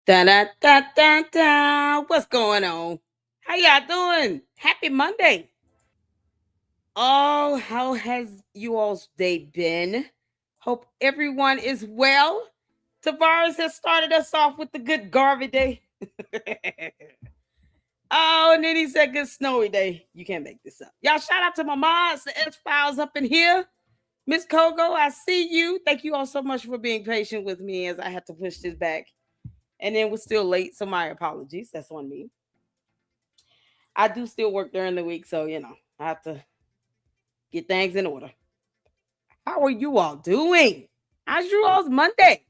Da da da da da. What's going on? How y'all doing? Happy Monday. Oh, how has you all's day been? Hope everyone is well. Tavares has started us off with the good Garvey day. Oh, and then he said good snowy day. You can't make this up. Y'all shout out to my moms, the S Files up in here. Miss Kogo, I see you. Thank you all so much for being patient with me as I had to push this back. And then we're still late, so my apologies. That's on me. I do still work during the week, so I have to get things in order. How are you all doing? How's you all's Monday?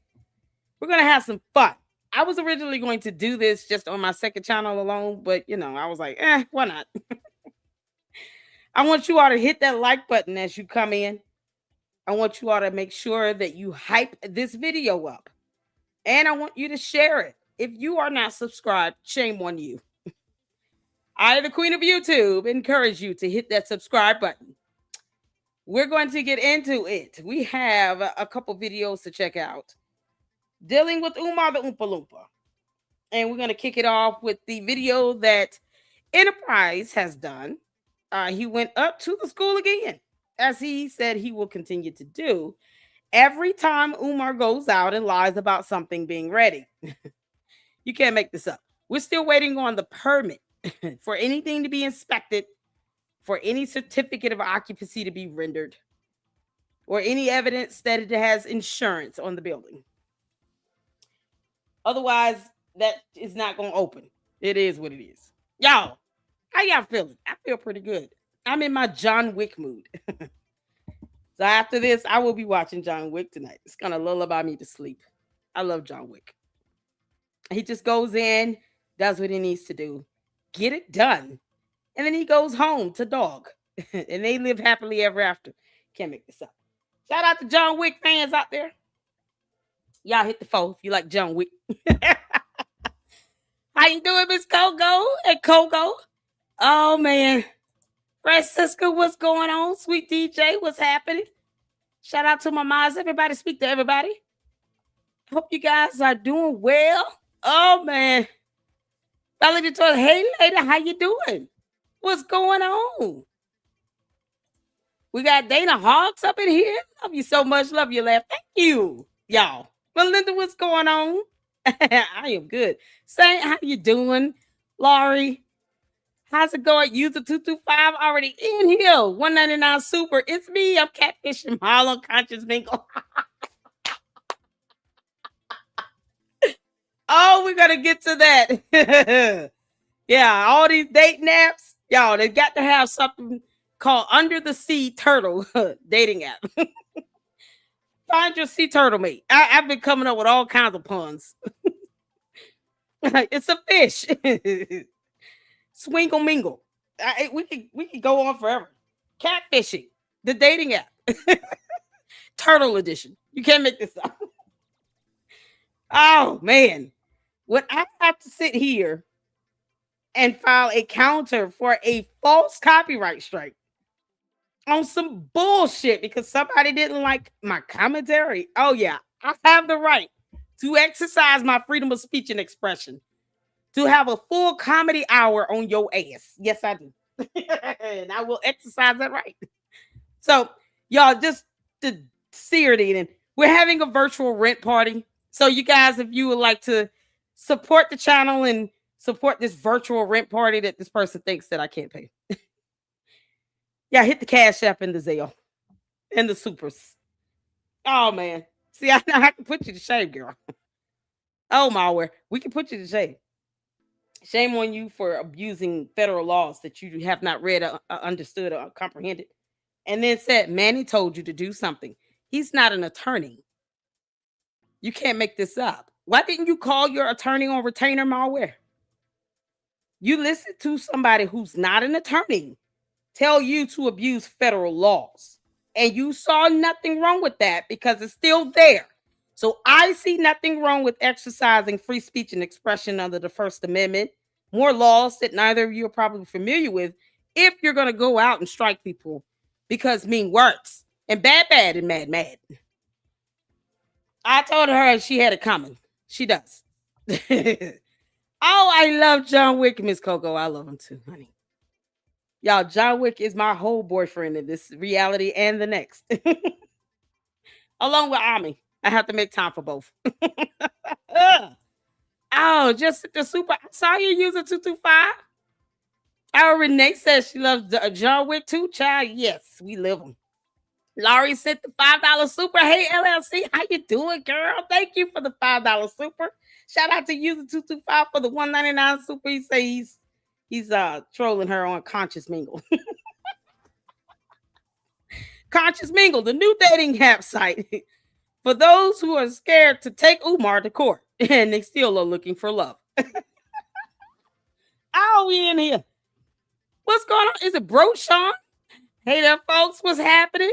We're gonna have some fun. I was originally going to do this just on my second channel alone, but I was like, why not? I want you all to hit that like button as you come in. I want you all to make sure that you hype this video up. And I want you to share it. If you are not subscribed, shame on you. I, the queen of YouTube, encourage you to hit that subscribe button. We're going to get into it. We have a couple videos to check out. Dealing with Umar the Oompa Loompa. And we're going to kick it off with the video that INAPRIZE has done. He went up to the school again, as he said he will continue to do every time Umar goes out and lies about something being ready. You can't make this up. We're still waiting on the permit for anything to be inspected, for any certificate of occupancy to be rendered, or any evidence that it has insurance on the building. Otherwise, that is not going to open. It is what it is. Y'all, how y'all feeling? I feel pretty good. I'm in my John Wick mood. So after this, I will be watching John Wick tonight. It's going to lullaby me to sleep. I love John Wick. He just goes in, does what he needs to do, get it done. And then he goes home to dog. And they live happily ever after. Can't make this up. Shout out to John Wick fans out there. Y'all hit the phone if you like John Wick. How you doing, Miss Kogo and Kogo? Oh, man. Francisco, what's going on? Sweet DJ, what's happening? Shout out to my moms. Everybody speak to everybody. Hope you guys are doing well. Oh, man. Valerie told, hey, lady, how you doing? What's going on? We got Dana Hawks up in here. Love you so much. Love you, laugh. Thank you, y'all. Melinda, what's going on? I am good. Saint, how you doing? Laurie, how's it going? User 225 already in here. 199 super. It's me. I'm catfishing Harlem Conscious Mingle. Oh, we're gonna get to that. Yeah, all these dating apps, y'all, they got to have something called Under the Sea Turtle dating app. Find your sea turtle mate. I've been coming up with all kinds of puns. It's a fish. Swingle mingle. We could go on forever. Catfishing, the dating app. Turtle edition. You can't make this up. Oh man. When I have to sit here and file a counter for a false copyright strike on some bullshit because somebody didn't like my commentary. Oh yeah, I have the right to exercise my freedom of speech and expression, to have a full comedy hour on your ass. Yes, I do. And I will exercise that right. So y'all, just to sear it in, we're having a virtual rent party. So you guys, if you would like to support the channel and support this virtual rent party that this person thinks that I can't pay. Yeah, hit the Cash App and the Zelle and the supers. Oh, man. See, I can put you to shame, girl. Oh, malware. We can put you to shame. Shame on you for abusing federal laws that you have not read, understood, or comprehended. And then said, Manny told you to do something. He's not an attorney. You can't make this up. Why didn't you call your attorney on retainer, malware? You listen to somebody who's not an attorney tell you to abuse federal laws. And you saw nothing wrong with that because it's still there. So I see nothing wrong with exercising free speech and expression under the First Amendment. More laws that neither of you are probably familiar with if you're going to go out and strike people because mean words and bad and mad. I told her she had it coming. She does. Oh, I love John Wick, Miss Coco. I love him too, honey. Y'all, John Wick is my whole boyfriend in this reality and the next. Along with Ami. I have to make time for both. Ugh. Oh, just the super. I saw you use a 225. Our Renee says she loves John Wick too, child. Yes, we live them. Laurie sent the $5 super. Hey, LLC, how you doing, girl? Thank you for the $5 super. Shout out to user 225 for the 199 super. He says he's trolling her on Conscious Mingle. Conscious Mingle, the new dating app site for those who are scared to take Umar to court and they still are looking for love. Oh, we in here. What's going on? Is it Bro Sean? Hey there, folks. What's happening?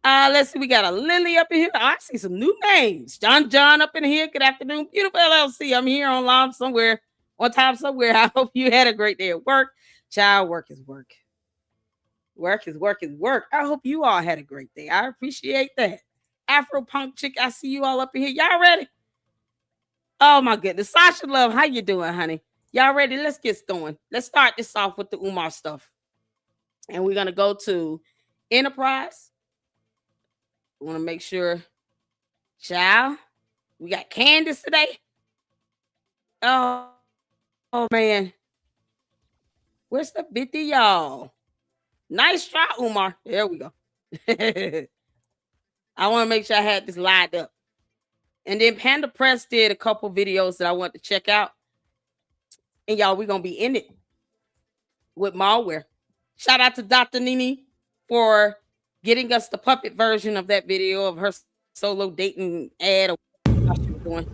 Let's see. We got a Lily up in here. Oh, I see some new names. John up in here. Good afternoon. Beautiful LLC. I'm here on live somewhere, on time somewhere. I hope you had a great day at work. Child, work is work. Work is work is work. I hope you all had a great day. I appreciate that. Afro Punk Chick, I see you all up in here. Y'all ready? Oh my goodness. Sasha Love, how you doing, honey? Y'all ready? Let's get going. Let's start this off with the Umar stuff. And we're going to go to INAPRIZE. I want to make sure, child, we got Candace today. Oh man. Where's the 50, y'all? Nice try, Umar. There we go. I want to make sure I had this lined up. And then Panda Press did a couple videos that I want to check out. And y'all, we're going to be in it with malware. Shout out to Dr. Nini for getting us the puppet version of that video of her solo dating ad. Or what she was doing.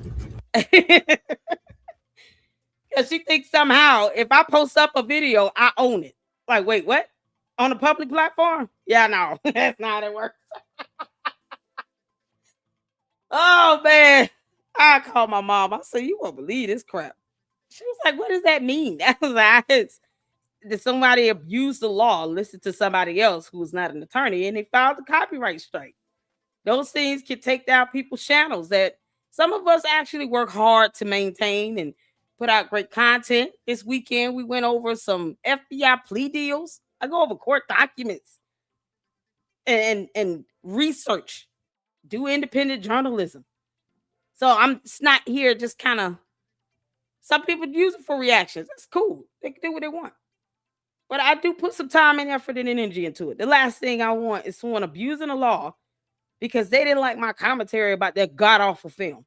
Because she thinks somehow if I post up a video, I own it. Like, wait, what? On a public platform? Yeah, no, that's not how it works. Oh, man. I called my mom. I said, you won't believe this crap. She was like, what does that mean? I was like, did somebody abuse the law, listen to somebody else who was not an attorney, and they filed a copyright strike? Those things can take down people's channels that some of us actually work hard to maintain and put out great content. This weekend, we went over some FBI plea deals. I go over court documents and research, do independent journalism. So I'm it's not here just kind of, some people use it for reactions. That's cool. They can do what they want. But I do put some time and effort and energy into it. The last thing I want is someone abusing the law because they didn't like my commentary about their god-awful film.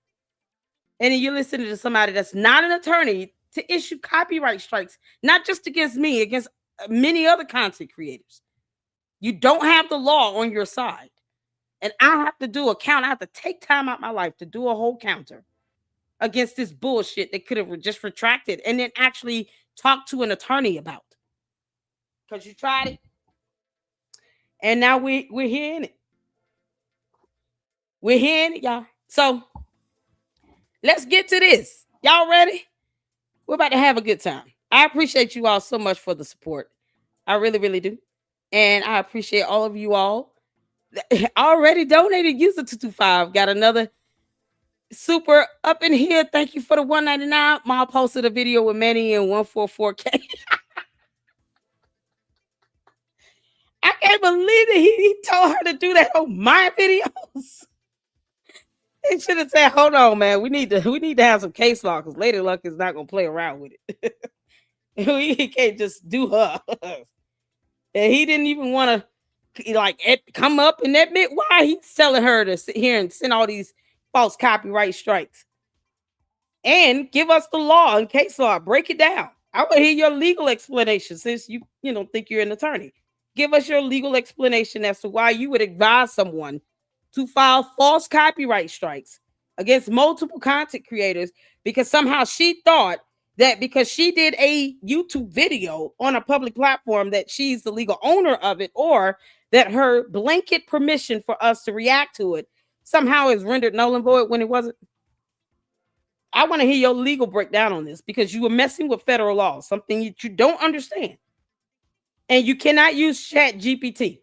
And then you're listening to somebody that's not an attorney to issue copyright strikes, not just against me, against many other content creators. You don't have the law on your side. And I have to do a count. I have to take time out my life to do a whole counter against this bullshit that could have just retracted and then actually talk to an attorney about. Because you tried it. And now we're hearing it. We're hearing it, y'all. So let's get to this. Y'all ready? We're about to have a good time. I appreciate you all so much for the support. I really, really do. And I appreciate all of you all that already donated. User 225 got another super up in here. Thank you for the 199. Ma posted a video with Manny in 144K. I can't believe that he told her to do that on my videos. They should have said, hold on, man. We need to have some case law because Lady Luck is not gonna play around with it. He can't just do her. And he didn't even want to like come up and admit why he's telling her to sit here and send all these false copyright strikes. And give us the law and case law. Break it down. I want to hear your legal explanation since you don't think you're an attorney. Give us your legal explanation as to why you would advise someone to file false copyright strikes against multiple content creators because somehow she thought that because she did a YouTube video on a public platform that she's the legal owner of it, or that her blanket permission for us to react to it somehow is rendered null and void when it wasn't. I want to hear your legal breakdown on this because you were messing with federal law, something that you don't understand. And you cannot use Chat GPT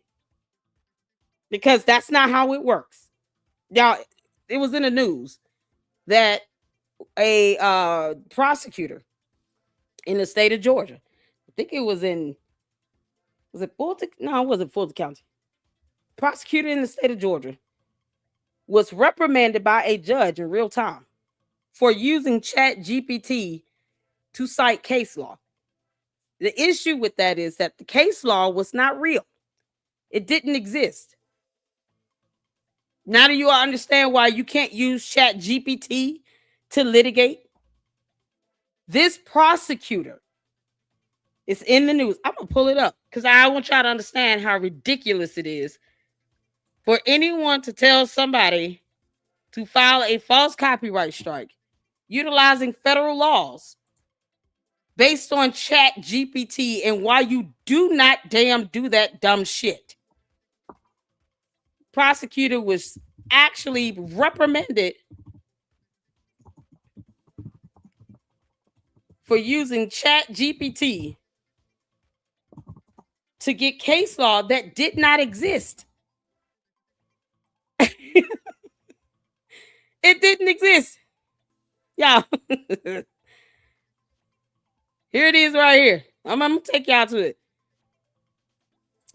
because that's not how it works. Now, it was in the news that a prosecutor in the state of Georgia. I think it was it Fulton? No, it wasn't Fulton County. Prosecutor in the state of Georgia was reprimanded by a judge in real time for using Chat GPT to cite case law. The issue with that is that the case law was not real. It didn't exist. Now do you understand why you can't use Chat GPT to litigate? This prosecutor is in the news. I'm going to pull it up because I want y'all to understand how ridiculous it is for anyone to tell somebody to file a false copyright strike utilizing federal laws based on Chat GPT and why you do not damn do that dumb shit. Prosecutor was actually reprimanded for using Chat GPT to get case law that did not exist. It didn't exist. Y'all. Here it is right here. I'm going to take y'all to it.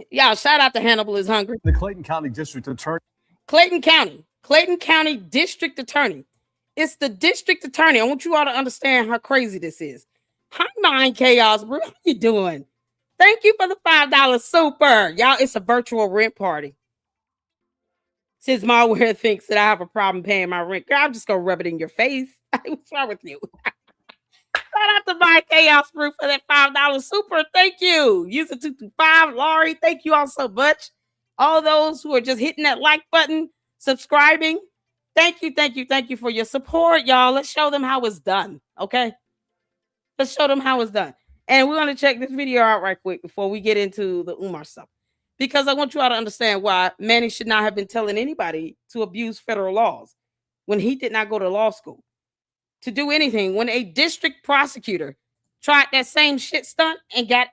Y'all, shout out to Hannibal is Hungry. The Clayton County District Attorney. Clayton County District Attorney. It's the district attorney. I want you all to understand how crazy this is. Hi, Mind Chaos, bro. How you doing? Thank you for the $5 super. Y'all, it's a virtual rent party. Since Malware thinks that I have a problem paying my rent, girl, I'm just going to rub it in your face. What's wrong with you? Shout out to Mind Chaos, bro, for that $5 super. Thank you. User 225, Laurie, thank you all so much. All those who are just hitting that like button, subscribing, thank you for your support, y'all. Let's show them how it's done, okay? Let's show them how it's done. And we're going to check this video out right quick before we get into the Umar stuff. Because I want you all to understand why Manny should not have been telling anybody to abuse federal laws when he did not go to law school. To do anything, when a district prosecutor tried that same shit stunt and got,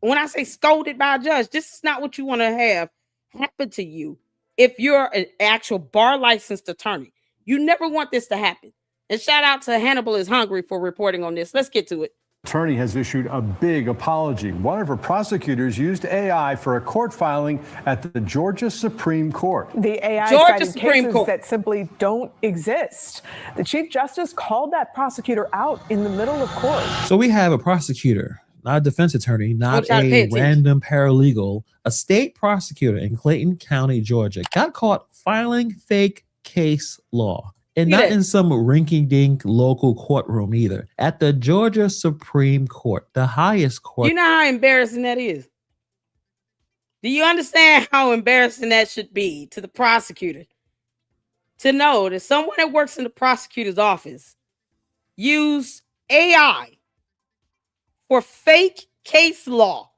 when I say scolded by a judge, this is not what you want to have happen to you if you're an actual bar licensed attorney. You never want this to happen. And shout out to Hannibal is Hungry for reporting on this. Let's get to it. Attorney has issued a big apology. One of her prosecutors used AI for a court filing at the Georgia Supreme Court. The AI cited cases that simply don't exist. The Chief Justice called that prosecutor out in the middle of court. So we have a prosecutor, not a defense attorney, not a random paralegal, a state prosecutor in Clayton County, Georgia, got caught filing fake case law. And not in some rinky-dink local courtroom either. At the Georgia Supreme Court, the highest court. You know how embarrassing that is? Do you understand how embarrassing that should be to the prosecutor? To know that someone that works in the prosecutor's office used AI for fake case law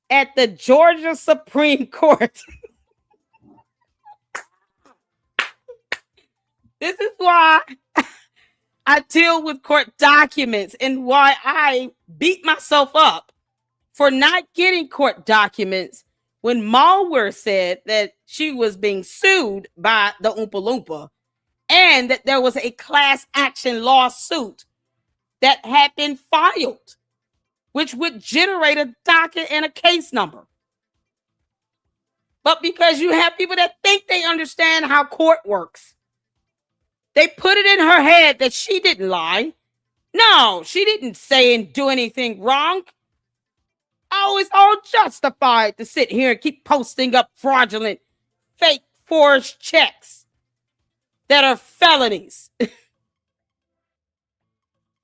at the Georgia Supreme Court. This is why I deal with court documents and why I beat myself up for not getting court documents when Malware said that she was being sued by the Oompa Loompa and that there was a class action lawsuit that had been filed, which would generate a docket and a case number. But because you have people that think they understand how court works, they put it in her head that she didn't lie. No, she didn't say and do anything wrong. Oh, it's all justified to sit here and keep posting up fraudulent, fake, forged checks that are felonies. And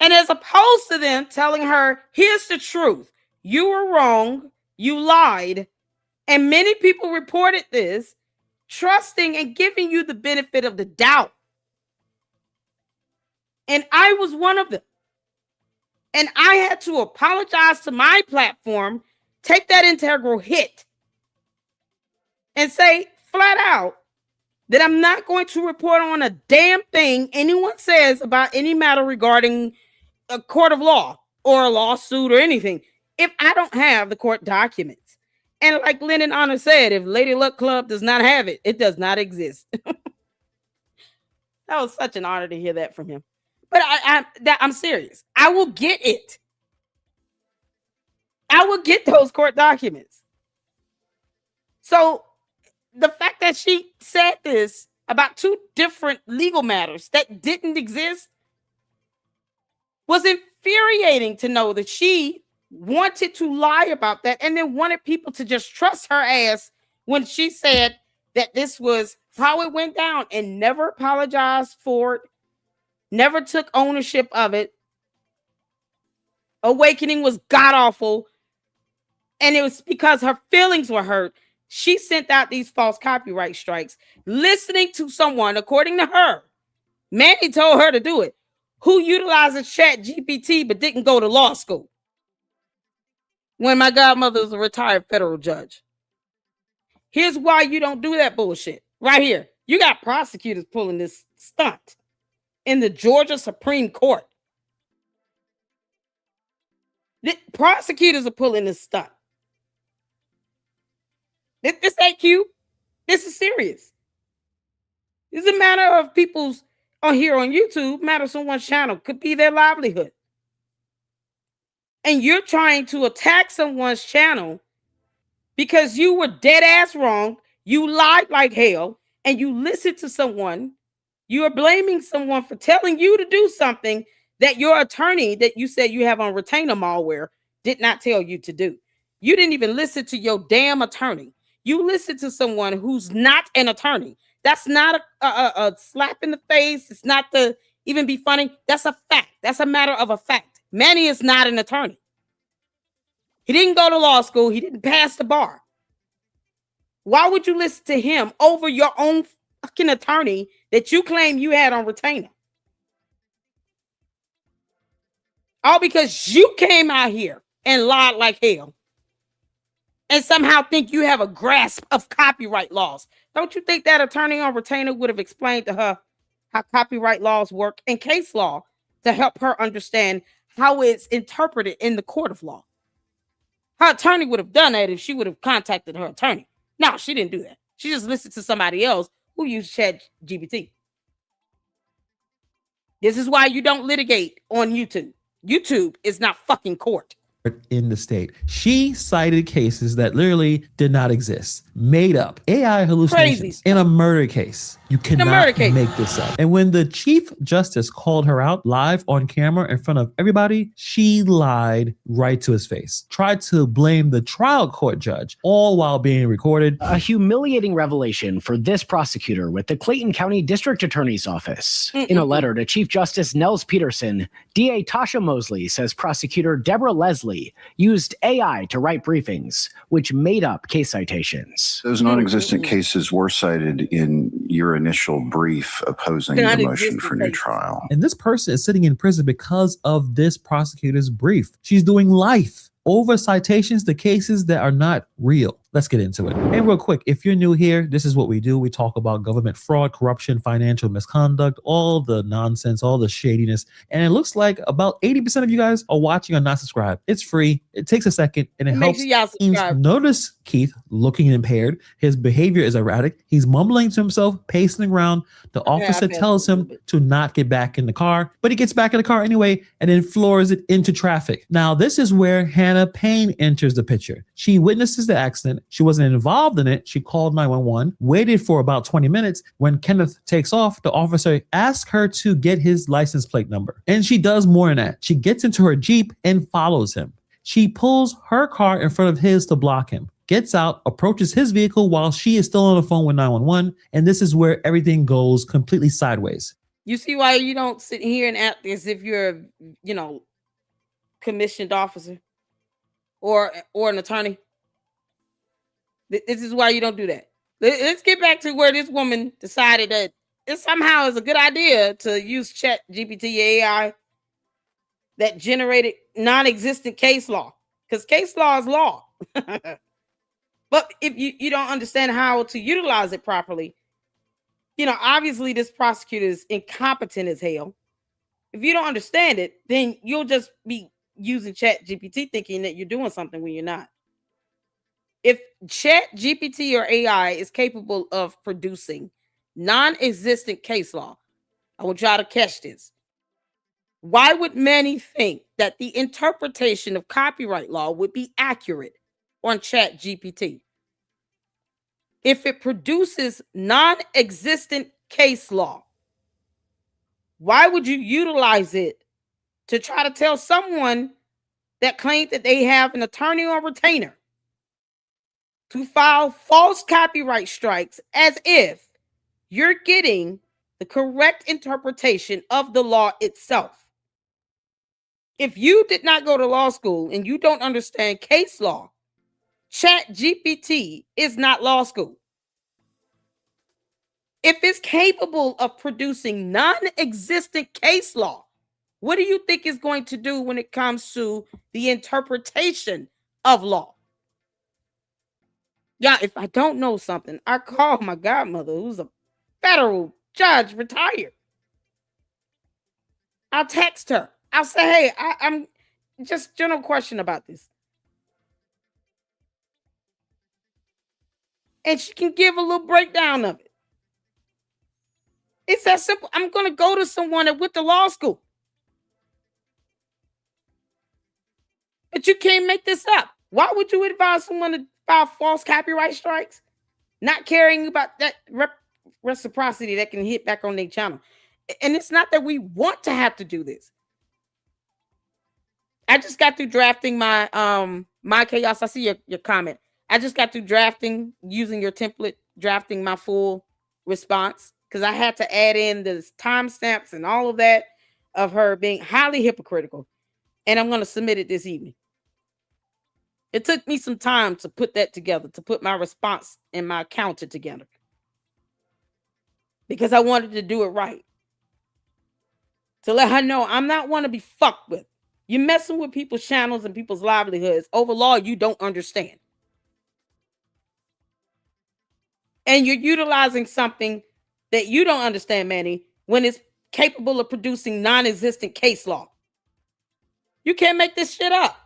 as opposed to them telling her, here's the truth. You were wrong. You lied. And many people reported this, trusting and giving you the benefit of the doubt. And I was one of them. And I had to apologize to my platform, take that integral hit, and say flat out that I'm not going to report on a damn thing anyone says about any matter regarding a court of law or a lawsuit or anything if I don't have the court documents. And like Lennon Honor said, if Lady Luck Club does not have it, it does not exist. That was such an honor to hear that from him. But I'm serious. I will get it. I will get those court documents. So the fact that she said this about two different legal matters that didn't exist was infuriating to know that she wanted to lie about that and then wanted people to just trust her ass when she said that this was how it went down and never apologized for it, never took ownership of it. Awakening was god awful. And it was because her feelings were hurt. She sent out these false copyright strikes, listening to someone, according to her, Manny told her to do it, who utilizes Chat GPT but didn't go to law school. When my godmother was a retired federal judge. Here's why you don't do that bullshit. Right here. You got prosecutors pulling this stunt in the Georgia Supreme Court. The prosecutors are pulling this stunt. This ain't cute. This is serious. It's a matter of people's on here on YouTube, matter of someone's channel, could be their livelihood. And you're trying to attack someone's channel because you were dead ass wrong, you lied like hell, and you listened to someone. You are blaming someone for telling you to do something that your attorney that you said you have on retainer malware did not tell you to do. You didn't even listen to your damn attorney. You listened to someone who's not an attorney. That's not a slap in the face. It's not to even be funny. That's a fact. That's a matter of a fact. Manny is not an attorney. He didn't go to law school. He didn't pass the bar. Why would you listen to him over your own fucking attorney that you claim you had on retainer? All because you came out here and lied like hell and somehow think you have a grasp of copyright laws. Don't you think that attorney on retainer would have explained to her how copyright laws work and case law to help her understand how it's interpreted in the court of law? Her attorney would have done that if she would have contacted her attorney. No, she didn't do that. She just listened to somebody else who used Chat GPT. This is why you don't litigate on YouTube. YouTube is not fucking court. In the state, she cited cases that literally did not exist, made up AI hallucinations in a murder case. You cannot make this up. And when the Chief Justice called her out live on camera in front of everybody, she lied right to his face, tried to blame the trial court judge, all while being recorded. A humiliating revelation for this prosecutor with the Clayton County District Attorney's Office. In a letter to Chief Justice Nels Peterson, DA Tasha Mosley says prosecutor Deborah Leslie used AI to write briefings, which made up case citations. Those non-existent cases were cited in your initial brief opposing the motion for new trial. And this person is sitting in prison because of this prosecutor's brief. She's doing life over citations to cases that are not real. Let's get into it. And real quick, if you're new here, this is what we do. We talk about government fraud, corruption, financial misconduct, all the nonsense, all the shadiness. And it looks like about 80% of you guys are watching or not subscribed. It's free. It takes a second and it helps. Notice Keith looking impaired. His behavior is erratic. He's mumbling to himself, pacing around. The officer tells him to not get back in the car, but he gets back in the car anyway and then floors it into traffic. Now, this is where Hannah Payne enters the picture. She witnesses the accident. She wasn't involved in it. She called 911, waited for about 20 minutes. When Kenneth takes off, the officer asks her to get his license plate number. And she does more than that. She gets into her Jeep and follows him. She pulls her car in front of his to block him, gets out, approaches his vehicle while she is still on the phone with 911. And this is where everything goes completely sideways. You see why you don't sit here and act as if you're, commissioned officer or an attorney? This is why you don't do that. Let's get back to where this woman decided that it somehow is a good idea to use Chat GPT AI that generated non-existent case law, because case law is law. But if you don't understand how to utilize it properly, obviously this prosecutor is incompetent as hell. If you don't understand it, then you'll just be using Chat GPT thinking that you're doing something when you're not. If Chat GPT or AI is capable of producing non-existent case law, I want y'all to catch this. Why would many think that the interpretation of copyright law would be accurate on ChatGPT? If it produces non-existent case law, why would you utilize it to try to tell someone that claimed that they have an attorney or retainer to file false copyright strikes as if you're getting the correct interpretation of the law itself? If you did not go to law school and you don't understand case law, ChatGPT is not law school. If it's capable of producing non-existent case law, what do you think it's going to do when it comes to the interpretation of law? Yeah, if I don't know something, I call my godmother, who's a federal judge, retired. I'll text her. I'll say, hey, I'm just general question about this. And she can give a little breakdown of it. It's that simple. I'm going to go to someone that went to law school. But you can't make this up. Why would you advise someone to file false copyright strikes? Not caring about that reciprocity that can hit back on their channel. And it's not that we want to have to do this. I just got through drafting my my chaos. I see your comment. I just got through drafting, using your template, drafting my full response, because I had to add in the timestamps and all of that of her being highly hypocritical. And I'm going to submit it this evening. It took me some time to put that together, to put my response and my counter together, because I wanted to do it right. To let her know I'm not one to be fucked with. You're messing with people's channels and people's livelihoods over law you don't understand. And you're utilizing something that you don't understand, Manny, when it's capable of producing non-existent case law. You can't make this shit up.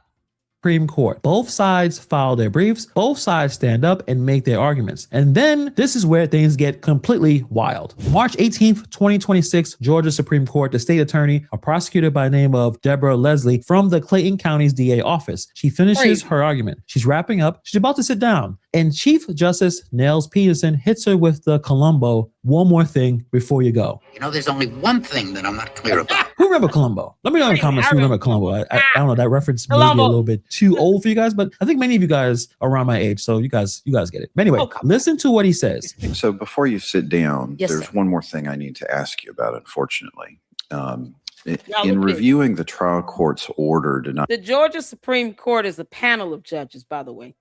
Supreme Court. Both sides file their briefs, both sides stand up and make their arguments. And then this is where things get completely wild. March 18th, 2026, Georgia Supreme Court, the state attorney, a prosecutor by the name of Deborah Leslie from the Clayton County's DA office. She finishes her argument. She's wrapping up. She's about to sit down. And Chief Justice Nels Peterson hits her with the Columbo, one more thing before you go. You know, there's only one thing that I'm not clear about. Who remember Columbo? Let me know in the comments who remember Columbo. I don't know, that reference may be a little bit too old for you guys, but I think many of you guys are around my age, so you guys get it. But anyway, listen to what he says. So before you sit down, Yes, there's sir. one more thing I need to ask you about, unfortunately. In reviewing the trial court's order denying The Georgia Supreme Court is a panel of judges, by the way.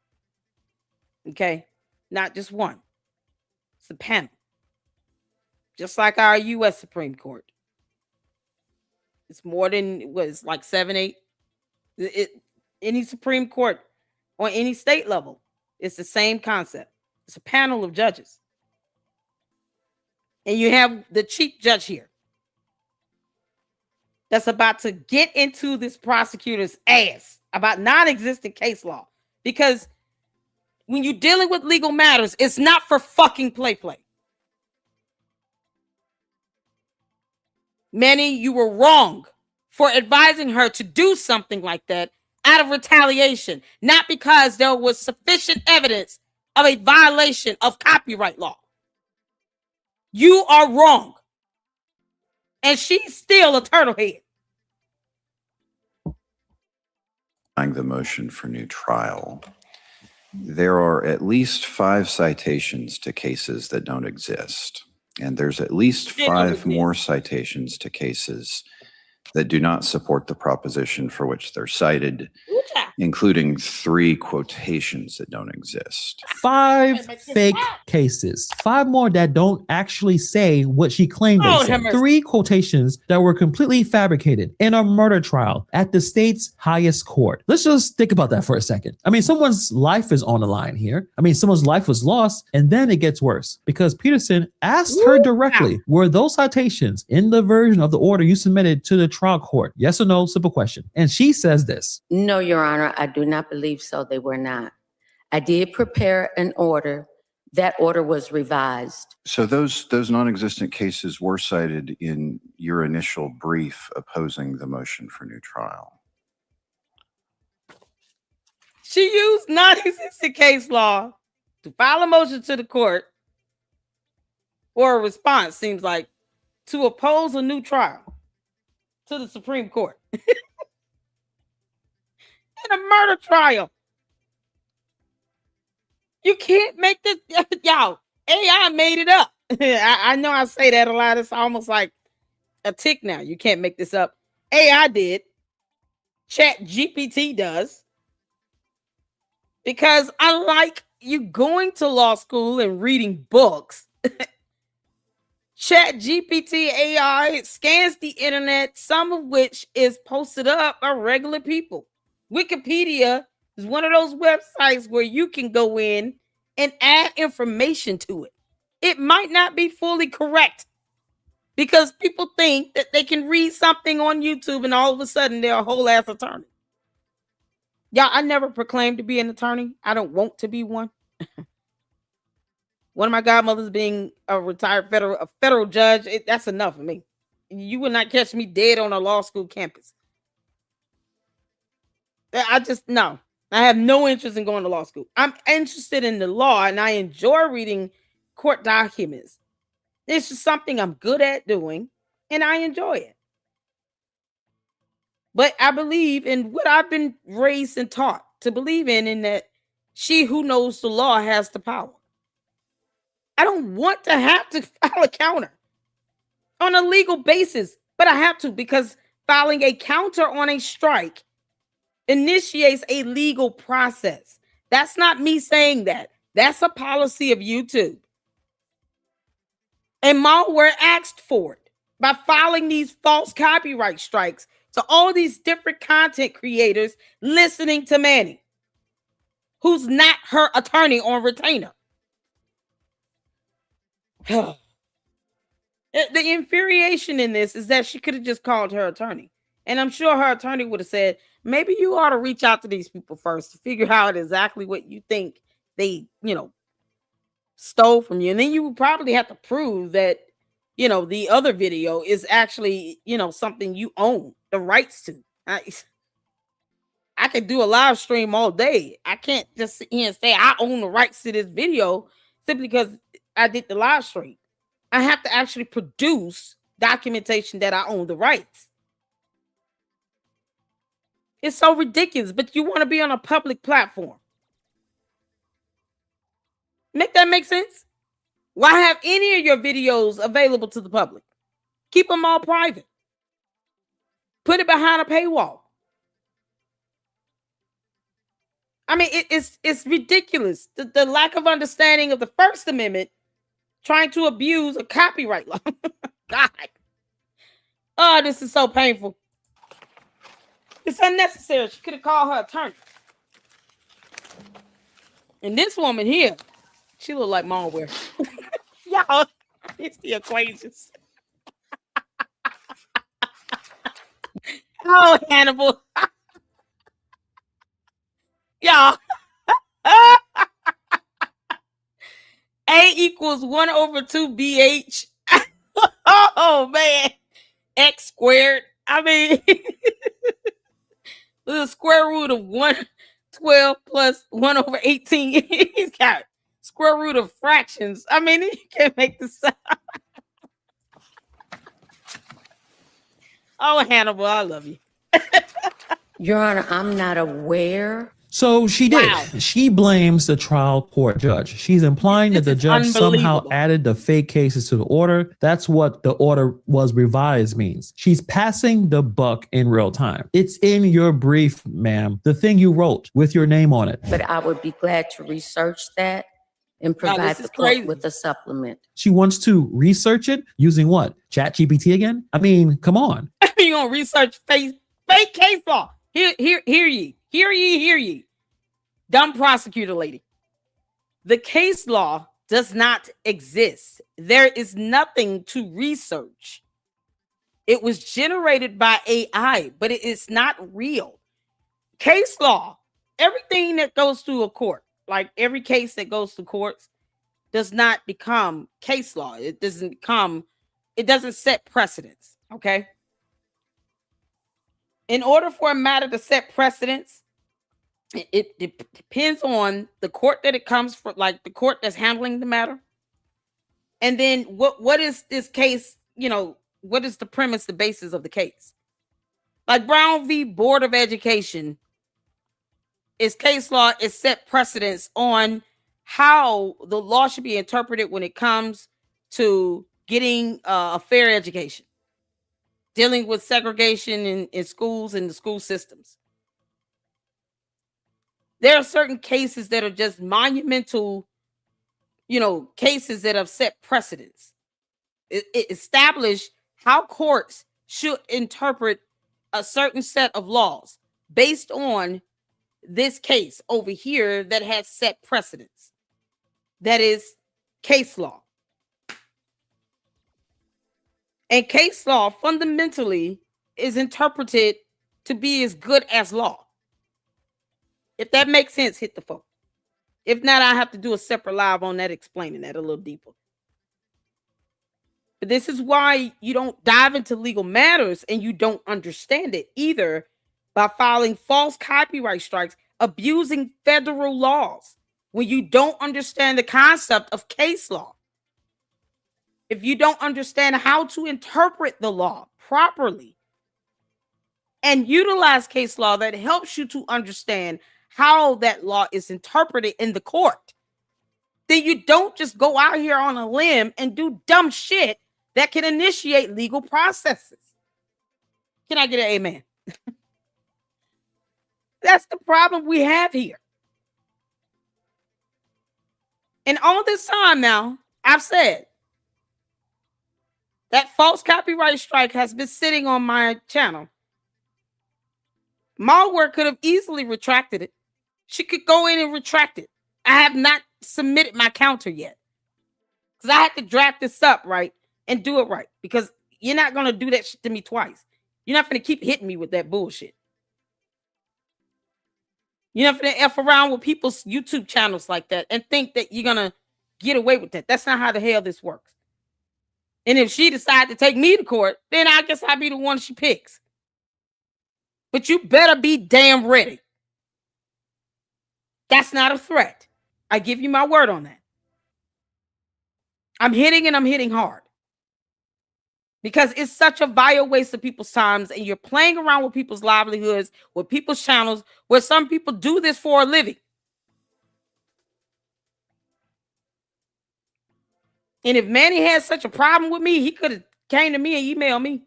Okay? Not just one. It's a panel. Just like our U.S. Supreme Court. It's more than, what, it's like 7, 8. Any Supreme Court on any state level, it's the same concept. It's a panel of judges. And you have the chief judge here that's about to get into this prosecutor's ass about non-existent case law. Because when you're dealing with legal matters, it's not for fucking play. Manny, you were wrong for advising her to do something like that out of retaliation, not because there was sufficient evidence of a violation of copyright law. You are wrong. And she's still a turtlehead. the motion for new trial, there are at least 5 citations to cases that don't exist. And there's at least 5 more citations to cases that do not support the proposition for which they're cited, including 3 quotations that don't exist. 5 fake cases. 5 more that don't actually say what she claimed they said. 3 quotations that were completely fabricated in a murder trial at the state's highest court. Let's just think about that for a second. I mean, someone's life is on the line here. I mean, someone's life was lost, and then it gets worse because Peterson asked her directly, were those citations in the version of the order you submitted to the trial court? Yes or no? Simple question. And she says this. No, Your Honor, I do not believe so. They were not. I did prepare an order that order was revised. So those non-existent cases were cited in your initial brief opposing the motion for new trial. She used non-existent case law to file a motion to the court or a response, seems like, to oppose a new trial to the Supreme Court. In a murder trial. You can't make this, y'all. AI made it up. I know I say that a lot. It's almost like a tick now. You can't make this up. AI did. Chat GPT does. Because unlike you going to law school and reading books, Chat GPT AI scans the internet, some of which is posted up by regular people. Wikipedia is one of those websites where you can go in and add information to it. It might not be fully correct because people think that they can read something on YouTube and all of a sudden they're a whole ass attorney. Yeah, I never proclaimed to be an attorney. I don't want to be one. One of my godmothers being a retired federal judge, that's enough for me. You would not catch me dead on a law school campus. No. I have no interest in going to law school. I'm interested in the law and I enjoy reading court documents. It's just something I'm good at doing and I enjoy it. But I believe in what I've been raised and taught to believe in that she who knows the law has the power. I don't want to have to file a counter on a legal basis, but I have to because filing a counter on a strike initiates a legal process. That's not me saying that. That's a policy of YouTube. And Malware asked for it by filing these false copyright strikes to all these different content creators listening to Manny, who's not her attorney on retainer. The infuriation in this is that she could have just called her attorney. And I'm sure her attorney would have said, maybe you ought to reach out to these people first to figure out exactly what you think they, stole from you. And then you would probably have to prove that, the other video is actually, something you own the rights to. I could do a live stream all day. I can't just sit here and say I own the rights to this video simply because I did the live stream. I have to actually produce documentation that I own the rights. It's so ridiculous, but you want to be on a public platform. Make that make sense? Why have any of your videos available to the public? Keep them all private. Put it behind a paywall. I mean, it's ridiculous. The lack of understanding of the First Amendment, trying to abuse a copyright law. God. Oh, this is so painful. It's unnecessary. She could have called her attorney. And this woman here, she look like Malware. Y'all, it's the equations. Oh, Hannibal. Y'all. A equals 1/2 BH. Oh, man. X squared. I mean, the square root of 112 plus 1/18. He's got square root of fractions. I mean, you can't make this up. Oh, Hannibal, I love you. Your Honor, I'm not aware. So she did. Wow. She blames the trial court judge. She's implying that the judge somehow added the fake cases to the order. That's what the order was revised means. She's passing the buck in real time. It's in your brief, ma'am, the thing you wrote with your name on it. But I would be glad to research that and provide the court with a supplement. She wants to research it using what? Chat GPT again? I mean, come on. You gonna research fake case law? Hear ye. Dumb prosecutor lady. The case law does not exist. There is nothing to research. It was generated by AI, but it is not real. Case law, everything that goes through a court, like every case that goes to courts, does not become case law. It doesn't set precedents, okay? In order for a matter to set precedents, it depends on the court that it comes from, like the court that's handling the matter. And then what is this case, what is the premise, the basis of the case? Like Brown v. Board of Education is case law, is set precedents on how the law should be interpreted when it comes to getting a fair education, dealing with segregation in schools and the school systems. There are certain cases that are just monumental, cases that have set precedents. It established how courts should interpret a certain set of laws based on this case over here that has set precedents. That is case law. And case law fundamentally is interpreted to be as good as law. If that makes sense, hit the phone. If not, I have to do a separate live on that, explaining that a little deeper. But this is why you don't dive into legal matters and you don't understand it either, by filing false copyright strikes, abusing federal laws, when you don't understand the concept of case law. If you don't understand how to interpret the law properly and utilize case law that helps you to understand how that law is interpreted in the court, then you don't just go out here on a limb and do dumb shit that can initiate legal processes. Can I get an amen? That's the problem we have here. And all this time now, I've said that false copyright strike has been sitting on my channel. Malware could have easily retracted it. She could go in and retract it. I have not submitted my counter yet, because I had to draft this up right and do it right, because you're not going to do that shit to me twice. You're not going to keep hitting me with that bullshit. You're not going to F around with people's YouTube channels like that and think that you're going to get away with that. That's not how the hell this works. And if she decides to take me to court, then I guess I'll be the one she picks. But you better be damn ready. That's not a threat. I give you my word on that. I'm hitting, and I'm hitting hard. Because it's such a vile waste of people's times, and you're playing around with people's livelihoods, with people's channels, where some people do this for a living. And if Manny had such a problem with me, he could have came to me and emailed me.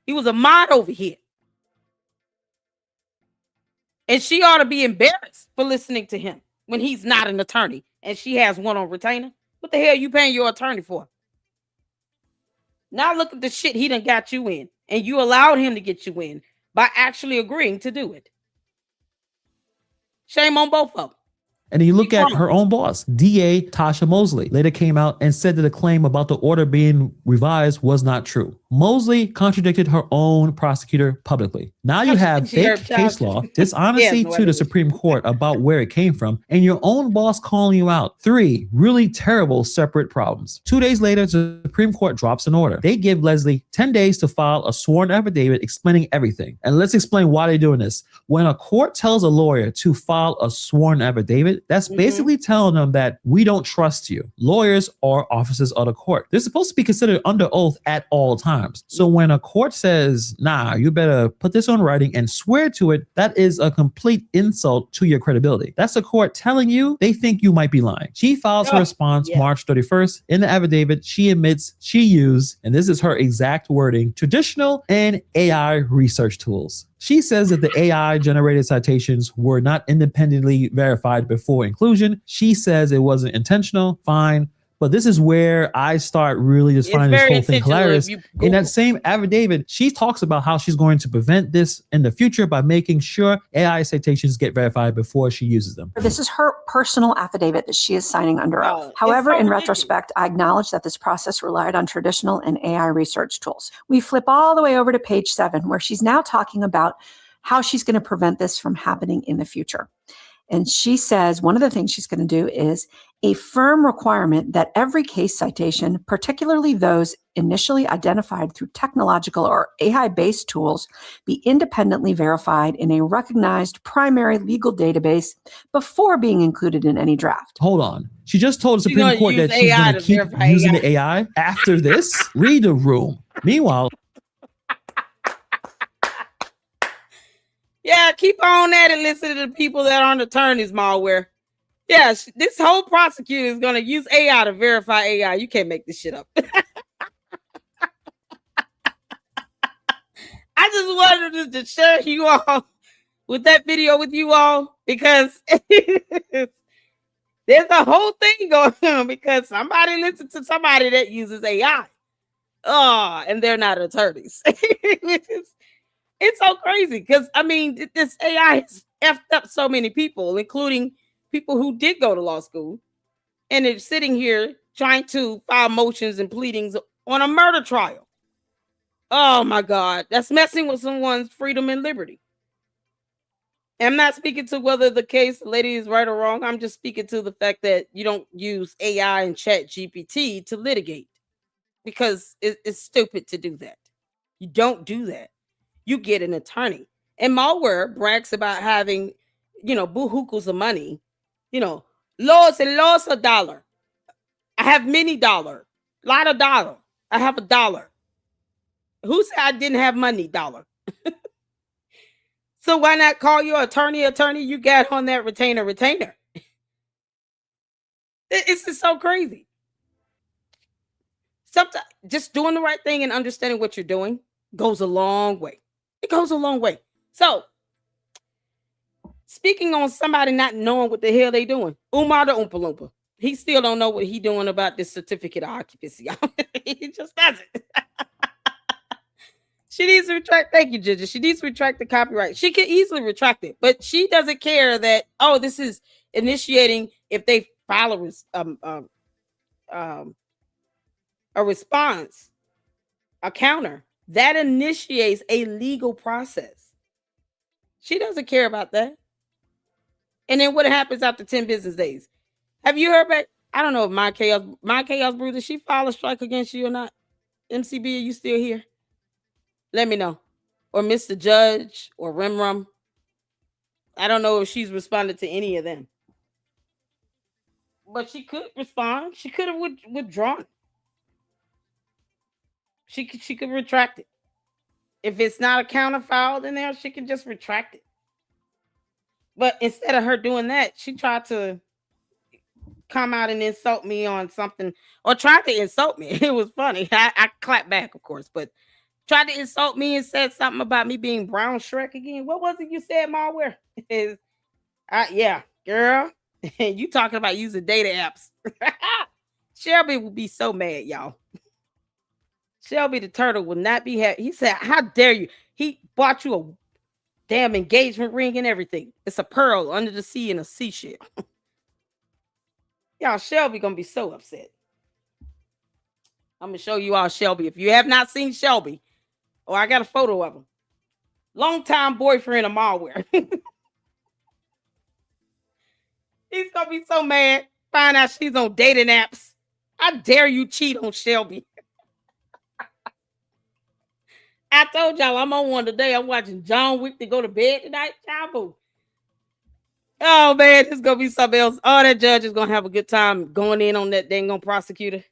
He was a mod over here. And she ought to be embarrassed for listening to him when he's not an attorney and she has one on retainer. What the hell are you paying your attorney for? Now look at the shit he done got you in, and you allowed him to get you in by actually agreeing to do it. Shame on both of them. And then you look at her own boss, DA Tasha Mosley, later came out and said that the claim about the order being revised was not true. Mosley contradicted her own prosecutor publicly. Now you have fake case law, dishonesty to the Supreme Court about where it came from, and your own boss calling you out. 3 really terrible separate problems. 2 days later, the Supreme Court drops an order. They give Leslie 10 days to file a sworn affidavit explaining everything. And let's explain why they're doing this. When a court tells a lawyer to file a sworn affidavit, that's basically telling them that we don't trust you. Lawyers are officers of the court. They're supposed to be considered under oath at all times. So when a court says, nah, you better put this on writing and swear to it, that is a complete insult to your credibility. That's the court telling you they think you might be lying. She files her response March 31st. In the affidavit, she admits she used, and this is her exact wording, traditional and AI research tools. She says that the AI-generated citations were not independently verified before inclusion. She says it wasn't intentional. Fine. But this is where I start really just finding this whole thing hilarious. In that same affidavit, she talks about how she's going to prevent this in the future by making sure AI citations get verified before she uses them. This is her personal affidavit that she is signing under oath. However, in retrospect, I acknowledge that this process relied on traditional and AI research tools. We flip all the way over to page 7, where she's now talking about how she's going to prevent this from happening in the future. And she says one of the things she's going to do is a firm requirement that every case citation, particularly those initially identified through technological or AI-based tools, be independently verified in a recognized primary legal database before being included in any draft. Hold on. She just told the Supreme Court that she's going to keep using the AI after this. Read the room. Meanwhile, yeah, keep on at it. Listen to the people that aren't attorneys, Malware. Yeah, this whole prosecutor is going to use AI to verify AI. You can't make this shit up. I just wanted to share you all with that video with you all because there's a whole thing going on because somebody listens to somebody that uses AI. Oh, and they're not attorneys. It's so crazy because, I mean, this AI has effed up so many people, including people who did go to law school, and they're sitting here trying to file motions and pleadings on a murder trial. Oh, my God. That's messing with someone's freedom and liberty. I'm not speaking to whether the case, lady, is right or wrong. I'm just speaking to the fact that you don't use AI and Chat GPT to litigate because it's stupid to do that. You don't do that. You get an attorney. And Malware brags about having, boo-hookles of money, loads and loads of dollar. I have many dollar, lot of dollar. I have $1. Who said I didn't have money dollar? So why not call your attorney? You got on that retainer. It's just so crazy. Sometimes just doing the right thing and understanding what you're doing goes a long way. It goes a long way. So, speaking on somebody not knowing what the hell they doing, Umar the Oompa Loompa, he still don't know what he doing about this certificate of occupancy. He just doesn't. She needs to retract. Thank you, judges. She needs to retract the copyright. She can easily retract it, but she doesn't care that, this is initiating if they file a response, a counter. That initiates a legal process. She doesn't care about that. And then what happens after 10 business days? Have you heard back? I don't know if my chaos brew, did she file a strike against you or not? MCB, are you still here? Let me know. Or Mr. Judge or Rimrum. I don't know if she's responded to any of them. But she could respond. She could have withdrawn. She could retract it. If it's not a counter filed in there, she can just retract it. But instead of her doing that, she tried to come out and insult me on something, or tried to insult me. It was funny. I clapped back, of course, but tried to insult me and said something about me being Brown Shrek again. What was it you said, Malware? Yeah, girl. You talking about using data apps. Shelby will be so mad, y'all. Shelby the turtle will not be happy. He said, how dare you? He bought you a damn engagement ring and everything. It's a pearl under the sea in a seashell. Y'all, Shelby gonna be so upset. I'm gonna show you all Shelby. If you have not seen Shelby, I got a photo of him. Longtime boyfriend of Malware. He's gonna be so mad. Find out she's on dating apps. How dare you cheat on Shelby? I told y'all I'm on one today. I'm watching John Wick to go to bed tonight. Child. Oh man, it's gonna be something else. Oh, that judge is gonna have a good time going in on that dang on prosecutor.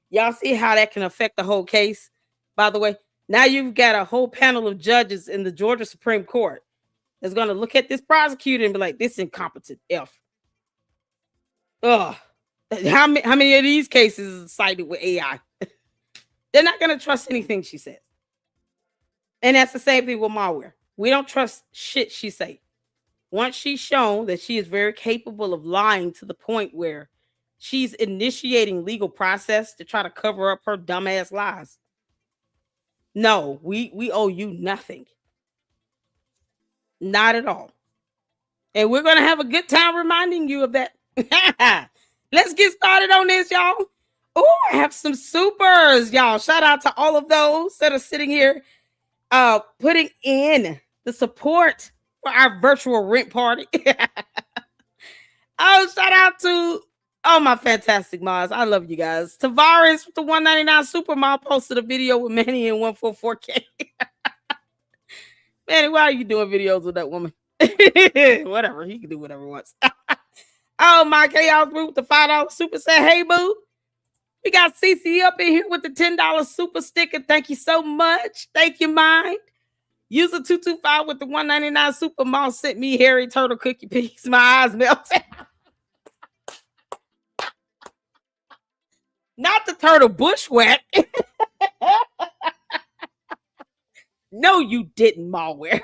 Y'all see how that can affect the whole case? By the way, now you've got a whole panel of judges in the Georgia Supreme Court that's gonna look at this prosecutor and be like, "This incompetent F." Ugh. How many of these cases are cited with AI? They're not gonna trust anything she says. And that's the same thing with Malware. We don't trust shit she say. Once she's shown that she is very capable of lying to the point where she's initiating legal process to try to cover up her dumbass lies. No, we owe you nothing. Not at all. And we're going to have a good time reminding you of that. Let's get started on this, y'all. Oh, I have some supers, y'all. Shout out to all of those that are sitting here putting in the support for our virtual rent party. Oh, shout out to all my fantastic mods. I love you guys. Tavares with the 199 super mod posted a video with Manny in 144K. Manny, why are you doing videos with that woman? Whatever, he can do whatever he wants. Oh, my chaos brew with the $5 super said, hey boo. We got CC up in here with the $10 super sticker. Thank you so much. Thank you, Mind. User 225 with the 199 super mall sent me hairy turtle cookie piece. My eyes melted. Not the turtle bushwhack. No, you didn't, Malware.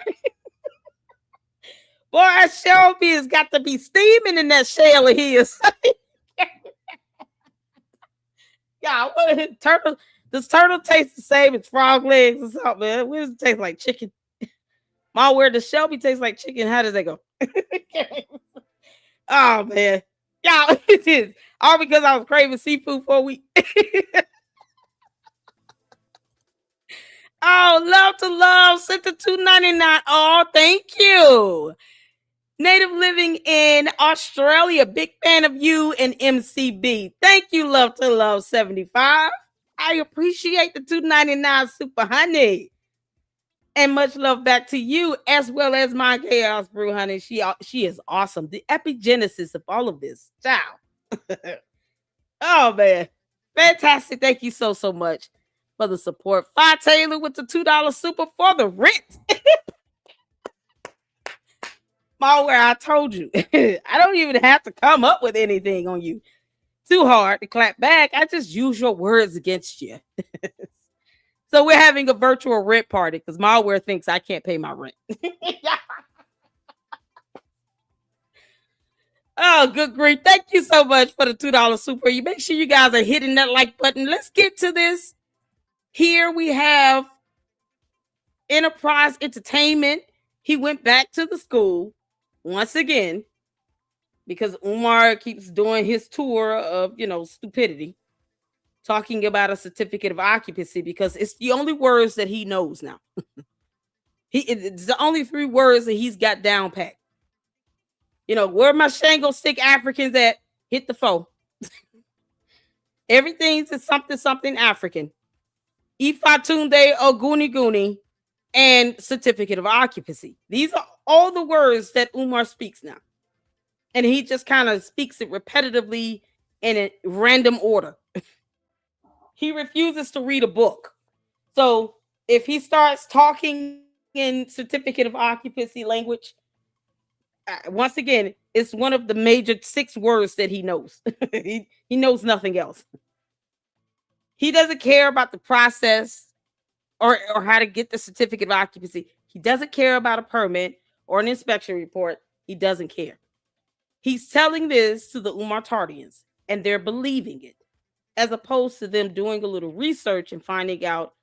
Boy, Shelby has got to be steaming in that shell of his. Yeah, what turtle? Does turtle taste the same as frog legs or something, man? What does it taste like? Chicken? Malware, does Shelby taste like chicken? How does that go? Oh man. Yeah, it is. All because I was craving seafood for a week. Oh, love to love. Sent to $2.99. Oh, thank you. Native living in Australia. Big fan of you and MCB. Thank you, love to love 75. I appreciate the $2.99 super honey. And much love back to you, as well as my chaos brew honey. She is awesome. The epigenesis of all of this. Ciao. Oh man. Fantastic. Thank you so much for the support. Fi Taylor with the $2 super for the rent. Malware, I told you. I don't even have to come up with anything on you. Too hard to clap back. I just use your words against you. So we're having a virtual rent party because Malware thinks I can't pay my rent. Oh, good grief. Thank you so much for the $2 super. You make sure you guys are hitting that like button. Let's get to this. Here we have Enterprise Entertainment. He went back to the school once again because Umar keeps doing his tour of, stupidity, talking about a certificate of occupancy because it's the only words that he knows now. It's the only 3 words that he's got down packed. Where my Shango stick Africans at? Hit the foe. Everything's something African. Ifatunde Oguni and certificate of occupancy. These are all the words that Umar speaks now. And he just kind of speaks it repetitively in a random order. He refuses to read a book. So if he starts talking in certificate of occupancy language, once again, it's one of the major 6 words that he knows. He knows nothing else. He doesn't care about the process or how to get the certificate of occupancy. He doesn't care about a permit or an inspection report. He doesn't care. He's telling this to the Umar Tardians, and they're believing it, as opposed to them doing a little research and finding out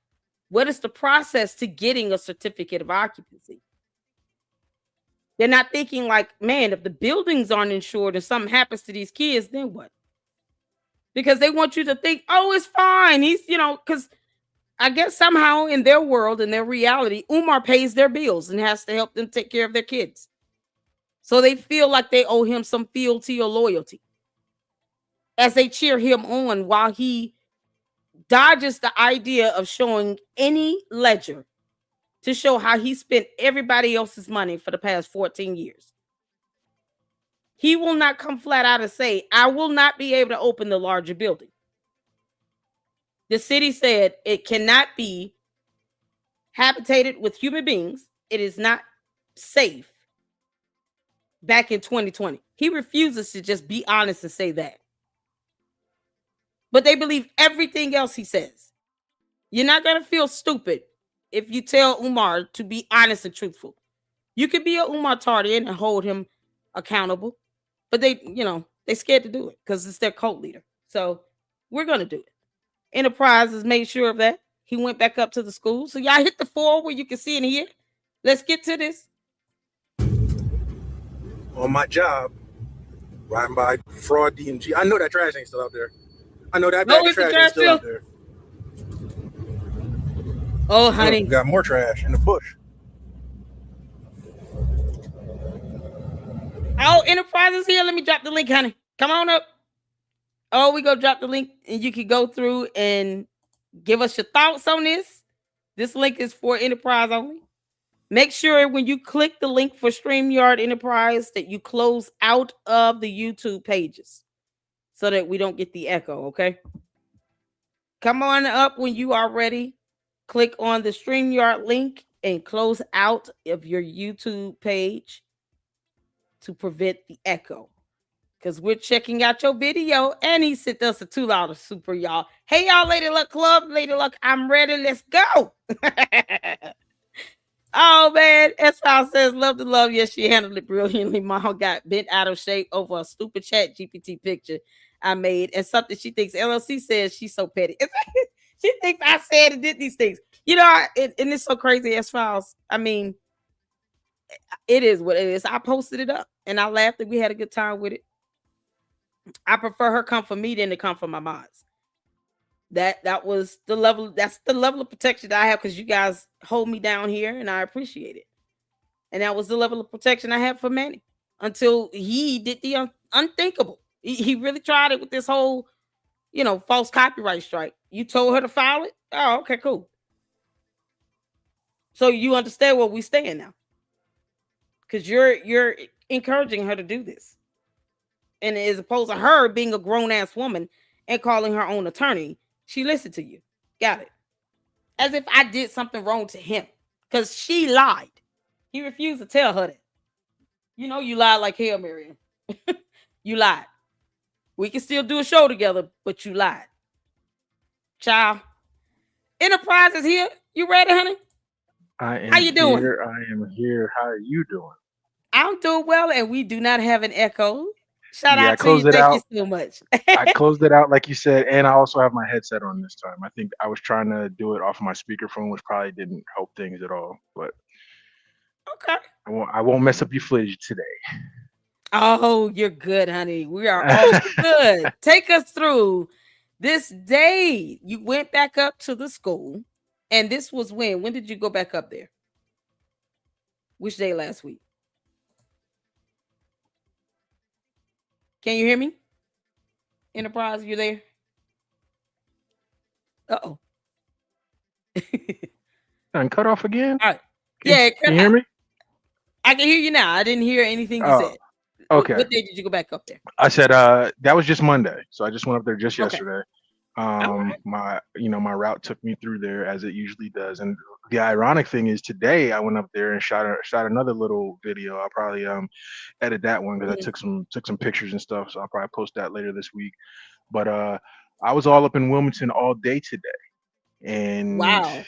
what is the process to getting a certificate of occupancy. They're not thinking like, man, if the buildings aren't insured and something happens to these kids, then what? Because they want you to think, oh, it's fine. He's, because I guess somehow in their world, in their reality, Umar pays their bills and has to help them take care of their kids. So they feel like they owe him some fealty or loyalty as they cheer him on while he dodges the idea of showing any ledger to show how he spent everybody else's money for the past 14 years. He will not come flat out and say, I will not be able to open the larger building. The city said it cannot be habitated with human beings. It is not safe. Back in 2020. He refuses to just be honest and say that. But they believe everything else he says. You're not going to feel stupid if you tell Umar to be honest and truthful. You could be a Umar Tardian and hold him accountable. But they're scared to do it because it's their cult leader. So we're going to do it. Enterprise has made sure of that. He went back up to the school. So y'all hit the 4 where you can see and hear. Let's get to this. On my job, riding by fraud DMG. I know that trash ain't still out there. I know that bag of trash ain't still out there. Oh, honey. We got more trash in the bush. Oh, Enterprise is here. Let me drop the link, honey. Come on up. Oh, we go drop the link, and you can go through and give us your thoughts on this. This link is for Enterprise only. Make sure when you click the link for StreamYard Enterprise that you close out of the YouTube pages so that we don't get the echo, okay? Come on up when you are ready. Click on the StreamYard link and close out of your YouTube page to prevent the echo. Because we're checking out your video, and he sent us a $2 super, y'all. Hey, y'all, Lady Luck Club. Lady Luck, I'm ready. Let's go. Oh, man. S-File says, love to love. Yes, she handled it brilliantly. Mom got bent out of shape over a stupid chat GPT picture I made, and something she thinks LLC says she's so petty. She thinks I said and did these things. You know, and it's so crazy, S-Files. I mean, it is what it is. I posted it up, and I laughed, and we had a good time with it. I prefer her come for me than to come for my mods. That was the level. That's the level of protection that I have because you guys hold me down here, and I appreciate it. And that was the level of protection I had for Manny until he did the unthinkable. He really tried it with this whole, false copyright strike. You told her to file it. Oh, okay, cool. So you understand where we stand now, because you're encouraging her to do this. And as opposed to her being a grown-ass woman and calling her own attorney, she listened to you. Got it. As if I did something wrong to him. Because she lied. He refused to tell her that. You know you lied like hell, Miriam. You lied. We can still do a show together, but you lied. Child. Enterprise is here. You ready, honey? How you doing? I am here. How are you doing? I'm doing well, and we do not have an echo. Shout out to you. Thank you so much. I closed it out like you said, and I also have my headset on this time. I think I was trying to do it off my speakerphone, which probably didn't help things at all. But okay, I won't mess up your footage today. Oh, you're good, honey. We are all good. Take us through this day. You went back up to the school, and this was when? When did you go back up there? Which day last week? Can you hear me? Enterprise, you there? Uh-oh. And cut off again? All right. Yeah, can you hear me? I can hear you now. I didn't hear anything you said. Okay. What day did you go back up there? I said that was just Monday. So I just went up there just yesterday. Right. My route took me through there as it usually does. And the ironic thing is today I went up there and shot another little video. I'll probably edit that one because I took some pictures and stuff. So I'll probably post that later this week. But I was all up in Wilmington all day today. And wow.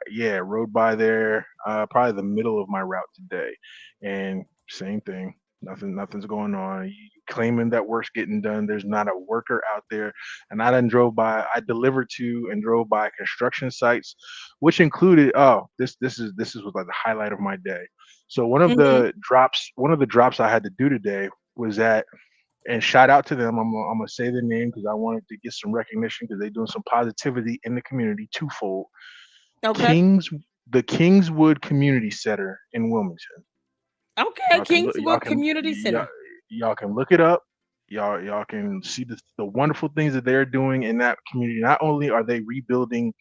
Rode by there probably the middle of my route today. And same thing. Nothing's going on. You claiming that work's getting done. There's not a worker out there. And I delivered to and drove by construction sites, which included this is like the highlight of my day. So one of the drops I had to do today was that, and shout out to them. I'm gonna say the name because I wanted to get some recognition because they're doing some positivity in the community twofold. Okay. The Kingswood Community Center in Wilmington. Okay, Kingswood Community Center. Y'all can look it up. Y'all can see the wonderful things that they're doing in that community. Not only are they rebuilding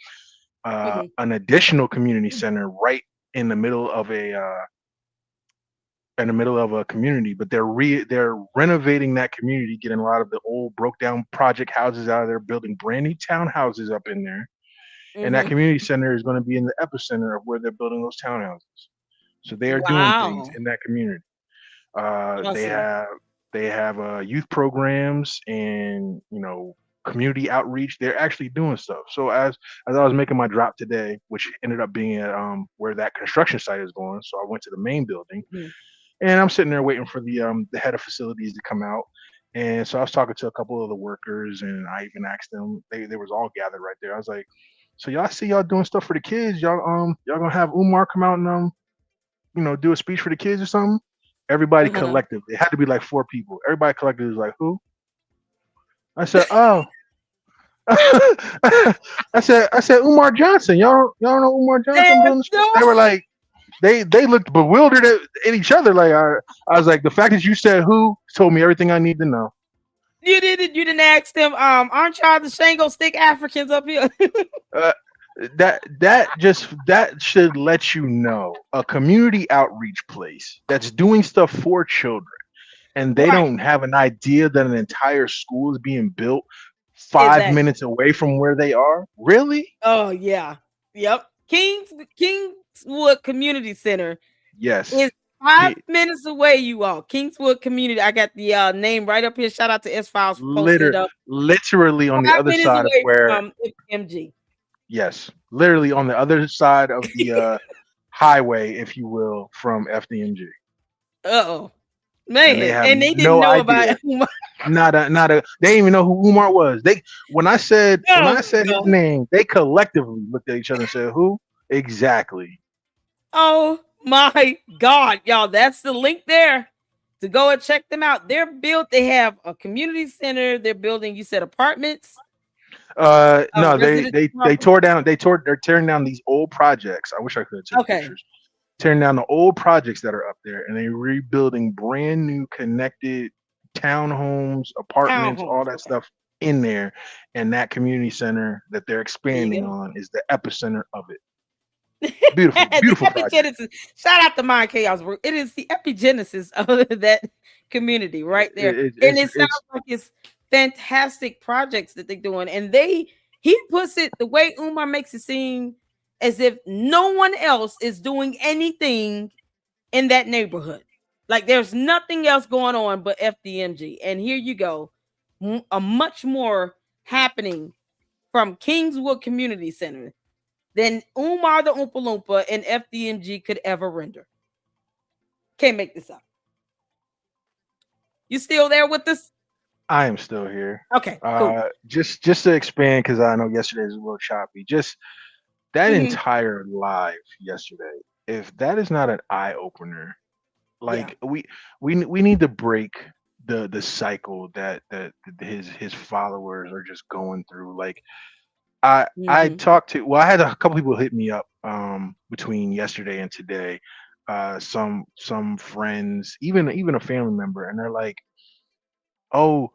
an additional community center right in the middle of a community, but they're renovating that community, getting a lot of the old broke down project houses out of there, building brand new townhouses up in there. And that community center is going to be in the epicenter of where they're building those townhouses. So they are doing things in that community. Awesome. They have youth programs and community outreach. They're actually doing stuff. So as I was making my drop today, which ended up being at where that construction site is going, so I went to the main building, and I'm sitting there waiting for the head of facilities to come out. And so I was talking to a couple of the workers, and I even asked them. They was all gathered right there. I was like, "So y'all see y'all doing stuff for the kids? Y'all gonna have Umar come out and do a speech for the kids or something?" Everybody collective. It had to be like 4 people. Everybody collective was like, "Who?" I said, "Oh." I said Umar Johnson. Y'all know Umar Johnson? They were like, They looked bewildered at each other. Like I was like, the fact that you said who told me everything I need to know. You didn't ask them. Aren't y'all the Shango Stick Africans up here? That should let you know a community outreach place that's doing stuff for children, and they don't have an idea that an entire school is being built 5 minutes away from where they are. Really? Oh yeah. Yep. Kingswood Community Center. Yes. Is 5 minutes away, you all. Kingswood Community. I got the name right up here. Shout out to S Files for posting it up. Literally on the other side of where MG. Yes, literally on the other side of the highway, if you will, from FDMG. Uh-oh. Man, and they didn't no know idea. about Umar. They didn't even know who Umar was. When I said his name, they collectively looked at each other and said, "Who exactly?" Oh my God, y'all! That's the link there to go and check them out. They have a community center. They're building. You said apartments. No, they're tearing down these old projects. I wish I could take pictures. Tearing down the old projects that are up there, and they're rebuilding brand new connected townhomes, apartments, all that stuff in there. And that community center that they're expanding on is the epicenter of it. Beautiful project. Shout out to Mind Chaos. It is the epigenesis of that community right there. It sounds like it's fantastic projects that they're doing. And he puts it the way Umar makes it seem as if no one else is doing anything in that neighborhood. Like there's nothing else going on but FDMG. And here you go. A much more happening from Kingswood Community Center than Umar the Oompa Loompa and FDMG could ever render. Can't make this up. You still there with us? I am still here. Okay, cool. Just to expand, because I know yesterday was a little choppy. Just that entire live yesterday, if that is not an eye opener, like we need to break the cycle that his followers are just going through. Like I talked to, I had a couple people hit me up between yesterday and today, some friends, even a family member, and they're like, oh,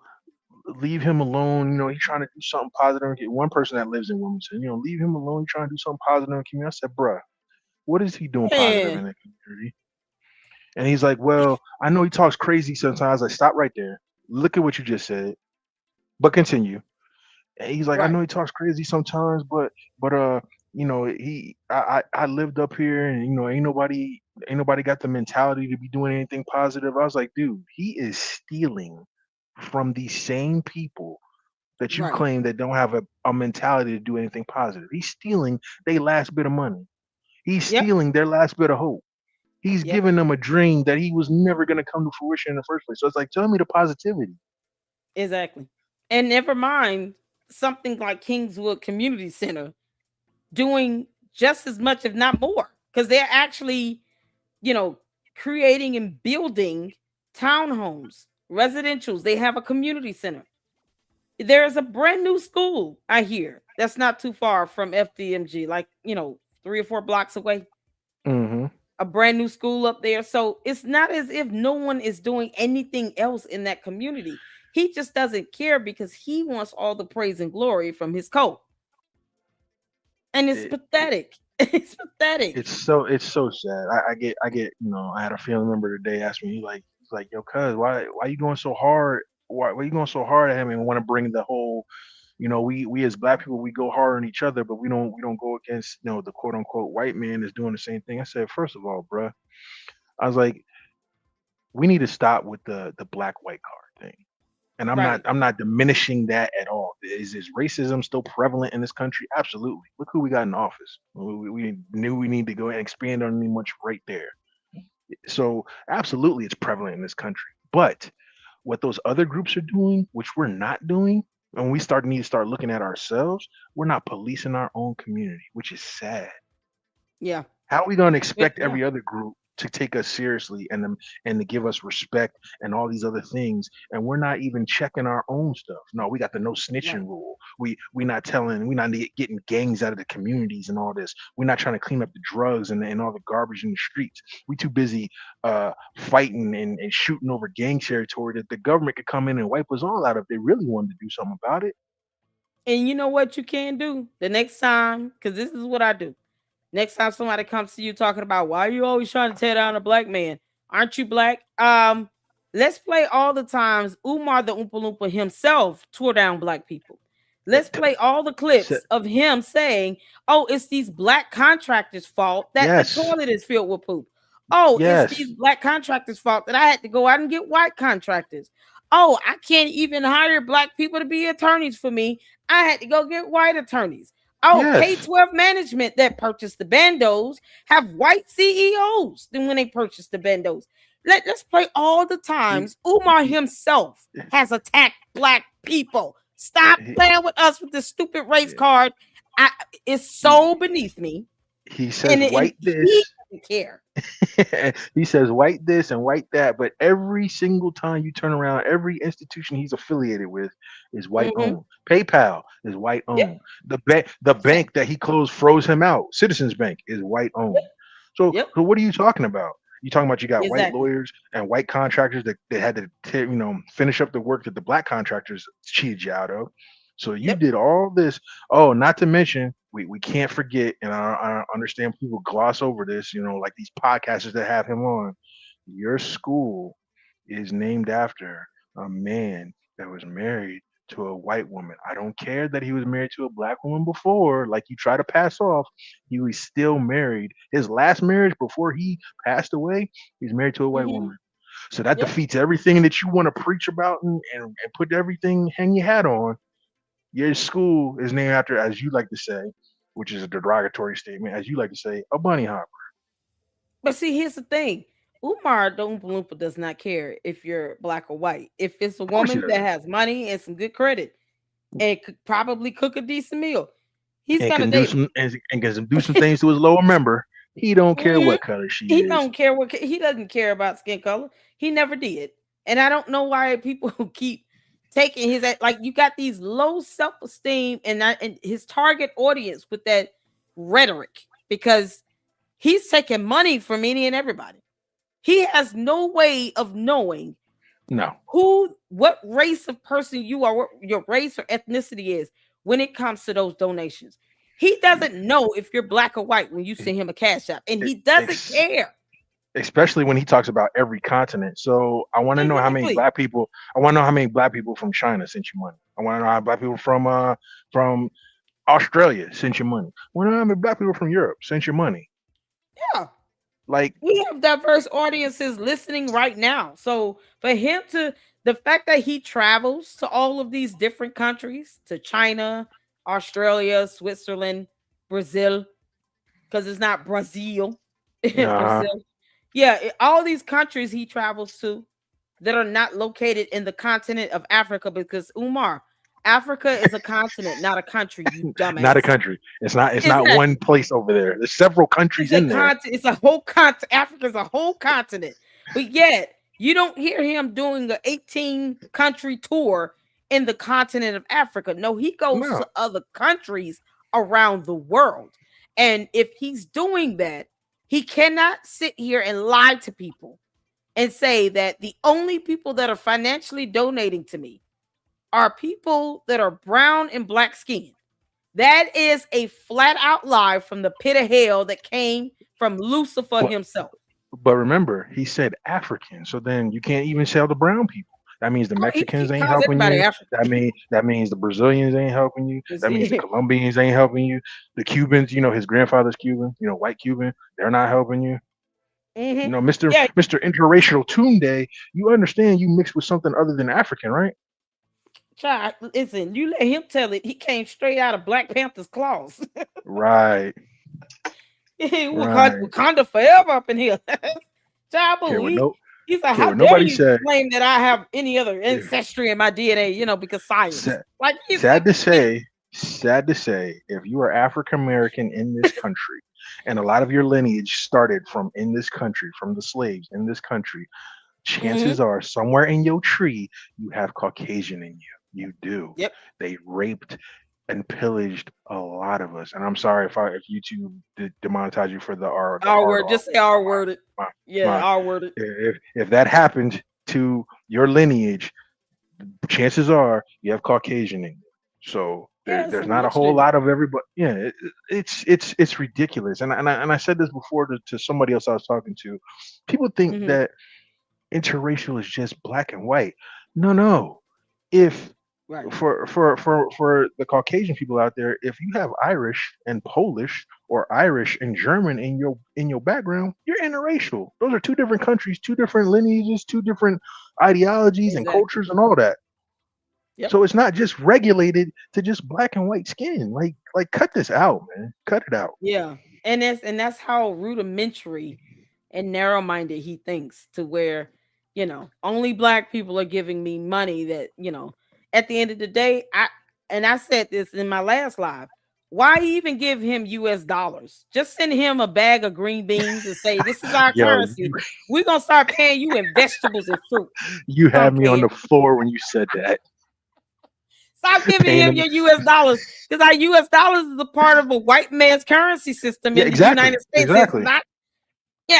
leave him alone. You know, he's trying to do something positive. One person that lives in Wilmington, you know, leave him alone. He's trying to do something positive in the community. I said, bruh, what is he doing positive in the community? And he's like, well, I know he talks crazy sometimes. I stop right there. Look at what you just said, but continue. And he's like, I know he talks crazy sometimes, but you know, I lived up here, and you know, ain't nobody got the mentality to be doing anything positive. I was like, dude, he is stealing from these same people that you claim that don't have a mentality to do anything positive. He's stealing their last bit of money. He's stealing their last bit of hope. He's giving them a dream that he was never going to come to fruition in the first place. So it's like, tell me the positivity. Exactly. And never mind something like Kingswood Community Center doing just as much, if not more, because they're actually, you know, creating and building townhomes, residentials. They have a community center. There's a brand new school, I hear, that's not too far from FDMG, like, you know, 3 or 4 blocks away. Mm-hmm. A brand new school up there. So it's not as if no one is doing anything else in that community. He just doesn't care because he wants all the praise and glory from his code. And it's pathetic. It's pathetic. It's so sad. I get, you know, I had a family member today ask me, he's like, yo, cuz, why you going so hard? Why you going so hard at him and want to bring the whole, you know, we as black people, we go hard on each other, but we don't go against, you know, the quote unquote white man is doing the same thing. I said, first of all, bruh, I was like, we need to stop with the black white card thing. And I'm not diminishing that at all. Is racism still prevalent in this country? Absolutely. Look who we got in office. We knew we need to go and expand on it much right there. So absolutely it's prevalent in this country. But what those other groups are doing, which we're not doing, and we need to start looking at ourselves, we're not policing our own community, which is sad. Yeah. How are we going to expect every other group to take us seriously and to give us respect and all these other things, and we're not even checking our own stuff. No, we got the no snitching rule. We not getting gangs out of the communities and all this. We're not trying to clean up the drugs and all the garbage in the streets. We too busy fighting and shooting over gang territory that the government could come in and wipe us all out if they really wanted to do something about it. And you know what you can do the next time, because this is what I do. Next time somebody comes to you talking about why are you always trying to tear down a black man? Aren't you black? Let's play all the times Umar the Oompa Loompa himself tore down black people. Let's play all the clips of him saying, oh, it's these black contractors' fault that the toilet is filled with poop. Oh, it's these black contractors' fault that I had to go out and get white contractors. Oh, I can't even hire black people to be attorneys for me. I had to go get white attorneys. Oh, K-12 management that purchased the bandos have white CEOs than when they purchased the bandos. Let's play all the times Umar himself has attacked black people. Stop playing with us with this stupid race card. It's so beneath me. He says white this. He doesn't care. He says white this and white that, but every single time you turn around, every institution he's affiliated with is white owned. PayPal is white owned. The bank that he froze him out, Citizens Bank, is white owned. So what are you talking about? You talking about you got white lawyers and white contractors that had to finish up the work that the black contractors cheated you out of. So you did all this. Oh, not to mention we can't forget, and I understand people gloss over this, like these podcasters that have him on. Your school is named after a man that was married to a white woman. I don't care that he was married to a black woman before, like you try to pass off. He was still married. His last marriage before he passed away, he's married to a white woman. So that defeats everything that you want to preach about and put everything, hang your hat on. Your school is named after, as you like to say, which is a derogatory statement, as you like to say, a bunny hopper. But see, here's the thing. Umar the Oompa Loompa does not care if you're black or white. If it's a woman that has money and some good credit and could probably cook a decent meal, he's gonna do some things to his lower member. He don't care what color she is. He don't care he doesn't care about skin color. He never did. And I don't know why people keep taking his, like, you got these low self-esteem and his target audience with that rhetoric, because he's taking money from any and everybody. He has no way of knowing what race of person you are, what your race or ethnicity is when it comes to those donations. He doesn't know if you're black or white when you send him a cash app, and he doesn't care. Especially when he talks about every continent. So I want to know how many black people. I want to know how many black people from China sent you money. I want to know how black people from Australia sent you money. I want to know how many black people from Europe sent you money. Yeah. Like, we have diverse audiences listening right now. So for him the fact that he travels to all of these different countries, to China, Australia, Switzerland, Brazil, because it's not Brazil, Brazil. Yeah, all these countries he travels to that are not located in the continent of Africa, because Umar, Africa is a continent, not a country, you dumbass. Not a country. It's not one place over there. There's several countries in there. It's a whole continent. Africa's a whole continent. But yet, you don't hear him doing an 18-country tour in the continent of Africa. No, he goes to other countries around the world. And if he's doing that, he cannot sit here and lie to people and say that the only people that are financially donating to me are people that are brown and black skinned. That is a flat out lie from the pit of hell that came from Lucifer himself. But remember, he said African, so then you can't even sell the brown people. That means the Mexicans ain't helping you. That means the Brazilians ain't helping you. That means the Colombians ain't helping you. The Cubans, his grandfather's Cuban, white Cuban, they're not helping you. Mr. Interracial Tunde, you understand you mixed with something other than African, right? Child, listen, you let him tell it. He came straight out of Black Panther's claws. Right. Wakanda forever up in here. Child, he's like, how dare you claim that I have any other ancestry in my DNA, because science. Sad to say, if you are African American in this country, and a lot of your lineage started from in this country, from the slaves in this country, chances are somewhere in your tree you have Caucasian in you. You do. Yep. They raped and pillaged a lot of us. And I'm sorry if YouTube demonetize you for the R. R word. Just say R worded. Yeah, R worded. If that happened to your lineage, chances are you have Caucasian in you. So there's not a whole lot of everybody. Yeah, it's ridiculous. And I said this before to somebody else I was talking to. People think that interracial is just black and white. No. If for the Caucasian people out there, if you have Irish and Polish or Irish and German in your background, you're interracial. Those are two different countries, two different lineages, two different ideologies and cultures and all that. Yep. So it's not just regulated to just black and white skin. Like cut this out, man. Cut it out. Yeah. And that's how rudimentary and narrow-minded he thinks, to where, only black people are giving me money that, at the end of the day, I said this in my last live. Why even give him US dollars? Just send him a bag of green beans and say, this is our currency. We're going to start paying you in vegetables and fruit. You had me on the floor when you said that. Stop giving him your US dollars, because our US dollars is a part of a white man's currency system in the United States. Exactly. It's not,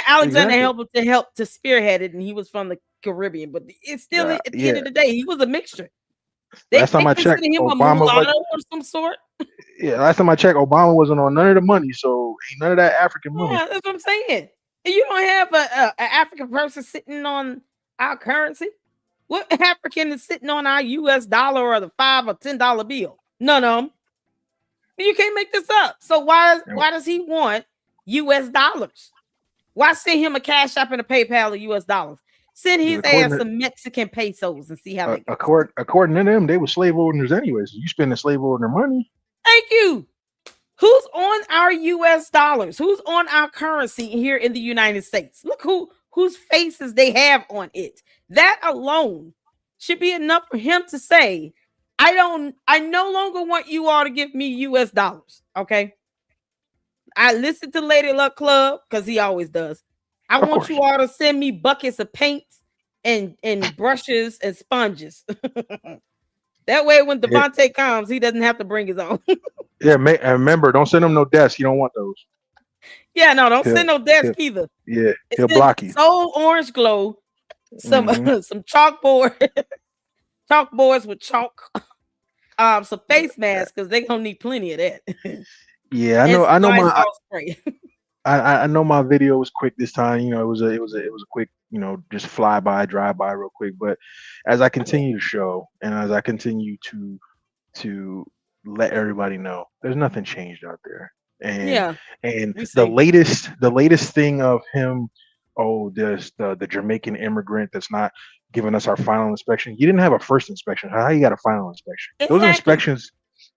Alexander helped to spearhead it, and he was from the Caribbean, but it's still at the end of the day, he was a mixture. Last time I checked, Obama was or some sort. Yeah, last time I checked, Obama wasn't on none of the money, so ain't none of that African money. Yeah, that's what I'm saying. And you don't have an African person sitting on our currency. What African is sitting on our US dollar or the $5 or $10 bill? None of them. You can't make this up. So why does he want US dollars? Why send him a Cash App and a PayPal of US dollars? Send his ass some Mexican pesos and see how they go. According to them, they were slave owners anyways. So you spend the slave owner money. Thank you. Who's on our US dollars? Who's on our currency here in the United States? Look whose faces they have on it. That alone should be enough for him to say, I no longer want you all to give me US dollars. Okay. I listen to Lady Luck Club because he always does. I want you all to send me buckets of paints and brushes and sponges. That way, when Devontae comes, he doesn't have to bring his own. And remember, don't send him no desk. You don't want those. Yeah, no, don't send no desk either. Yeah, he'll block you. Soul Orange Glow, some chalkboards with chalk, some face masks, because they're gonna need plenty of that. Yeah, I know my video was quick this time. It was a quick, just fly by, drive by real quick. But as I continue to show, and as I continue to let everybody know, there's nothing changed out there. And the latest thing of him, there's the Jamaican immigrant that's not giving us our final inspection. You didn't have a first inspection. How you got a final inspection? Exactly.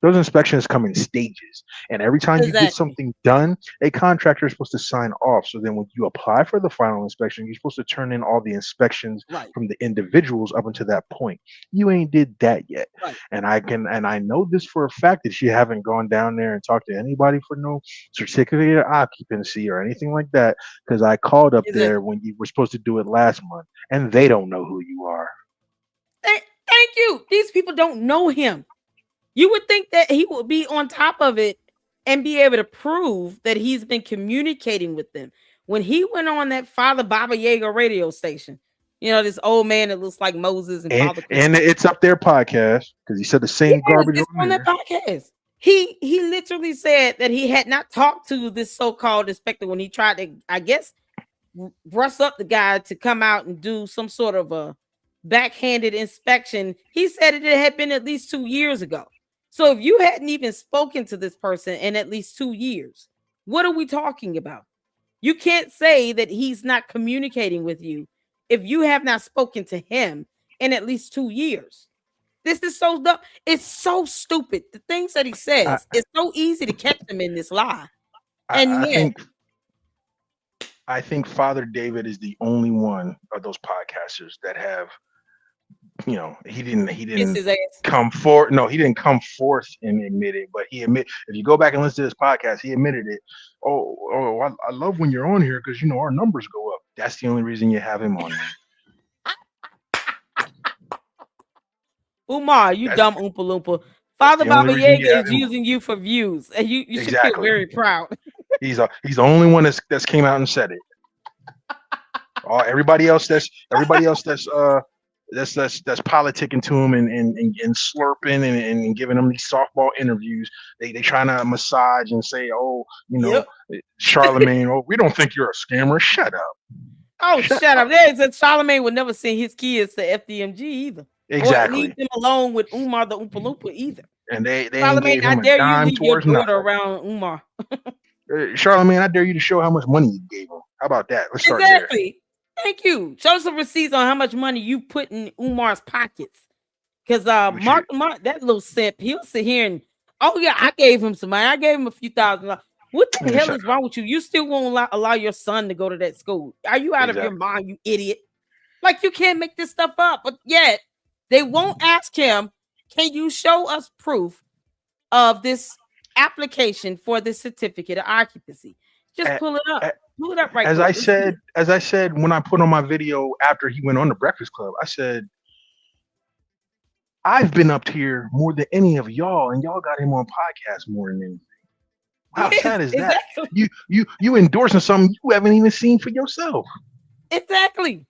Those inspections come in stages, and every time you get something done, a contractor is supposed to sign off. So then when you apply for the final inspection, you're supposed to turn in all the inspections from the individuals up until that point. You ain't did that yet. Right. And I know this for a fact that you haven't gone down there and talked to anybody for no certificate of occupancy or anything like that, because I called up there when you were supposed to do it last month, and they don't know who you are. Thank you. These people don't know him. You would think that he would be on top of it and be able to prove that he's been communicating with them. When he went on that Father Baba Yaga radio station, this old man that looks like Moses and Father Christ. And it's up their podcast because he said the same garbage on that podcast. He literally said that he had not talked to this so-called inspector when he tried to, I guess, brush up the guy to come out and do some sort of a backhanded inspection. He said it had been at least 2 years ago. So if you hadn't even spoken to this person in at least 2 years, what are we talking about? You can't say that he's not communicating with you if you have not spoken to him in at least 2 years. This is so dumb. It's so stupid. The things that he says, it's so easy to catch him in this lie. I think Father David is the only one of those podcasters that have you know, he didn't his ass. come forth. No, he didn't come forth and admit it, but he admit, if you go back and listen to this podcast, he admitted it. I love when you're on here because, you know, our numbers go up. That's the only reason you have him on there. Umar, you dumb Oompa Loompa. Father Baba Yaga is using you for views, and you should feel very proud. He's the only one that's came out and said it. Everybody else that's politicking to him and slurping and giving him these softball interviews. They trying to massage and say, oh, you know, Charlemagne, oh, we don't think you're a scammer. Shut up. Oh, shut up. There is a Charlemagne would never send his kids to FDMG either. Exactly. Or leave them alone with Umar the Oompa Loompa either. And they Charlemagne, ain't gave him I dare a dime you leave your towards daughter around Umar. Charlemagne, I dare you to show how much money you gave him. How about that? Let's start there. Thank you. Show some receipts on how much money you put in Umar's pockets. Because Mark, that little simp, he'll sit here and, oh yeah, I gave him some money. I gave him a few $1,000s. What the hell is wrong with you? You still won't allow your son to go to that school. Are you out of your mind, you idiot? Like, you can't make this stuff up. But yet, they won't ask him, can you show us proof of this application for this certificate of occupancy? Just pull it up. Pull it up right as I said when I put on my video after he went on the Breakfast Club, I said, I've been up here more than any of y'all, and y'all got him on podcast more than anything. How sad is that? You endorsing something you haven't even seen for yourself. Exactly.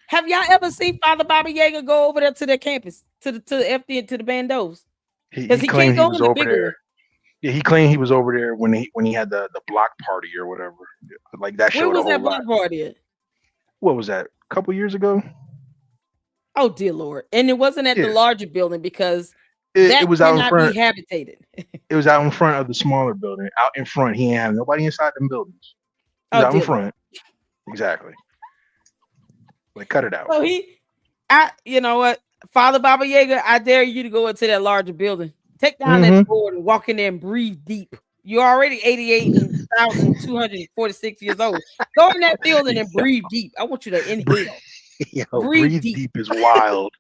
Have y'all ever seen Father Baba Yaga go over there to their campus, to the FD and to the Bandos? Because he can't go in the bigger one. Yeah, he claimed he was over there when he had the block party or whatever. Like that showed. Where was that block party at? What was that? A couple years ago? Oh dear Lord! And it wasn't at the larger building because it was out in front. Be habitated. It was out in front of the smaller building. Out in front, he ain't have nobody inside them buildings. It was out in front. Exactly. Like, cut it out. So you know what, Father Baba Yaga, I dare you to go into that larger building. Take down that board and walk in there and breathe deep. You're already 88,246 years old. Go in that building and breathe deep. I want you to inhale. Yo, breathe deep is wild.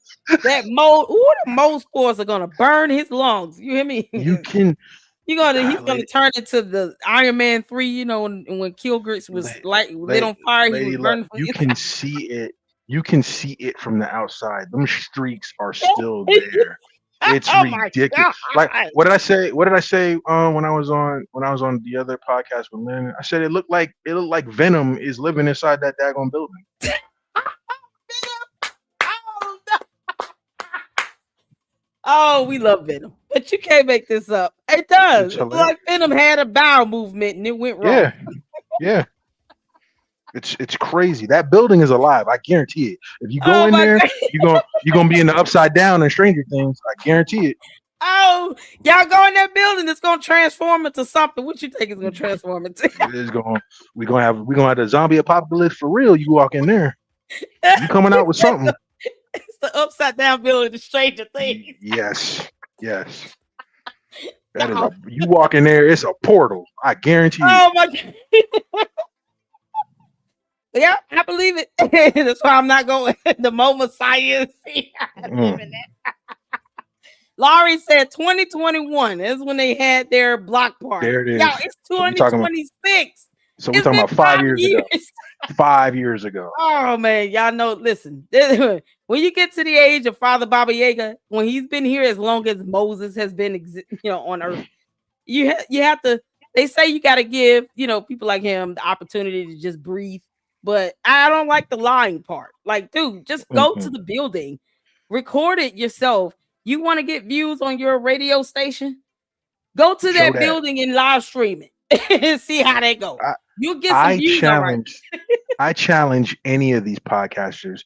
That mold, the mold spores are gonna burn his lungs. You hear me? You can. He's gonna turn into the Iron Man 3. You know when Kilgrits was lit on fire, he was burning. You can see it. You can see it from the outside. Them streaks are still there. It's ridiculous. Like, what did I say? When I was on the other podcast with Lynn, I said it looked like Venom is living inside that daggone building. Oh, we love Venom, but you can't make this up. It does. It's like Venom had a bowel movement and it went wrong. Yeah. It's crazy. That building is alive. I guarantee it. If you go in there, you're gonna be in the Upside Down and Stranger Things. I guarantee it. Oh, y'all go in that building. It's gonna transform into something. What you think it's gonna transform into? We're gonna have the zombie apocalypse for real. You walk in there, you coming out with something. It's the Upside Down building, the Stranger Things. Yes. That is you walk in there. It's a portal. I guarantee you. Oh my God. Yeah, I believe it. That's why I'm not going the MoMA science. I believe in that. Laurie said 2021 is when they had their block party. There it is. Y'all, it's 2026. So we're talking about 5 years ago. 5 years ago. Oh man, y'all know. Listen, when you get to the age of Father Baba Yaga, when he's been here as long as Moses has been, on Earth, you have to. They say you got to give people like him the opportunity to just breathe. But I don't like the lying part. Like, dude, just go to the building, record it yourself. You want to get views on your radio station? Go to that building and live stream it and see how they go. You'll get some views. I challenge any of these podcasters.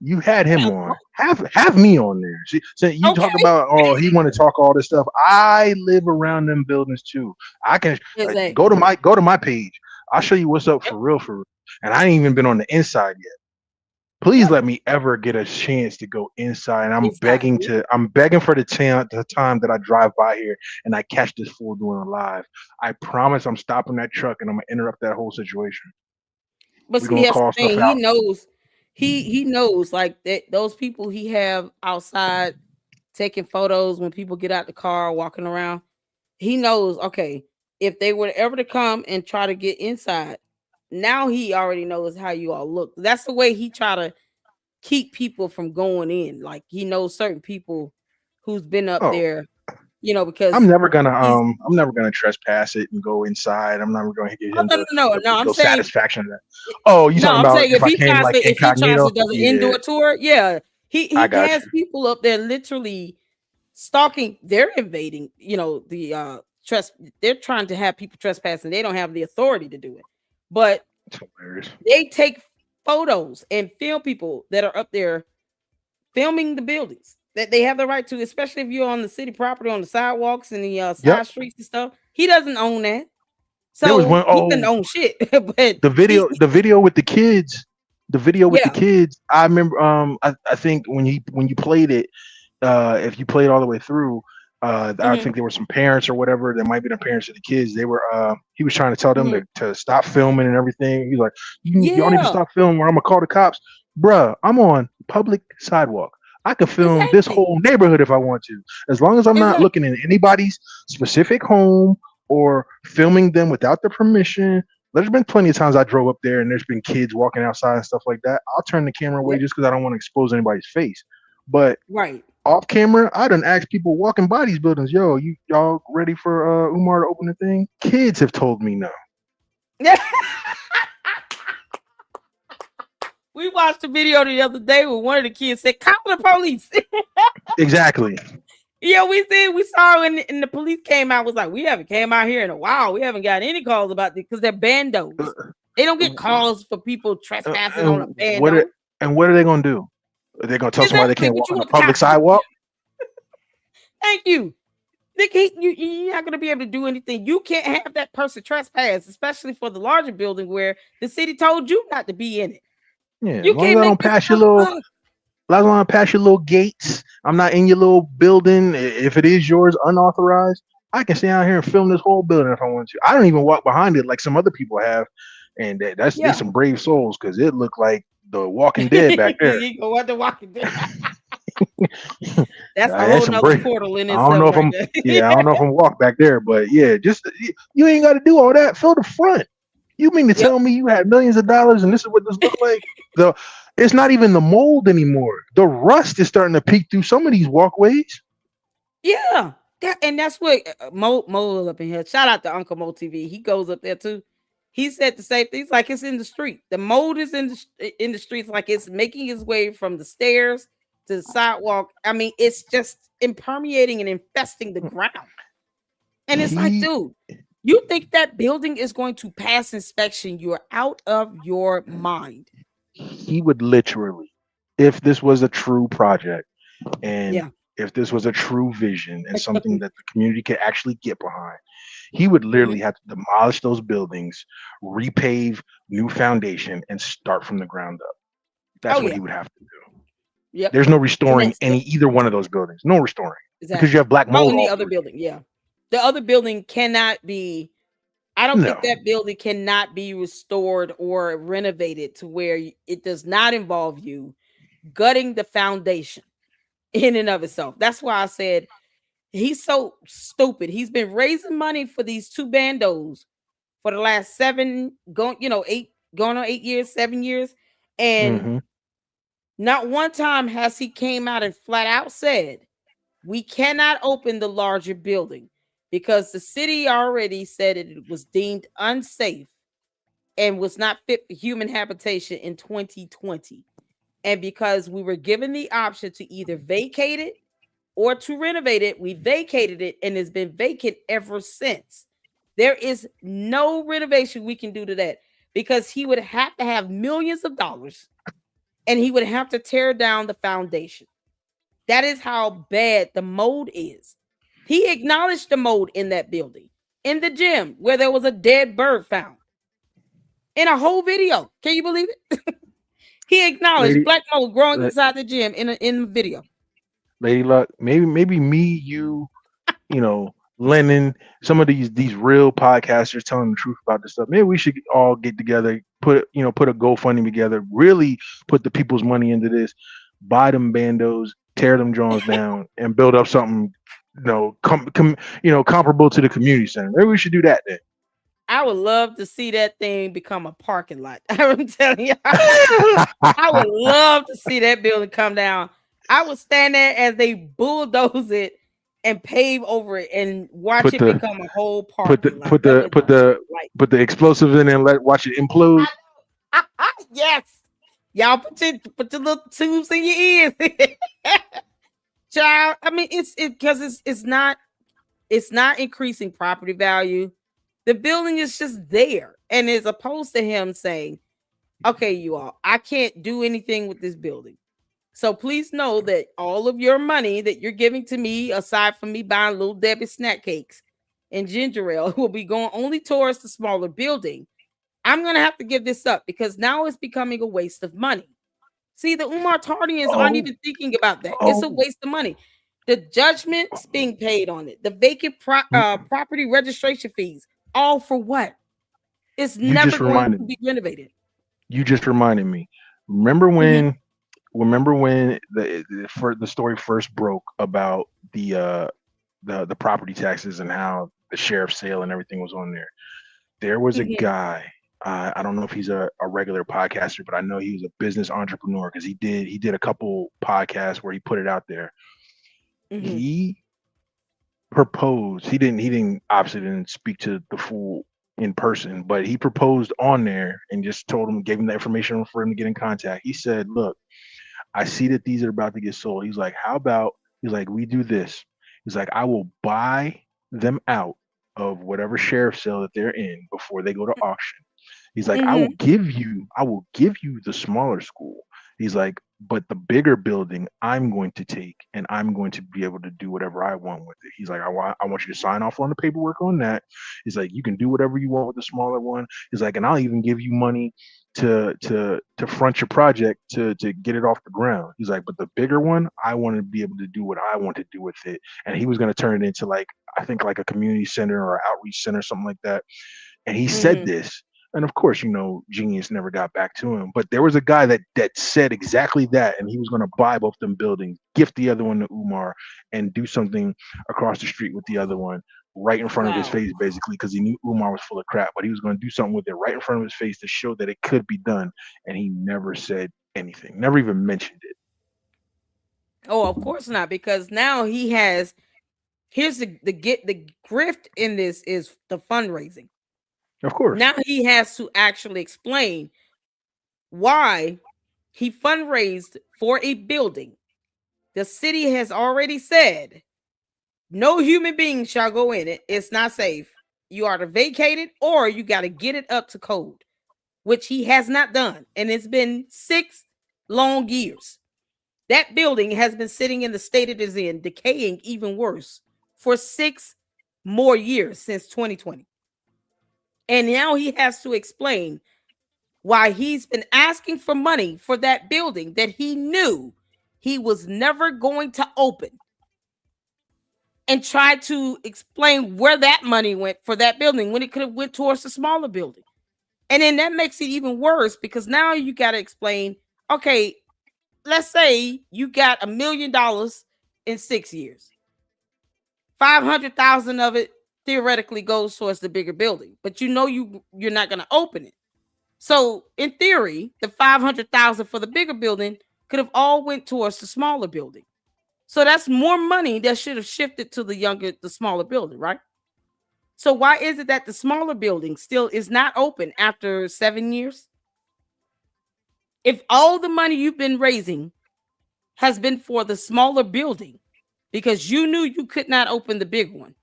You had him on. Have me on there. See, so you talk about he want to talk all this stuff. I live around them buildings too. I can go to my page. I'll show you what's up for real. And I ain't even been on the inside yet. Please let me ever get a chance to go inside. And I'm begging for the time that I drive by here and I catch this fool doing a live. I promise I'm stopping that truck and I'm gonna interrupt that whole situation. But see, that's the thing. he knows like that those people he have outside taking photos when people get out the car walking around. He knows, okay, if they were ever to come and try to get inside, now he already knows how you all look. That's the way he try to keep people from going in. Like he knows certain people who's been up there, you know, because I'm never gonna trespass it and go inside. I'm never going to get into no. the I'm legal saying satisfaction of that. Oh, you talking I'm about saying if I came like if he tries incognito? to does an Yeah, indoor tour, yeah, he I got has you. people up there literally stalking. They're invading, you know, the they're trying to have people trespass and they don't have the authority to do it. But they take photos and film people that are up there filming the buildings that they have the right to, especially if you're on the city property on the sidewalks and the side streets and stuff. He doesn't own that. So There was one he doesn't own shit. But the video with the kids, I remember I think when you played it, if you played all the way through, I think there were some parents or whatever that might be the parents of the kids. They were he was trying to tell them to stop filming and everything. He's like, y'all need to stop filming or I'm gonna call the cops. Bruh, I'm on public sidewalk. I could film this whole neighborhood if I want to, as long as I'm not looking in anybody's specific home or filming them without their permission. There's been plenty of times I drove up there and there's been kids walking outside and stuff like that. I'll turn the camera away just because I don't want to expose anybody's face. But off camera, I done asked people walking by these buildings, yo, y'all ready for Umar to open the thing? Kids have told me no. We watched a video the other day where one of the kids said, "Call the police." Exactly. Yeah, we saw when the police came out, was like, we haven't came out here in a while. We haven't got any calls about this because they're bandos. They don't get calls for people trespassing on a bando. What are they gonna do? Are they gonna tell somebody they can't walk on the public sidewalk? Thank you. You're not gonna be able to do anything. You can't have that person trespass, especially for the larger building where the city told you not to be in it. Yeah, you can't don't pass your little. As long as I pass your little gates, I'm not in your little building. If it is yours unauthorized, I can stay out here and film this whole building if I want to. I don't even walk behind it like some other people have, and that's some brave souls because it looked like the Walking Dead back there. You go what the Walking Dead. That's a whole nother portal in itself. I don't know if I don't know if I'm walk back there, but yeah, just you ain't got to do all that. Fill the front. You mean to tell me you had millions of dollars and this is what this looked like? It's not even the mold anymore. The rust is starting to peek through some of these walkways. Yeah, and that's what Mo up in here. Shout out to Uncle Mo TV. He goes up there too. He said the same things, like it's in the street. The mold is in the streets, like it's making its way from the stairs to the sidewalk. I mean, it's just impermeating and infesting the ground. And it's like, dude, you think that building is going to pass inspection? You're out of your mind. He would literally, if this was a true project and if this was a true vision and something that the community could actually get behind, he would literally have to demolish those buildings, repave, new foundation, and start from the ground up. That's what he would have to do. Yep. There's no restoring either one of those buildings. No restoring. Exactly. Because you have black mold. In the other building, the other building cannot be. I don't think that building cannot be restored or renovated to where it does not involve you gutting the foundation in and of itself. That's why I said he's so stupid. He's been raising money for these two bandos for the last 7 years, 7 years. And not one time has he came out and flat out said, we cannot open the larger building because the city already said it was deemed unsafe and was not fit for human habitation in 2020. And because we were given the option to either vacate it or to renovate it, we vacated it and it's been vacant ever since. There is no renovation we can do to that because he would have to have millions of dollars and he would have to tear down the foundation. That is how bad the mold is. He acknowledged the mold in that building, in the gym where there was a dead bird found. In a whole video. Can you believe it? He acknowledged black mold growing inside the gym in the video. Lady Luck, maybe me, you know, Lennon, some of these real podcasters telling the truth about this stuff. Maybe we should all get together, put a GoFundMe together, really put the people's money into this, buy them bandos, tear them drones down, and build up something, comparable to the community center. Maybe we should do that then. I would love to see that thing become a parking lot. I'm telling you, I would love to see that building come down. I would stand there as they bulldoze it and pave over it and watch it become a whole parking lot. Put the explosives in and watch it implode. Yes, y'all put your little tubes in your ears, child. I mean, it's not increasing property value. The building is just there, and as opposed to him saying, "Okay, you all, I can't do anything with this building. So please know that all of your money that you're giving to me, aside from me buying Little Debbie snack cakes and ginger ale, will be going only towards the smaller building. I'm going to have to give this up because now it's becoming a waste of money." See, the Umar Tardians aren't even thinking about that. It's a waste of money. The judgment's being paid on it. The vacant property registration fees, all for what? It's never going to be renovated. You just reminded me. Remember when the story first broke about the property taxes and how the sheriff's sale and everything was on there? There was a guy. I don't know if he's a regular podcaster, but I know he was a business entrepreneur because he did a couple podcasts where he put it out there. He proposed. He obviously didn't speak to the fool in person, but he proposed on there and just gave him the information for him to get in contact. He said, "Look, I see that these are about to get sold." He's like, "How about," he's like, "we do this." He's like, "I will buy them out of whatever sheriff's sale that they're in before they go to auction." He's like, I will give you the smaller school. He's like, but the bigger building I'm going to take, and I'm going to be able to do whatever I want with it. He's like, I want you to sign off on the paperwork on that. He's like, you can do whatever you want with the smaller one. He's like, and I'll even give you money to front your project to get it off the ground. He's like, but the bigger one, I want to be able to do what I want to do with it. And he was going to turn it into I think a community center or outreach center, something like that. And he said this. And of course, Genius never got back to him. But there was a guy that said exactly that, and he was going to buy both them buildings, gift the other one to Umar, and do something across the street with the other one, right in front of his face, basically, because he knew Umar was full of crap. But he was going to do something with it right in front of his face to show that it could be done. And he never said anything, never even mentioned it. Oh, of course not, because now he has. Here's the grift in this is the fundraising. Of course. Now he has to actually explain why he fundraised for a building. The city has already said no human being shall go in it. It's not safe. You are to vacate it, or you got to get it up to code, which he has not done. And it's been 6 long years. That building has been sitting in the state it is in, decaying even worse, for 6 more years since 2020. And now he has to explain why he's been asking for money for that building that he knew he was never going to open, and try to explain where that money went for that building when it could have went towards the smaller building. And then that makes it even worse, because now you got to explain, okay, let's say you got $1 million in 6 years. 500,000 of it theoretically goes towards the bigger building, but you're not going to open it. So in theory, the 500,000 for the bigger building could have all went towards the smaller building. So that's more money that should have shifted to the smaller building, right? So why is it that the smaller building still is not open after 7 years? If all the money you've been raising has been for the smaller building because you knew you could not open the big one,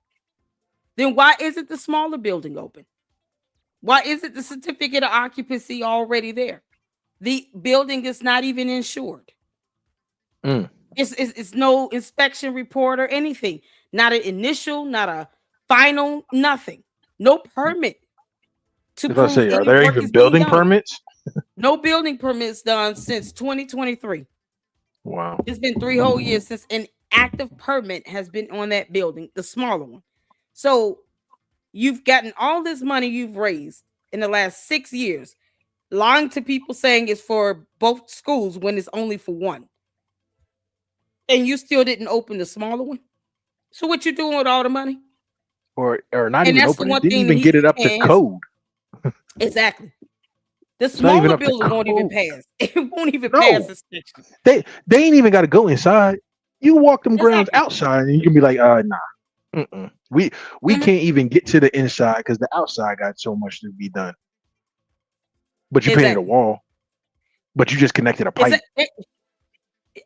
then why isn't the smaller building open? Why isn't the certificate of occupancy already there? The building is not even insured. It's no inspection report or anything. Not an initial, not a final, nothing. No permit. Are there even building permits? No building permits done since 2023. Wow. It's been 3 whole years since an active permit has been on that building, the smaller one. So you've gotten all this money you've raised in the last 6 years, lying to people saying it's for both schools when it's only for one. And you still didn't open the smaller one. So what you doing with all the money? Or not And even that's the open it. one Didn't thing that even he get it up to can't code. Exactly. The It's not even smaller up to building won't even code. pass. It won't even No. pass inspection. They ain't even got to go inside. You walk them grounds Exactly. outside, and you can be like, nah. Mm-mm. We Mhm. can't even get to the inside because the outside got so much to be done. But you painted a Exactly. wall. But you just connected a pipe.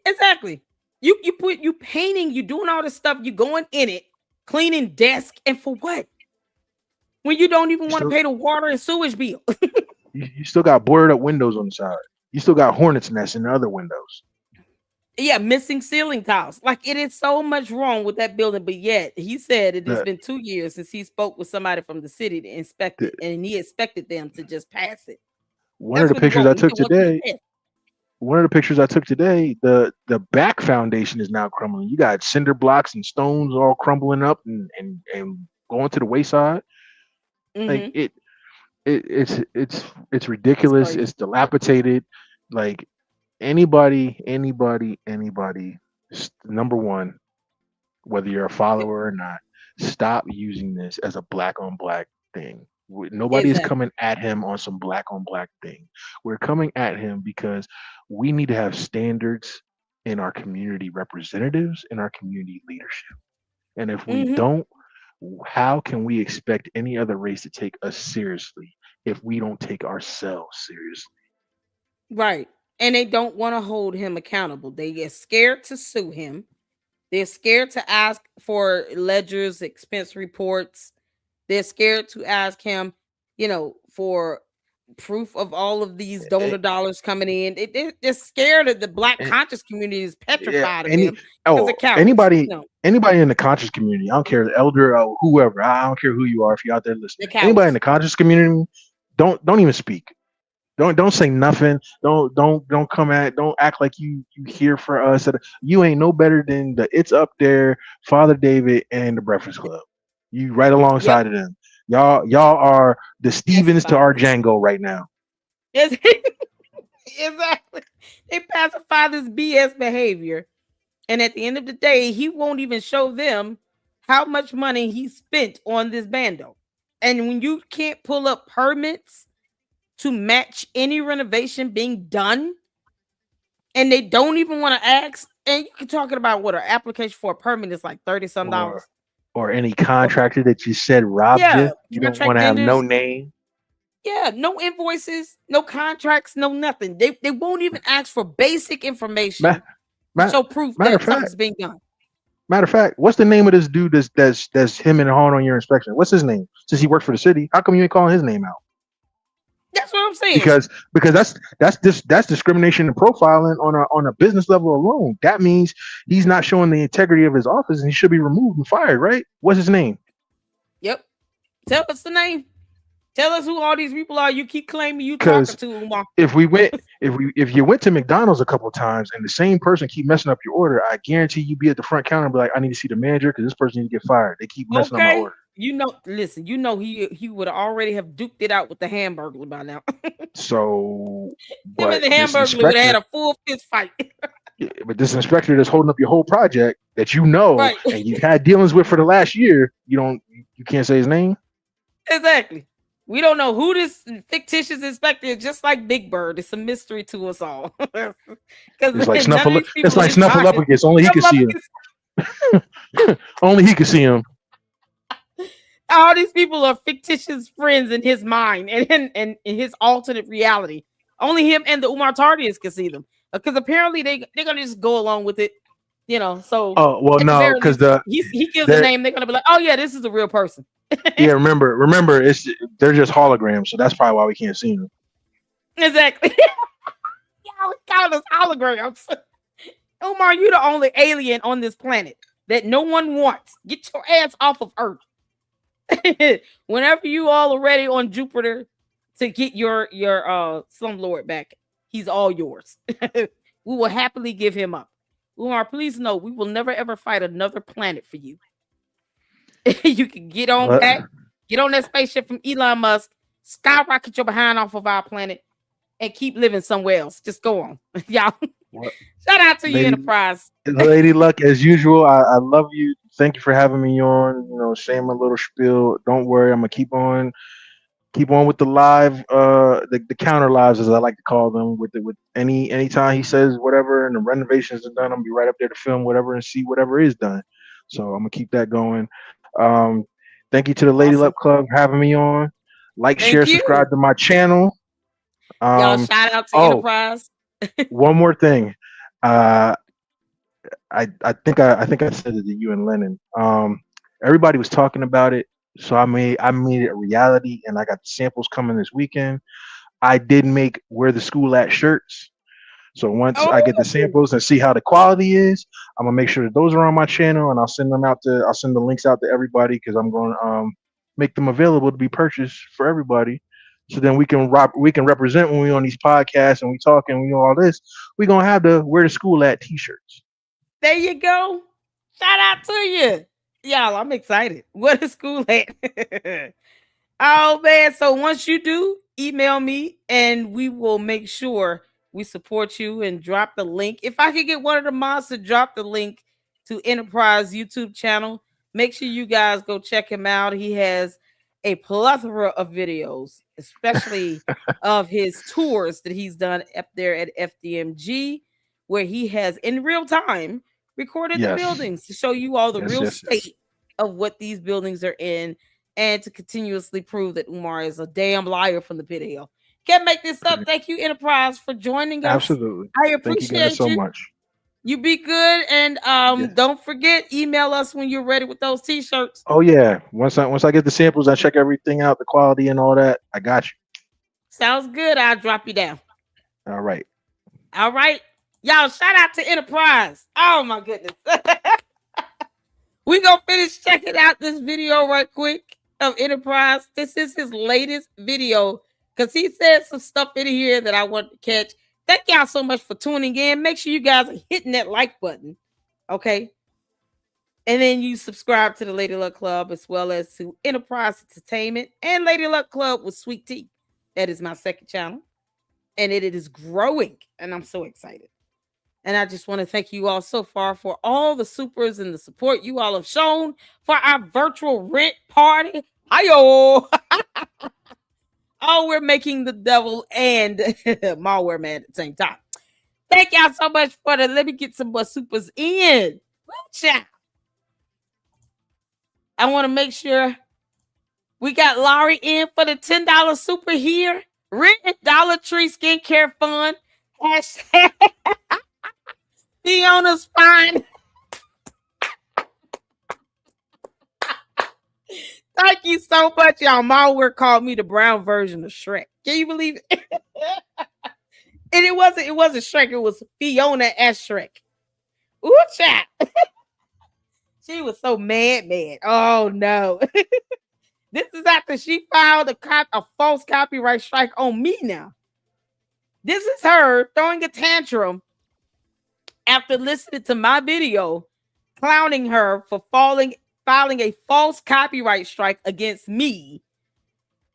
Exactly. You painting, you doing all this stuff, you going in it, cleaning desk, and for what? When you don't even want to pay the water and sewage bill. You still got boarded up windows on the side. You still got hornets' nests in the other windows. Yeah, missing ceiling tiles. Like, it is so much wrong with that building, but yet he said it has been 2 years since he spoke with somebody from the city to inspect it, and he expected them to just pass it. One of the pictures I took today, the back foundation is now crumbling. You got cinder blocks and stones all crumbling up and going to the wayside. Like it's ridiculous. It's dilapidated. Like anybody, number one, whether you're a follower or not, stop using this as a black on black thing. Nobody is coming at him on some black on black thing. We're coming at him because we need to have standards in our community representatives and our community leadership. And if we don't, how can we expect any other race to take us seriously if we don't take ourselves seriously? Right. And they don't want to hold him accountable. They get scared to sue him. They're scared to ask for ledgers, expense reports. They're scared to ask him, for proof of all of these donor dollars coming in. They're scared of the black conscious community is petrified of him. Anybody in the conscious community, I don't care, the elder or whoever, I don't care who you are, if you're out there listening, anybody in the conscious community, don't even speak. Don't say nothing. Don't act like you here for us. You ain't no better than the It's Up There, Father David, and the Breakfast Club. You right alongside of them. Y'all are the Stevens to our Django right now. Exactly. They pacify this BS behavior. And at the end of the day, he won't even show them how much money he spent on this bando. And when you can't pull up permits to match any renovation being done, and they don't even want to ask, and you're talking about what an application for a permit is like $30-some. Or any contractor that you said robbed you don't want to have no name. Yeah, no invoices, no contracts, no nothing. They won't even ask for basic information. So proof that something's being done. Matter of fact, what's the name of this dude that's him and Han on your inspection? What's his name? Since he worked for the city, how come you ain't calling his name out? That's what I'm saying. Because that's discrimination and profiling on a business level alone. That means he's not showing the integrity of his office, and he should be removed and fired. Right? What's his name? Yep. Tell us the name. Tell us who all these people are you keep claiming you talking to, Umar. If you went to McDonald's a couple of times and the same person keep messing up your order, I guarantee you be at the front counter and be like, I need to see the manager because this person needs to get fired. They keep messing up my order. Listen, he would already have duked it out with the Hamburglar by now. So him and the Hamburglar would have had a full fist fight. But this inspector that's holding up your whole project that right. and you've had dealings with for the last year, you can't say his name. Exactly. We don't know who this fictitious inspector is, just like Big Bird. It's a mystery to us all. It's like Snuffleupagus. Only he can see him. Only he can see him. All these people are fictitious friends in his mind and in his alternate reality. Only him and the Umar Tardians can see them. Because apparently they're gonna just go along with it, So no, because he gives the name, they're gonna be like, oh yeah, this is a real person. Yeah, remember, they're just holograms, so that's probably why we can't see them. Exactly. Y'all count us holograms. Umar, you're the only alien on this planet that no one wants. Get your ass off of Earth. Whenever you all are ready on Jupiter to get your slumlord back, he's all yours. We will happily give him up. Umar, please know we will never ever fight another planet for you. You can get on back, get on that spaceship from Elon Musk, skyrocket your behind off of our planet, and keep living somewhere else. Just go on. Y'all. Shout out to you, Enterprise. Lady Luck, as usual, I love you. Thank you for having me on. You know, saying my little spiel. Don't worry, I'm gonna keep on with the live, the counter lives, as I like to call them. With anytime he says whatever and the renovations are done, I'm gonna be right up there to film whatever and see whatever is done. So I'm gonna keep that going. Thank you to the Lady Luck Club for having me on. Like, share, subscribe to my channel. Y'all, shout out to Enterprise. One more thing. I think I said it to you and Lennon. Everybody was talking about it, so I made it a reality, and I got the samples coming this weekend. I did make Where the School At shirts. So once I get the samples and see how the quality is, I'm gonna make sure that those are on my channel, and I'll send the links out to everybody, because I'm going to make them available to be purchased for everybody. So then we can represent when we're on these podcasts and we talk and we know all this. We're gonna have the Where the School At t-shirts. There you go. Shout out to you. Y'all, I'm excited. Where the school at? Oh man. So once you do, email me and we will make sure we support you and drop the link. If I could get one of the mods to drop the link to Enterprise YouTube channel, make sure you guys go check him out. He has a plethora of videos, especially of his tours that he's done up there at FDMG, where he has in real time recorded the buildings to show you all the real state of what these buildings are in, and to continuously prove that Umar is a damn liar from the pit of hell. Can't make this up. Thank you, Enterprise, for joining us. Absolutely. I appreciate you so much. You be good, and don't forget, email us when you're ready with those t-shirts. Oh yeah. Once I get the samples, I check everything out, the quality and all that. I got you. Sounds good. I'll drop you down. All right. Y'all, shout out to Enterprise. Oh my goodness. We gonna finish checking out this video right quick of Enterprise. This is his latest video, because he said some stuff in here that I want to catch. Thank y'all so much for tuning in. Make sure you guys are hitting that like button, okay? And then you subscribe to the Lady Luck Club, as well as to Enterprise Entertainment and Lady Luck Club with Sweet Tea. That is my second channel, and it is growing, and I'm so excited. And I just want to thank you all so far for all the supers and the support you all have shown for our virtual rent party. Hi-yo! Oh, we're making the devil and malware mad at the same time. Thank y'all so much for that. Let me get some more supers in. Woo-cha. I want to make sure we got Laurie in for the $10 super here. Rent and Dollar Tree Skincare Fund. Hashtag Fiona's fine. Thank you so much, y'all. Malware called me the brown version of Shrek. Can you believe it? And it wasn't Shrek. It was Fiona as Shrek. Ooh, chat. She was so mad. Oh no. This is after she filed a false copyright strike on me now. This is her throwing a tantrum after listening to my video, clowning her for filing a false copyright strike against me,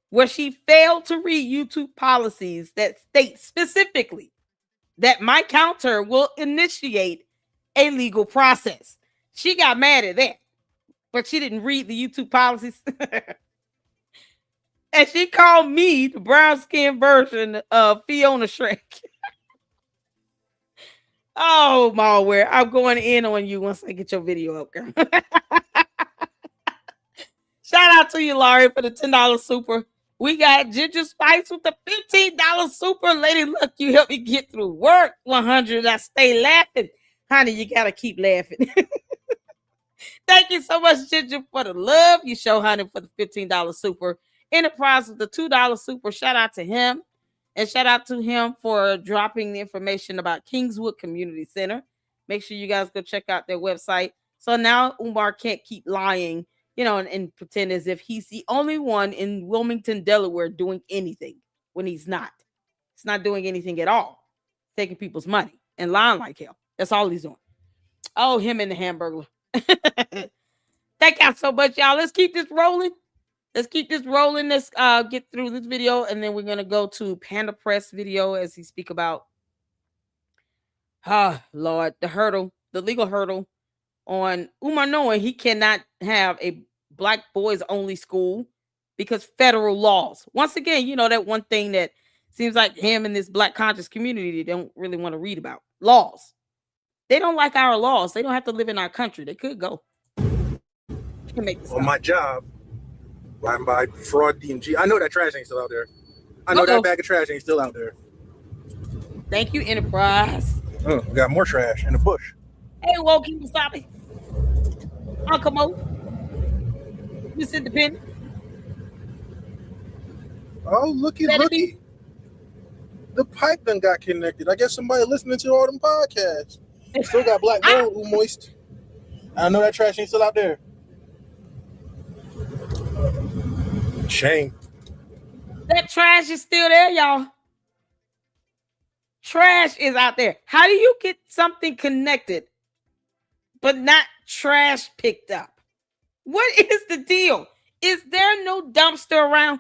where she failed to read YouTube policies that state specifically that my counter will initiate a legal process. She got mad at that, but she didn't read the YouTube policies. And she called me the brown skin version of Fiona Shrek. Oh, malware. I'm going in on you once I get your video up, girl. Shout out to you, Laurie, for the $10 super. We got Ginger Spice with the $15 super. Lady Luck, you help me get through work. 100. I stay laughing. Honey, you got to keep laughing. Thank you so much, Ginger, for the love you show, honey, for the $15 super. Enterprise with the $2 super. Shout out to him. And shout out to him for dropping the information about Kingswood Community Center. Make sure you guys go check out their website. So now Umar can't keep lying, and pretend as if he's the only one in Wilmington, Delaware doing anything when he's not. He's not doing anything at all. Taking people's money and lying like hell. That's all he's doing. Oh, him and the Hamburglar. Thank y'all so much, y'all. Let's keep this rolling. Let's get through this video, and then we're gonna go to Panda Press video as he speak about Lord, the legal hurdle on Umar knowing he cannot have a black boys only school because federal laws. Once again, that one thing that seems like him and this black conscious community don't really want to read about. Laws. They don't like our laws. They don't have to live in our country. They could go. Can make this on my job, riding by fraud DMG. I know that trash ain't still out there. I know that bag of trash ain't still out there. Thank you, Enterprise. We got more trash in the bush. Hey, Woki Wasabi. Uncle Mo. Miss Independent. Oh, looky. The pipe done got connected. I guess somebody listening to all them podcasts. Still got black gold, moist. I know that trash ain't still out there. Shame. That trash is still there, y'all. Trash is out there. How do you get something connected but not trash picked up? What is the deal? Is there no dumpster around?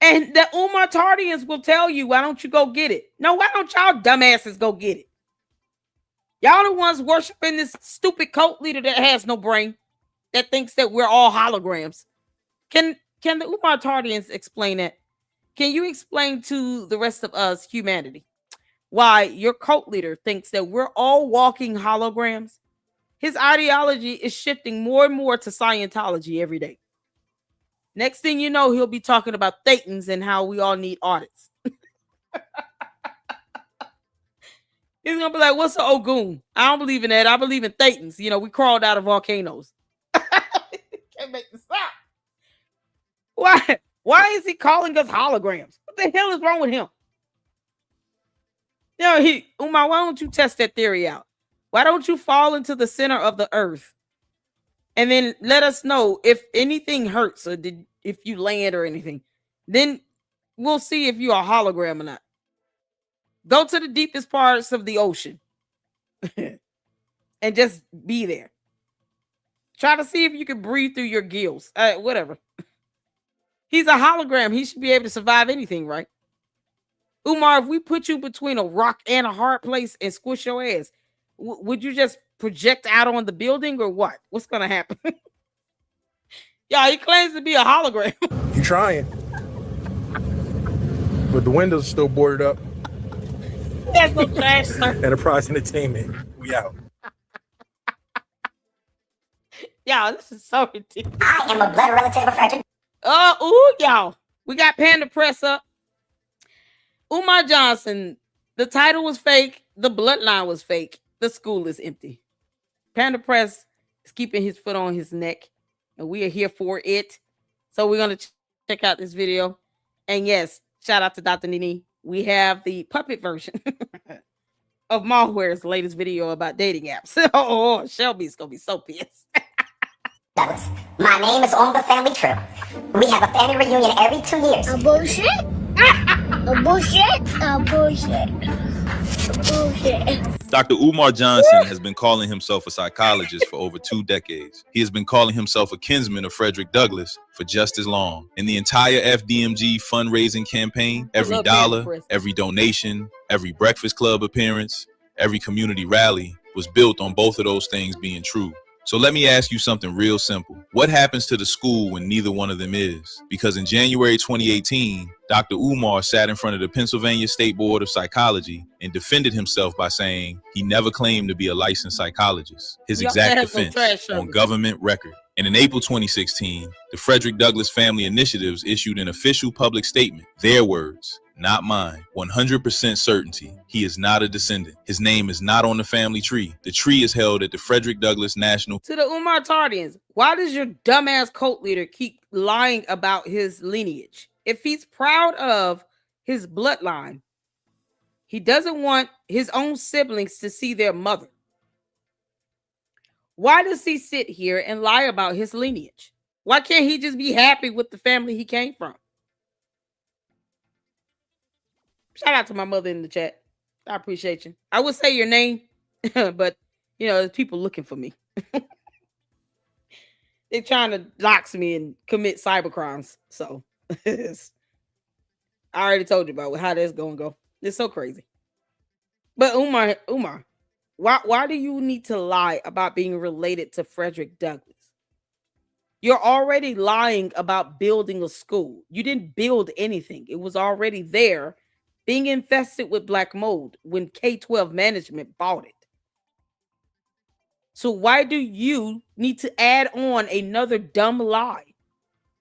And the Umar Tardians will tell you, why don't you go get it? No, why don't y'all dumbasses go get it? Y'all the ones worshiping this stupid cult leader that has no brain, that thinks that we're all holograms. Can the Umar Tardians explain that? Can you explain to the rest of us, humanity, why your cult leader thinks that we're all walking holograms? His ideology is shifting more and more to Scientology every day. Next thing you know, he'll be talking about Thetans and how we all need audits. He's going to be like, what's an Ogun? I don't believe in that. I believe in Thetans. We crawled out of volcanoes. Can't make this stop. Why is he calling us holograms? What the hell is wrong with him? Umar, why don't you test that theory out? Why don't you fall into the center of the earth? And then let us know if anything hurts or if you land or anything. Then we'll see if you're a hologram or not. Go to the deepest parts of the ocean and just be there. Try to see if you can breathe through your gills. Whatever. He's a hologram. He should be able to survive anything, right? Umar, if we put you between a rock and a hard place and squish your ass, would you just project out on the building or what? What's going to happen? Yeah, he claims to be a hologram. You trying. But the windows are still boarded up. That's no trash, sir. Enterprise Entertainment. We out. Y'all, this is so ridiculous. I am a blood relative of Frederick. Y'all. We got Panda Press up. Umar Johnson. The title was fake. The bloodline was fake. The school is empty. Panda Press is keeping his foot on his neck, and we are here for it. So we're going to check out this video. And yes, shout out to Dr. Nini. We have the puppet version of Malware's latest video about dating apps. Oh, Shelby's going to be so pissed. Douglas, my name is on the family trip. We have a family reunion every 2 years. A bullshit? A bullshit? A bullshit. Bullshit. Dr. Umar Johnson has been calling himself a psychologist for over 2 decades. He has been calling himself a kinsman of Frederick Douglass for just as long. In the entire FDMG fundraising campaign, every dollar, every donation, every Breakfast Club appearance, every community rally was built on both of those things being true. So let me ask you something real simple. What happens to the school when neither one of them is? Because in January 2018, Dr. Umar sat in front of the Pennsylvania State Board of Psychology and defended himself by saying he never claimed to be a licensed psychologist. His exact defense on government record. And in April 2016, the Frederick Douglass Family Initiatives issued an official public statement. Their words, not mine. 100% certainty. He is not a descendant. His name is not on the family tree. The tree is held at the Frederick Douglass National. To the Umar Tardians, why does your dumbass cult leader keep lying about his lineage? If he's proud of his bloodline, he doesn't want his own siblings to see their mother. Why does he sit here and lie about his lineage? Why can't he just be happy with the family he came from? Shout out to my mother in the chat. I appreciate you. I would say your name, but there's people looking for me. They're trying to dox me and commit cyber crimes. So I already told you about how that's going to go. It's so crazy. But Umar, why do you need to lie about being related to Frederick Douglass? You're already lying about building a school. You didn't build anything. It was already there, being infested with black mold when K-12 management bought it. So why do you need to add on another dumb lie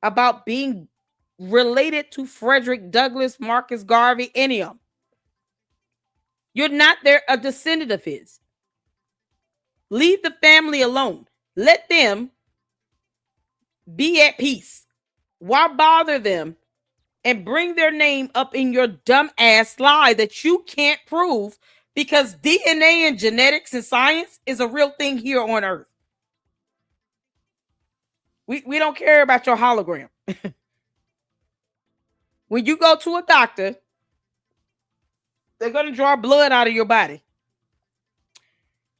about being related to Frederick Douglass, Marcus Garvey, any of them? You're not a descendant of his. Leave the family alone. Let them be at peace. Why bother them and bring their name up in your dumb ass lie that you can't prove, because DNA and genetics and science is a real thing here on Earth. We don't care about your hologram. When you go to a doctor, they're going to draw blood out of your body,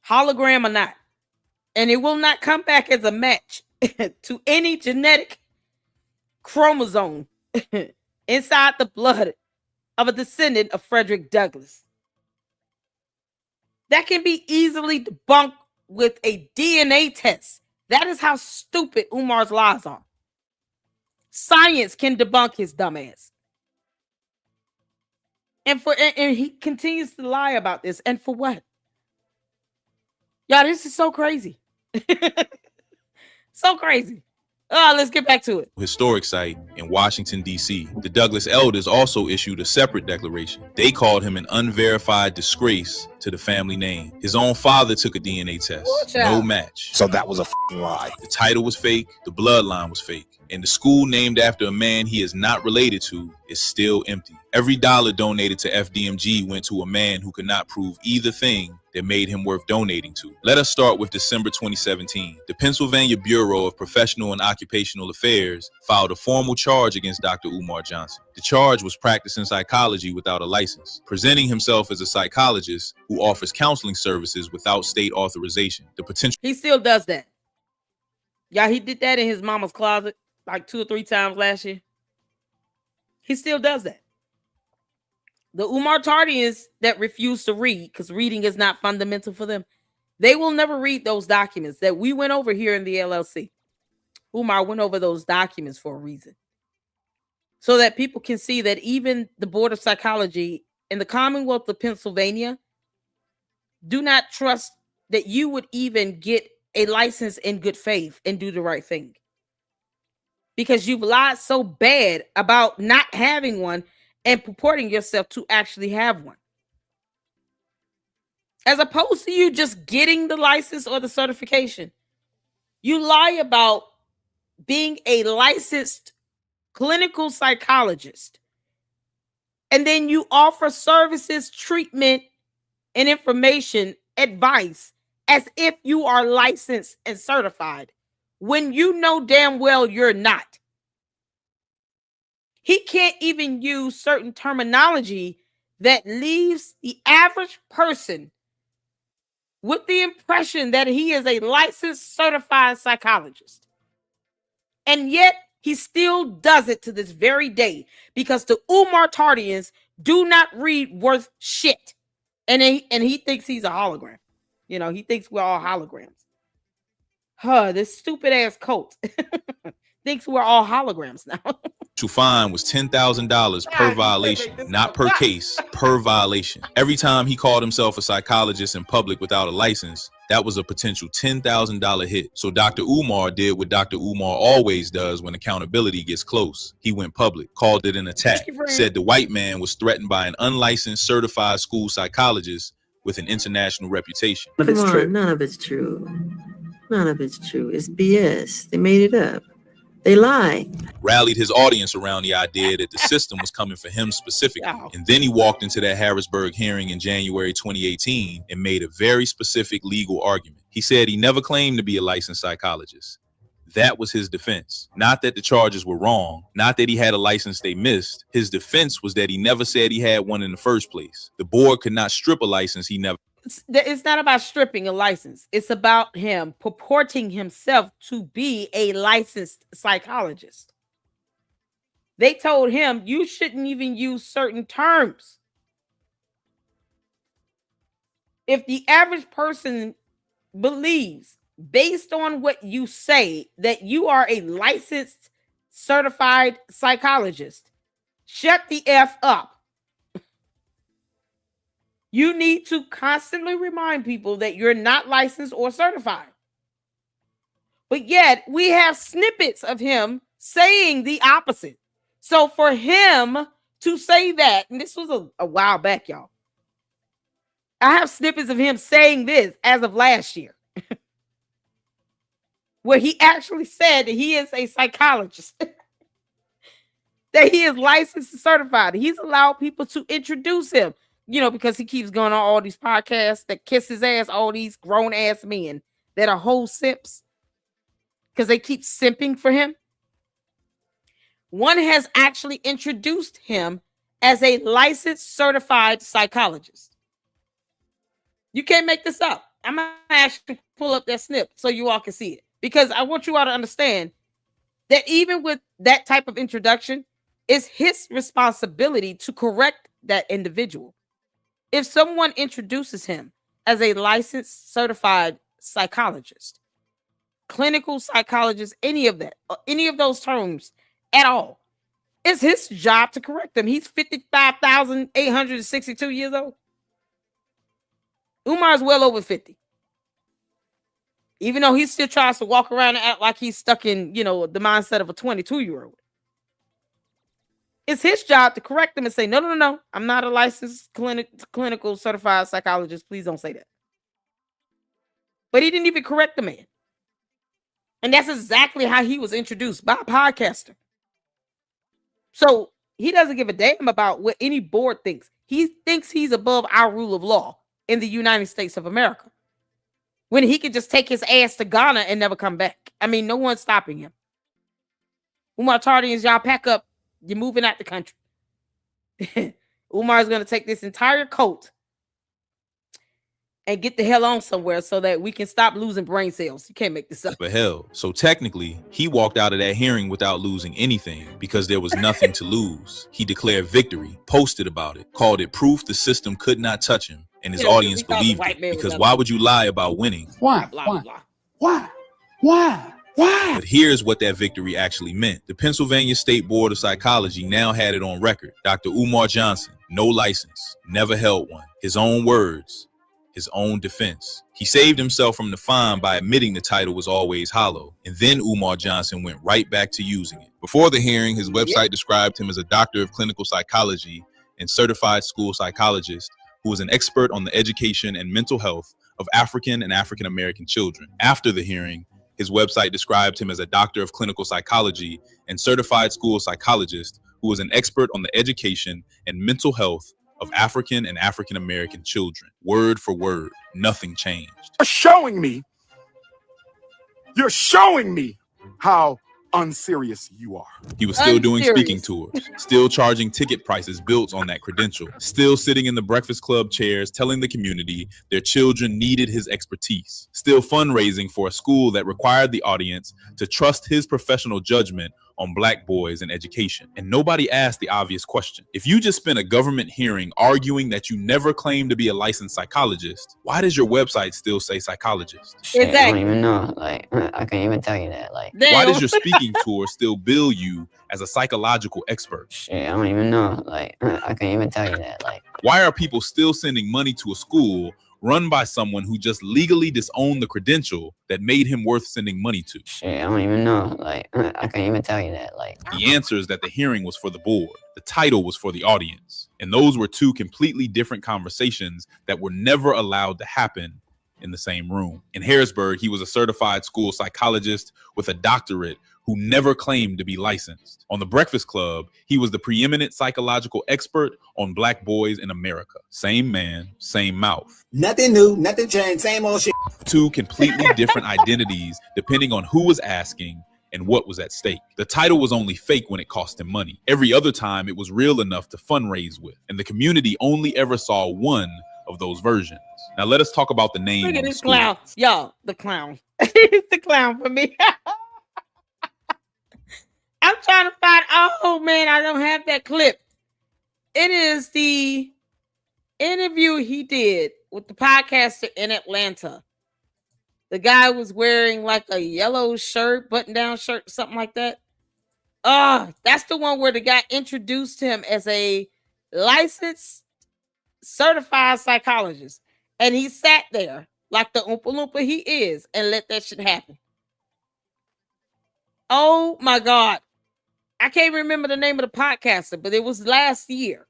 hologram or not, and it will not come back as a match to any genetic chromosome inside the blood of a descendant of Frederick Douglass. That can be easily debunked with a DNA test. That is how stupid Umar's lies are. Science can debunk his dumb ass. And he continues to lie about this. And for what? Y'all, this is so crazy. So crazy. Let's get back to it. Historic site in Washington, D.C. The Douglas elders also issued a separate declaration. They called him an unverified disgrace to the family name. His own father took a DNA test. No match. So that was a lie. The title was fake. The bloodline was fake. And the school named after a man he is not related to is still empty. Every dollar donated to FDMG went to a man who could not prove either thing that made him worth donating to. Let us start with December 2017. The Pennsylvania Bureau of Professional and Occupational Affairs filed a formal charge against Dr. Umar Johnson. The charge was practicing psychology without a license, presenting himself as a psychologist who offers counseling services without state authorization. The potential. He still does that. Yeah, he did that in his mama's closet like 2 or 3 times last year. He still does that. The Umar Tardians that refuse to read, because reading is not fundamental for them, they will never read those documents that we went over here in the LLC. Umar went over those documents for a reason, so that people can see that even the Board of Psychology in the Commonwealth of Pennsylvania do not trust that you would even get a license in good faith and do the right thing, because you've lied so bad about not having one and purporting yourself to actually have one, as opposed to you just getting the license or the certification. You lie about being a licensed clinical psychologist, and then you offer services, treatment, and information, advice, as if you are licensed and certified, when you know damn well you're not. He can't even use certain terminology that leaves the average person with the impression that he is a licensed, certified psychologist. And yet he still does it to this very day, because the Umar Tardians do not read worth shit. And he thinks he's a hologram. You know, he thinks we're all holograms. This stupid ass cult thinks we're all holograms now. To fine was $10,000 per violation, not per case, per violation. Every time he called himself a psychologist in public without a license, that was a potential $10,000 hit. So Dr. Umar did what Dr. Umar always does when accountability gets close. He went public, called it an attack, said the white man was threatened by an unlicensed certified school psychologist with an international reputation. None of it's true. None of it's true. It's BS. They made it up. They lie. Rallied his audience around the idea that the system was coming for him specifically. And then he walked into that Harrisburg hearing in January 2018 and made a very specific legal argument. He said he never claimed to be a licensed psychologist. That was his defense. Not that the charges were wrong, not that he had a license they missed. His defense was that he never said he had one in the first place. The board could not strip a license he never. It's not about stripping a license. It's about him purporting himself to be a licensed psychologist. They told him you shouldn't even use certain terms. If the average person believes, based on what you say, that you are a licensed, certified psychologist, shut the F up. You need to constantly remind people that you're not licensed or certified. But yet, we have snippets of him saying the opposite. So for him to say that, and this was a while back, y'all. I have snippets of him saying this as of last year, where he actually said that he is a psychologist, that he is licensed and certified. He's allowed people to introduce him, you know, because he keeps going on all these podcasts that kiss his ass, all these grown ass men that are whole simps because they keep simping for him. One has actually introduced him as a licensed certified psychologist. You can't make this up. I'm going to actually pull up that snip so you all can see it, because I want you all to understand that even with that type of introduction, it's his responsibility to correct that individual. If someone introduces him as a licensed certified psychologist, clinical psychologist, any of those terms at all, it's his job to correct them. He's 55,862 years old. Umar's well over 50. Even though he still tries to walk around and act like he's stuck in, you know, the mindset of a 22-year-old. It's his job to correct them and say, no. I'm not a licensed clinical certified psychologist. Please don't say that. But he didn't even correct the man. And that's exactly how he was introduced, by a podcaster. So he doesn't give a damn about what any board thinks. He thinks he's above our rule of law in the United States of America, when he could just take his ass to Ghana and never come back. I mean, no one's stopping him. Umar Tardians, y'all pack up. You're moving out the country. Umar is going to take this entire coat and get the hell on somewhere so that we can stop losing brain cells. You can't make this up. But hell, so technically, he walked out of that hearing without losing anything because there was nothing to lose. He declared victory, posted about it, called it proof the system could not touch him, and his audience believed it. Because why would you lie about winning? Why? But here's what that victory actually meant. The Pennsylvania State Board of Psychology now had it on record. Dr. Umar Johnson, no license, never held one. His own words, his own defense. He saved himself from the fine by admitting the title was always hollow. And then Umar Johnson went right back to using it. Before the hearing, his website described him as a doctor of clinical psychology and certified school psychologist who was an expert on the education and mental health of African and African American children. After the hearing, his website described him as a doctor of clinical psychology and certified school psychologist who was an expert on the education and mental health of African and African American children. Word for word, nothing changed. You're showing me how unserious you are. He was still doing speaking tours, still charging ticket prices built on that credential, still sitting in the Breakfast Club chairs telling the community their children needed his expertise, still fundraising for a school that required the audience to trust his professional judgment on Black boys in education. And nobody asked the obvious question. If you just spent a government hearing arguing that you never claimed to be a licensed psychologist, why does your website still say psychologist? Shit, I don't even know. Like, I can't even tell you that. Like, why does your speaking tour still bill you as a psychological expert? Shit, I don't even know. Like, I can't even tell you that. Like, why are people still sending money to a school run by someone who just legally disowned the credential that made him worth sending money to? Shit, I don't even know. Like, I can't even tell you that. Like, the answer is that the hearing was for the board. The title was for the audience. And those were two completely different conversations that were never allowed to happen in the same room. In Harrisburg, he was a certified school psychologist with a doctorate who never claimed to be licensed. On The Breakfast Club, he was the preeminent psychological expert on Black boys in America. Same man, same mouth. Nothing new, nothing changed, same old shit. Two completely different identities depending on who was asking and what was at stake. The title was only fake when it cost him money. Every other time, it was real enough to fundraise with. And the community only ever saw one of those versions. Now let us talk about the name. Look at of the this school. clown. Y'all, the clown. It's the clown for me. I'm trying to find, oh man, I don't have that clip. It is the interview he did with the podcaster in Atlanta. The guy was wearing like a yellow shirt, button-down shirt, something like that. That's the one where the guy introduced him as a licensed, certified psychologist. And he sat there like the Oompa Loompa he is and let that shit happen. Oh my God. I can't remember the name of the podcaster, but it was last year.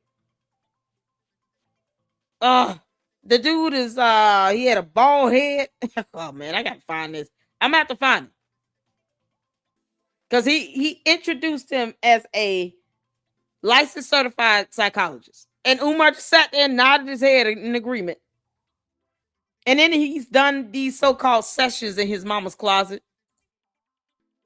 The dude is he had a bald head. Oh man, I gotta find this. I'm gonna have to find it. Because he introduced him as a licensed certified psychologist. And Umar just sat there and nodded his head in agreement. And then he's done these so-called sessions in his mama's closet.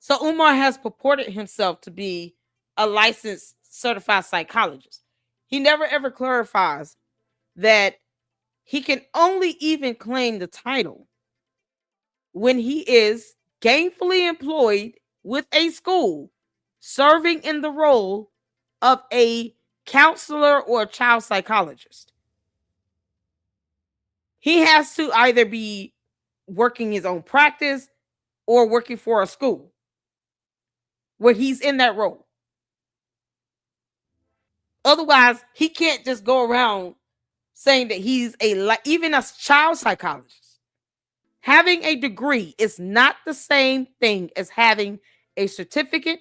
So Umar has purported himself to be a licensed certified psychologist. He never ever clarifies that he can only even claim the title when he is gainfully employed with a school serving in the role of a counselor or a child psychologist. He has to either be working his own practice or working for a school where he's in that role. Otherwise, he can't just go around saying that he's even a child psychologist. Having a degree is not the same thing as having a certificate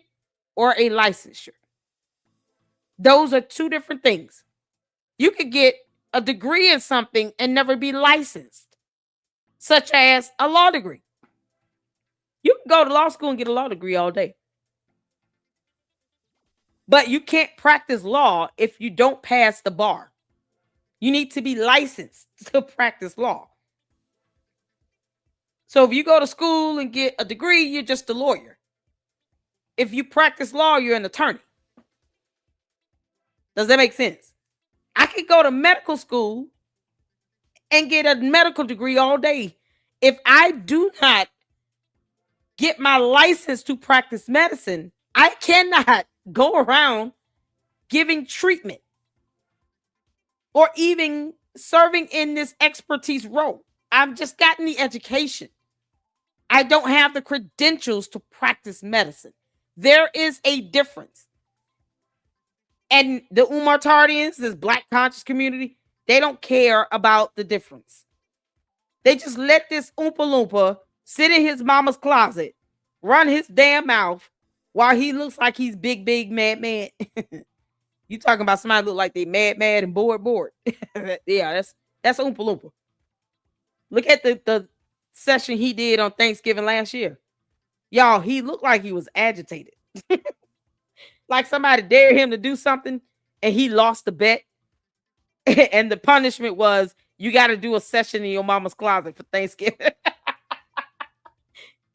or a licensure. Those are two different things. You could get a degree in something and never be licensed, such as a law degree. You can go to law school and get a law degree all day. But you can't practice law if you don't pass the bar. You need to be licensed to practice law. So if you go to school and get a degree, you're just a lawyer. If you practice law, you're an attorney. Does that make sense? I could go to medical school and get a medical degree all day. If I do not get my license to practice medicine, I cannot go around giving treatment or even serving in this expertise role. I've just gotten the education. I don't have the credentials to practice medicine. There is a difference. And the Umartardians, this Black conscious community, they don't care about the difference. They just let this Oompa Loompa sit in his mama's closet, run his damn mouth while he looks like he's big, mad. You talking about somebody look like they mad, and bored. Yeah, that's Oompa Loompa. Look at the session he did on Thanksgiving last year. Y'all, he looked like he was agitated. Like somebody dared him to do something and he lost the bet. And the punishment was, you got to do a session in your mama's closet for Thanksgiving.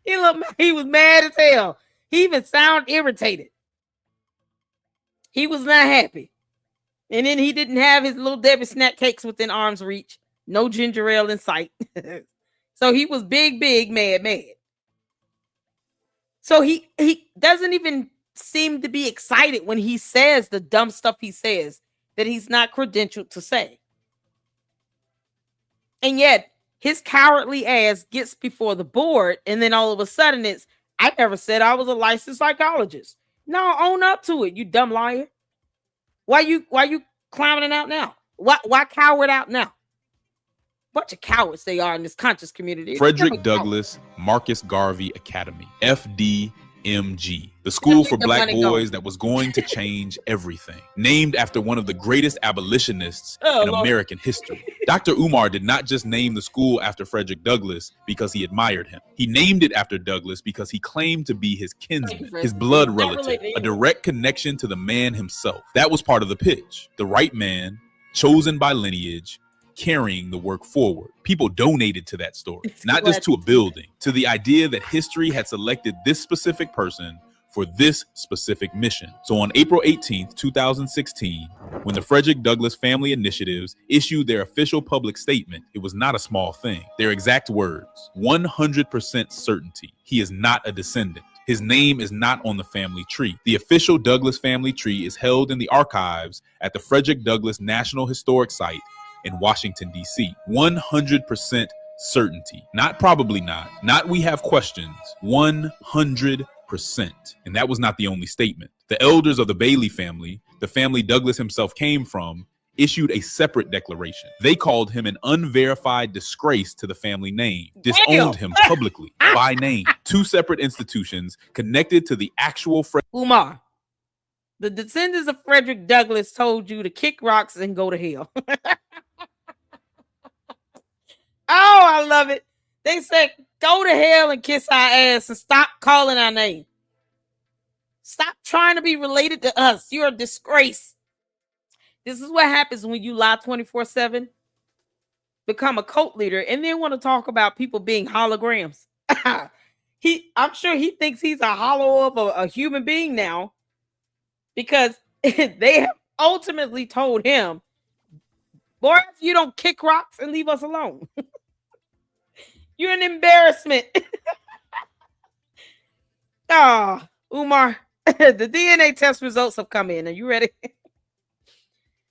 He was mad as hell. He even sounded irritated. He was not happy. And then he didn't have his little Debbie snack cakes within arm's reach. No ginger ale in sight. So he was big, mad. So he doesn't even seem to be excited when he says the dumb stuff he says that he's not credentialed to say. And yet his cowardly ass gets before the board, and then all of a sudden it's, I never said I was a licensed psychologist. No, own up to it, you dumb liar. Why you clowning out now? Why coward out now? Bunch of cowards they are in this conscious community. Frederick Douglass Marcus Garvey Academy, FDMG, the school for black boys that was going to change everything. Named after one of the greatest abolitionists in American history. Dr. Umar did not just name the school after Frederick Douglass because he admired him. He named it after Douglass because he claimed to be his kinsman, his blood relative, a direct connection to the man himself. That was part of the pitch. The right man, chosen by lineage, carrying the work forward. People donated to that story, not just to a building, to the idea that history had selected this specific person for this specific mission. So on April 18th, 2016, when the Frederick Douglass Family Initiatives issued their official public statement, it was not a small thing. Their exact words, 100% certainty, he is not a descendant. His name is not on the family tree. The official Douglass family tree is held in the archives at the Frederick Douglass National Historic Site in Washington, D.C. 100% certainty. Not probably not we have questions. 100%. And that was not the only statement. The elders of the Bailey family, the family Douglass himself came from, issued a separate declaration. They called him an unverified disgrace to the family name, disowned him publicly by name. Two separate institutions connected to the actual Umar, the descendants of Frederick Douglass told you to kick rocks and go to hell. Oh, I love it. They said, go to hell and kiss our ass and stop calling our name. Stop trying to be related to us. You're a disgrace. This is what happens when you lie 24/7, become a cult leader, and then want to talk about people being holograms. I'm sure he thinks he's a hollow of a human being now, because they have ultimately told him, boy, if you don't kick rocks and leave us alone, you're an embarrassment. Oh, Umar, the DNA test results have come in. Are you ready?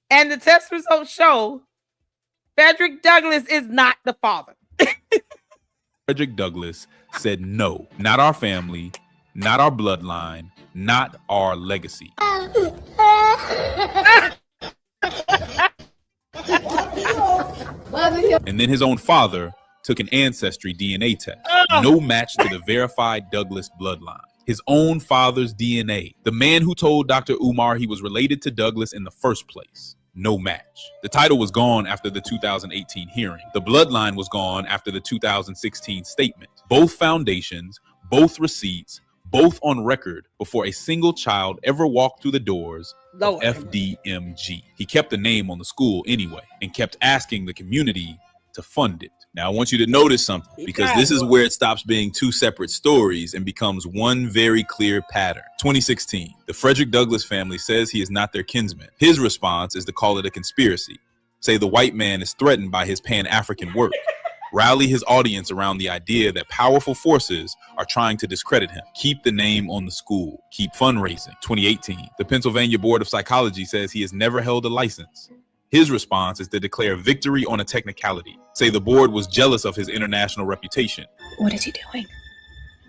And the test results show Frederick Douglass is not the father. Frederick Douglass said no, not our family, not our bloodline, not our legacy. And then his own father took an ancestry DNA test. No match to the verified Douglass bloodline. His own father's DNA. The man who told Dr. Umar he was related to Douglass in the first place. No match. The title was gone after the 2018 hearing. The bloodline was gone after the 2016 statement. Both foundations, both receipts, both on record before a single child ever walked through the doors of FDMG. He kept the name on the school anyway and kept asking the community to fund it. Now, I want you to notice something, because this is where it stops being two separate stories and becomes one very clear pattern. 2016, the Frederick Douglass family says he is not their kinsman. His response is to call it a conspiracy, say the white man is threatened by his Pan-African work, rally his audience around the idea that powerful forces are trying to discredit him, keep the name on the school, keep fundraising. 2018, the Pennsylvania Board of Psychology says he has never held a license. His response is to declare victory on a technicality, say the board was jealous of his international reputation. What is he doing?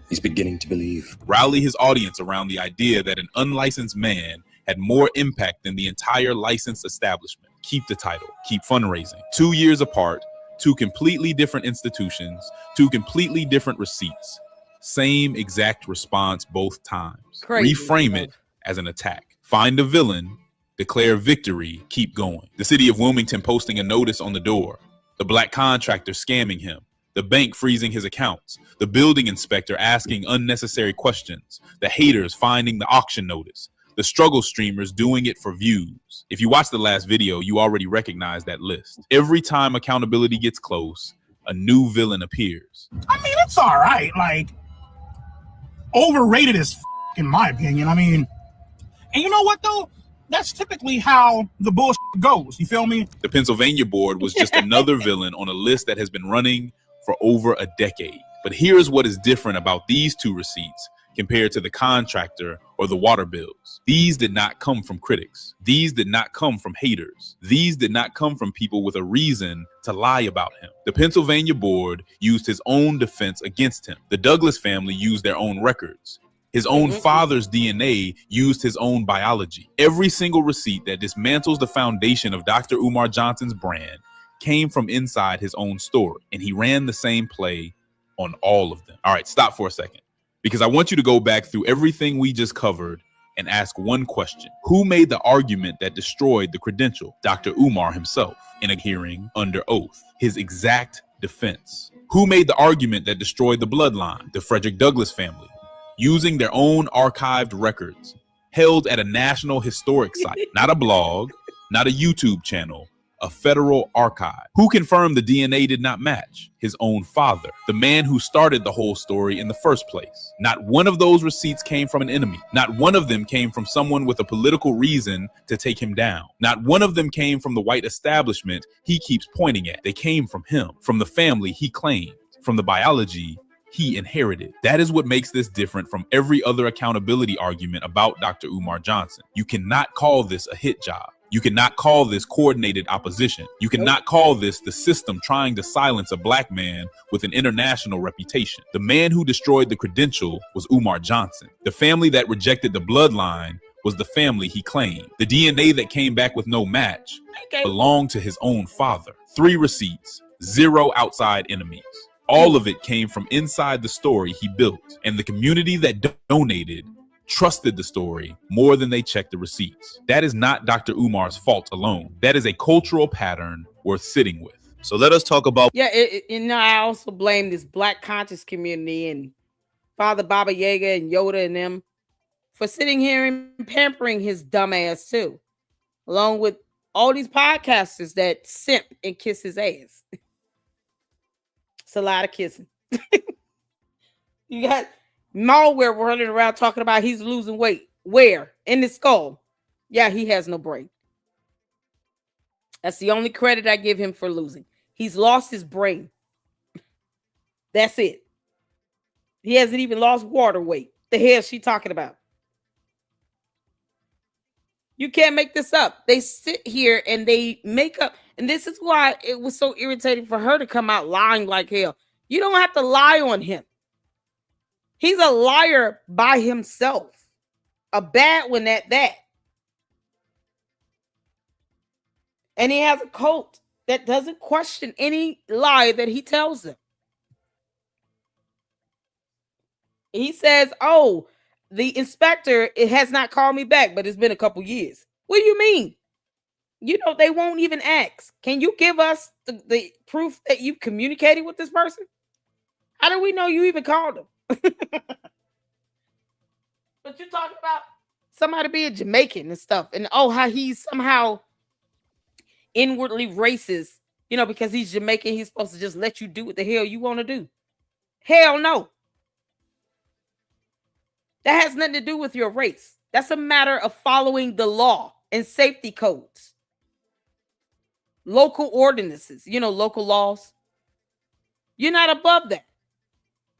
He's beginning to believe. Rally his audience around the idea that an unlicensed man had more impact than the entire licensed establishment. Keep the title, keep fundraising. 2 years apart, two completely different institutions, two completely different receipts. Same exact response both times. Crazy. Reframe it as an attack. Find a villain, declare victory, keep going. The city of Wilmington posting a notice on the door. The black contractor scamming him. The bank freezing his accounts. The building inspector asking unnecessary questions. The haters finding the auction notice. The struggle streamers doing it for views. If you watched the last video, you already recognize that list. Every time accountability gets close, a new villain appears. I mean, it's all right. Like, overrated as f***, in my opinion. I mean, and you know what, though? That's typically how the bullshit goes. You feel me? The Pennsylvania board was just another villain on a list that has been running for over a decade. But here's what is different about these two receipts compared to the contractor or the water bills. These did not come from critics. These did not come from haters. These did not come from people with a reason to lie about him. The Pennsylvania board used his own defense against him. The Douglass family used their own records. His own father's DNA used his own biology. Every single receipt that dismantles the foundation of Dr. Umar Johnson's brand came from inside his own story, and he ran the same play on all of them. All right, stop for a second, because I want you to go back through everything we just covered and ask one question. Who made the argument that destroyed the credential? Dr. Umar himself, in a hearing under oath, his exact defense. Who made the argument that destroyed the bloodline? The Frederick Douglass family, using their own archived records, held at a national historic site, not a blog, not a YouTube channel, a federal archive. Who confirmed the DNA did not match? His own father, the man who started the whole story in the first place. Not one of those receipts came from an enemy. Not one of them came from someone with a political reason to take him down. Not one of them came from the white establishment he keeps pointing at. They came from him, from the family he claimed, from the biology he inherited. That is what makes this different from every other accountability argument about Dr. Umar Johnson. You cannot call this a hit job. You cannot call this coordinated opposition. You cannot call this the system trying to silence a black man with an international reputation. The man who destroyed the credential was Umar Johnson. The family that rejected the bloodline was the family he claimed. The DNA that came back with no match belonged to his own father. 3 receipts, 0 outside enemies. All of it came from inside the story he built, and the community that donated trusted the story more than they checked the receipts. That is not Dr. Umar's fault alone. That is a cultural pattern worth sitting with. So let us talk about. Yeah, I also blame this black conscious community and Father Baba Yaga and Yoda and them for sitting here and pampering his dumb ass too, along with all these podcasters that simp and kiss his ass. It's a lot of kissing. You got Malware running around talking about he's losing weight. Where? In the skull. Yeah, he has no brain. That's the only credit I give him for losing. He's lost his brain. That's it. He hasn't even lost water weight. The hell is she talking about? You can't make this up. They sit here and they make up. And this is why it was so irritating for her to come out lying like hell. You don't have to lie on him. He's a liar by himself. A bad one at that. And he has a cult that doesn't question any lie that he tells them. He says, oh, the inspector, it has not called me back, but it's been a couple years. What do you mean? You know, they won't even ask. Can you give us the proof that you communicated with this person? How do we know you even called him? But you're talking about somebody being Jamaican and stuff. And oh, how he's somehow inwardly racist, you know, because he's Jamaican, he's supposed to just let you do what the hell you want to do. Hell no. That has nothing to do with your race. That's a matter of following the law and safety codes. Local ordinances, you know, local laws. You're not above that.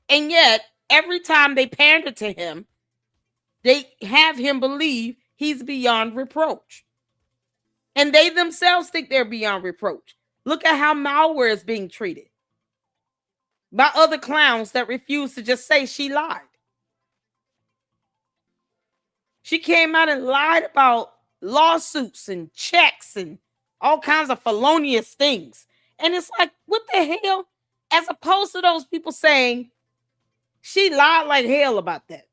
And yet, every time they pander to him, they have him believe he's beyond reproach. And they themselves think they're beyond reproach. Look at how Malware is being treated by other clowns that refuse to just say she lied. She came out and lied about lawsuits and checks and all kinds of felonious things. And it's like, what the hell? As opposed to those people saying she lied like hell about that.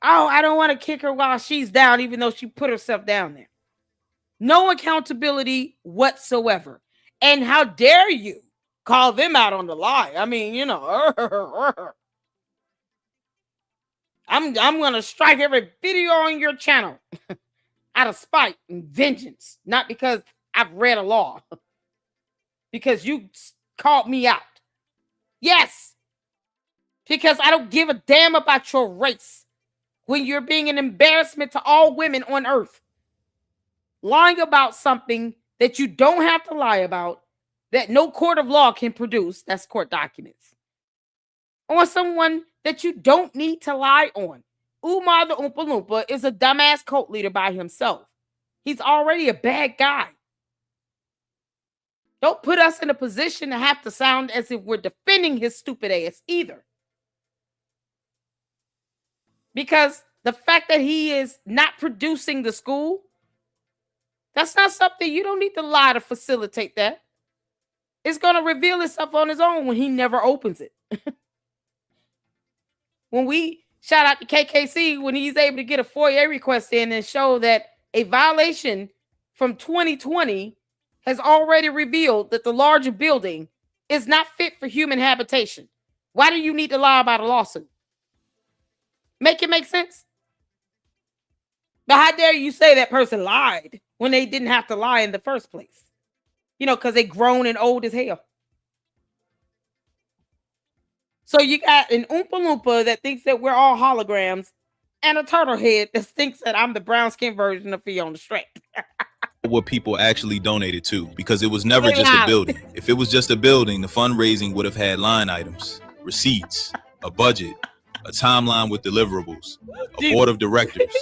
Oh, I don't want to kick her while she's down, even though she put herself down there. No accountability whatsoever. And how dare you call them out on the lie? I mean, you know, I'm going to strike every video on your channel out of spite and vengeance, not because I've read a law, because you called me out. Yes, because I don't give a damn about your race when you're being an embarrassment to all women on earth. Lying about something that you don't have to lie about, that no court of law can produce, that's court documents, or someone that you don't need to lie on. Umar the Oompa Loompa is a dumbass cult leader by himself. He's already a bad guy. Don't put us in a position to have to sound as if we're defending his stupid ass either. Because the fact that he is not producing the school, that's not something you don't need to lie to facilitate that. It's going to reveal itself on its own when he never opens it. When we shout out to KKC, when he's able to get a FOIA request in and show that a violation from 2020 has already revealed that the larger building is not fit for human habitation. Why do you need to lie about a lawsuit? Make it make sense? But how dare you say that person lied when they didn't have to lie in the first place? because they grown and old as hell. So you got an Oompa Loompa that thinks that we're all holograms, and a turtle head that thinks that I'm the brown skin version of Fiona Strait. What people actually donated to, because it was never just a building. If it was just a building, the fundraising would have had line items, receipts, a budget, a timeline with deliverables, a board of directors,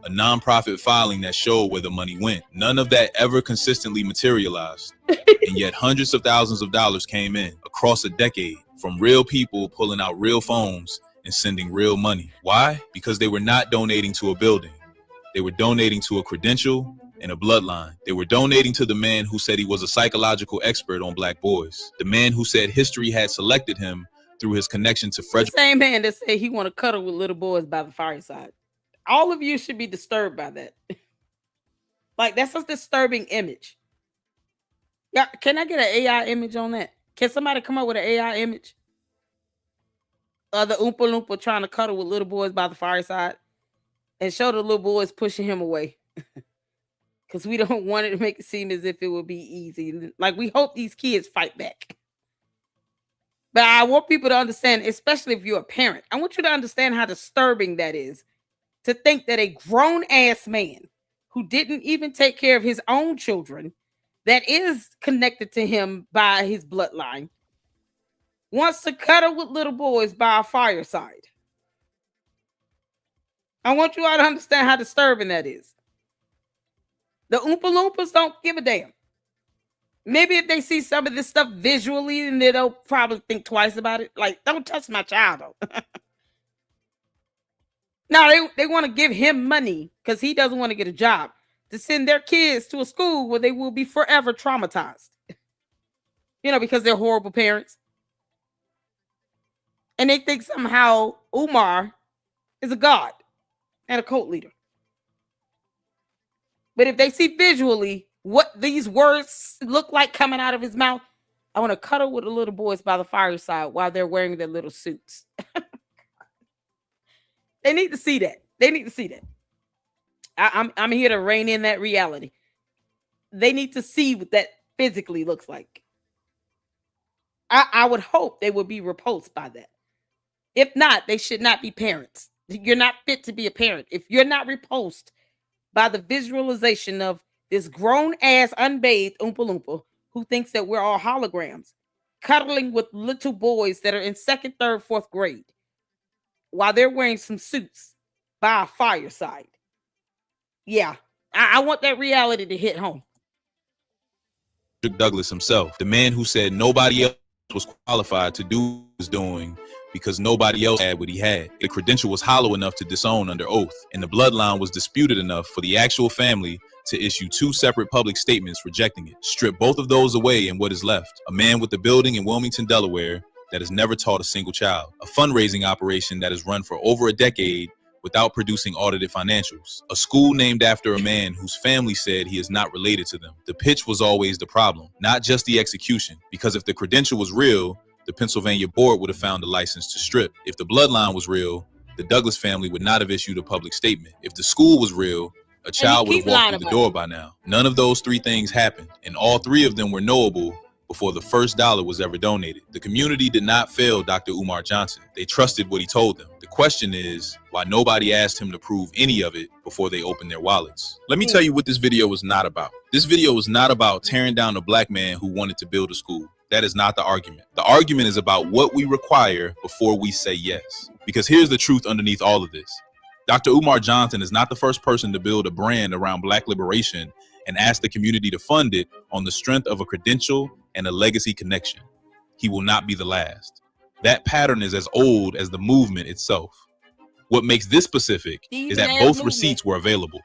a nonprofit filing that showed where the money went. None of that ever consistently materialized. And yet hundreds of thousands of dollars came in across a decade from real people pulling out real phones and sending real money. Why? Because they were not donating to a building. They were donating to a credential and a bloodline. They were donating to the man who said he was a psychological expert on black boys. The man who said history had selected him through his connection to Frederick. The same man that said he want to cuddle with little boys by the fireside. All of you should be disturbed by that. Like, that's a disturbing image. Yeah, can I get an AI image on that? Can somebody come up with an AI image? The Oompa Loompa trying to cuddle with little boys by the fireside and show the little boys pushing him away. Because we don't want it to make it seem as if it would be easy. Like, we hope these kids fight back. But I want people to understand, especially if you're a parent, I want you to understand how disturbing that is. To think that a grown-ass man who didn't even take care of his own children, that is connected to him by his bloodline, wants to cuddle with little boys by a fireside. I want you all to understand how disturbing that is. The Oompa Loompas don't give a damn. Maybe if they see some of this stuff visually, then they'll probably think twice about it. Like, don't touch my child, though. No, they want to give him money because he doesn't want to get a job to send their kids to a school where they will be forever traumatized. Because they're horrible parents. And they think somehow Umar is a god and a cult leader. But if they see visually what these words look like coming out of his mouth, I want to cuddle with the little boys by the fireside while they're wearing their little suits. They need to see that. They need to see that. I'm here to rein in that reality. They need to see what that physically looks like. I would hope they would be repulsed by that. If not, they should not be parents. You're not fit to be a parent. If you're not repulsed by the visualization of this grown-ass, unbathed Oompa Loompa who thinks that we're all holograms, cuddling with little boys that are in 2nd, 3rd, 4th grade, while they're wearing some suits by a fireside. Yeah, I want that reality to hit home. Douglas himself, the man who said nobody else was qualified to do what he was doing because nobody else had what he had. The credential was hollow enough to disown under oath, and the bloodline was disputed enough for the actual family to issue 2 separate public statements rejecting it. Strip both of those away and what is left? A man with a building in Wilmington, Delaware that has never taught a single child. A fundraising operation that has run for over a decade without producing audited financials. A school named after a man whose family said he is not related to them. The pitch was always the problem, not just the execution. Because if the credential was real, the Pennsylvania board would have found a license to strip. If the bloodline was real, the Douglas family would not have issued a public statement. If the school was real, a child would have walked through the door by now. None of those 3 things happened, and all 3 of them were knowable before the first dollar was ever donated. The community did not fail Dr. Umar Johnson. They trusted what he told them. The question is why nobody asked him to prove any of it before they opened their wallets. Let me tell you what this video was not about. This video was not about tearing down a black man who wanted to build a school. That is not the argument. The argument is about what we require before we say yes. Because here's the truth underneath all of this. Dr. Umar Johnson is not the first person to build a brand around black liberation and ask the community to fund it on the strength of a credential and a legacy connection. He will not be the last. That pattern is as old as the movement itself. What makes this specific is that both receipts were available.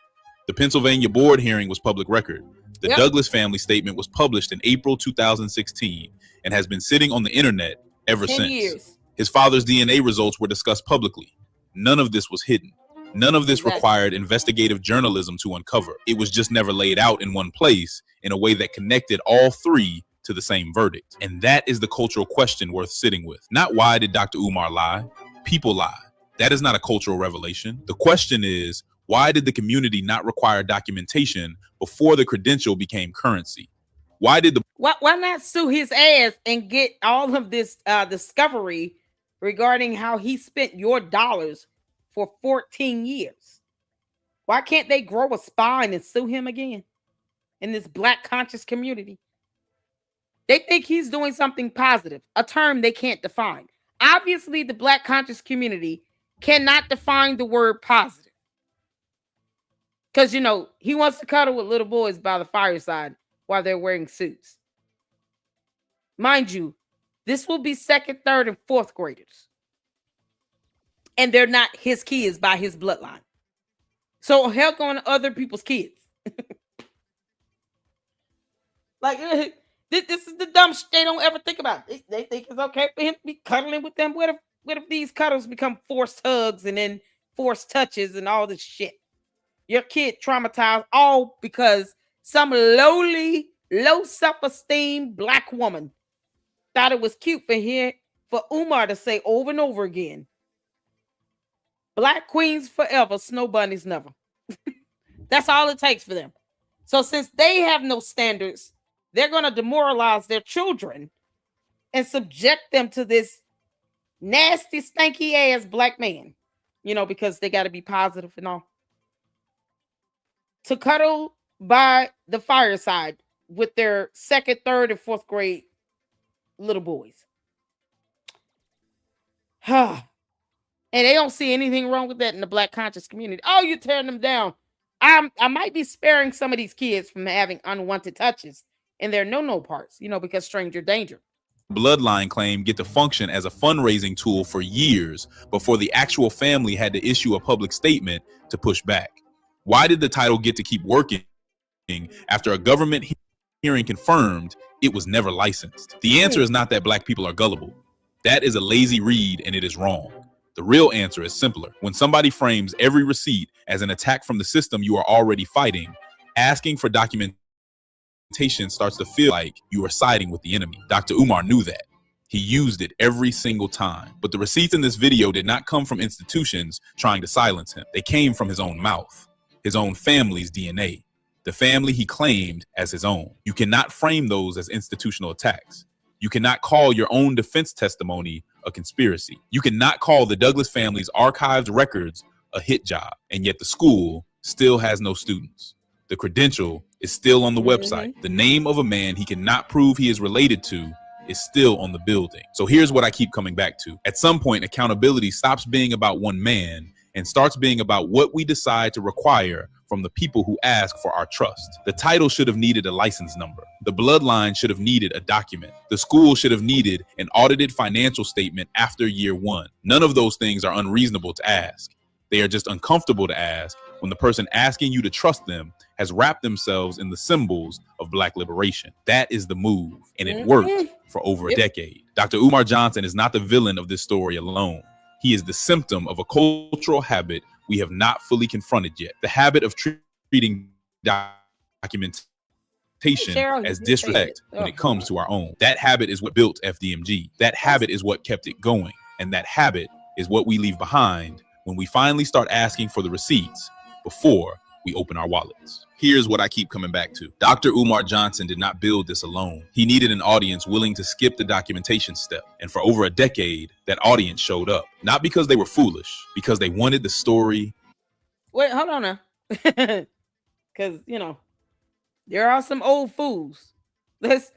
The Pennsylvania board hearing was public record. The Douglas family statement was published in April 2016 and has been sitting on the internet ever since. Years. His father's DNA results were discussed publicly. None of this was hidden. None of this required investigative journalism to uncover. It was just never laid out in one place in a way that connected all 3 to the same verdict. And that is the cultural question worth sitting with. Not why did Dr. Umar lie? People lie. That is not a cultural revelation. The question is, why did the community not require documentation before the credential became currency? Why did the why not sue his ass and get all of this discovery regarding how he spent your dollars for 14 years? Why can't they grow a spine and sue him again in this Black conscious community? They think he's doing something positive, a term they can't define. Obviously, the Black conscious community cannot define the word positive. Because, you know, he wants to cuddle with little boys by the fireside while they're wearing suits. Mind you, this will be second, third, and fourth graders. And they're not his kids by his bloodline. So heck on other people's kids. Like, this is the dumb shit they don't ever think about. They think it's okay for him to be cuddling with them. What if these cuddles become forced hugs and then forced touches and all this shit? Your kid traumatized all because some lowly, low self-esteem Black woman thought it was cute for Umar to say over and over again, Black queens forever, snow bunnies never. That's all it takes for them. So since they have no standards, they're going to demoralize their children and subject them to this nasty, stanky ass Black man, you know, because they got to be positive and all. To cuddle by the fireside with their second, third, and fourth grade little boys. And they don't see anything wrong with that in the Black conscious community. Oh, you're tearing them down. I might be sparing some of these kids from having unwanted touches in their no-no parts, you know, because stranger danger. Bloodline claim get to function as a fundraising tool for years before the actual family had to issue a public statement to push back? Why did the title get to keep working after a government hearing confirmed it was never licensed? The answer is not that Black people are gullible. That is a lazy read and it is wrong. The real answer is simpler. When somebody frames every receipt as an attack from the system you are already fighting, asking for documentation starts to feel like you are siding with the enemy. Dr. Umar knew that. He used it every single time. But the receipts in this video did not come from institutions trying to silence him. They came from his own mouth, his own family's DNA, the family he claimed as his own. You cannot frame those as institutional attacks. You cannot call your own defense testimony a conspiracy. You cannot call the Douglas family's archived records a hit job, and yet the school still has no students. The credential is still on the website. The name of a man he cannot prove he is related to is still on the building. So here's what I keep coming back to. At some point, accountability stops being about one man and starts being about what we decide to require from the people who ask for our trust. The title should have needed a license number. The bloodline should have needed a document. The school should have needed an audited financial statement after year one. None of those things are unreasonable to ask. They are just uncomfortable to ask when the person asking you to trust them has wrapped themselves in the symbols of Black liberation. That is the move, and it worked for over a decade. Dr. Umar Johnson is not the villain of this story alone. He is the symptom of a cultural habit we have not fully confronted yet. The habit of treating documentation as disrespect when it comes to our own. That habit is what built FDMG. That habit is what kept it going. And that habit is what we leave behind when we finally start asking for the receipts before we open our wallets. Here's what I keep coming back to. Dr. Umar Johnson did not build this alone. He needed an audience willing to skip the documentation step. And for over a decade, that audience showed up. Not because they were foolish, because they wanted the story. Wait, hold on now. Because, you know, there are some old fools. Let's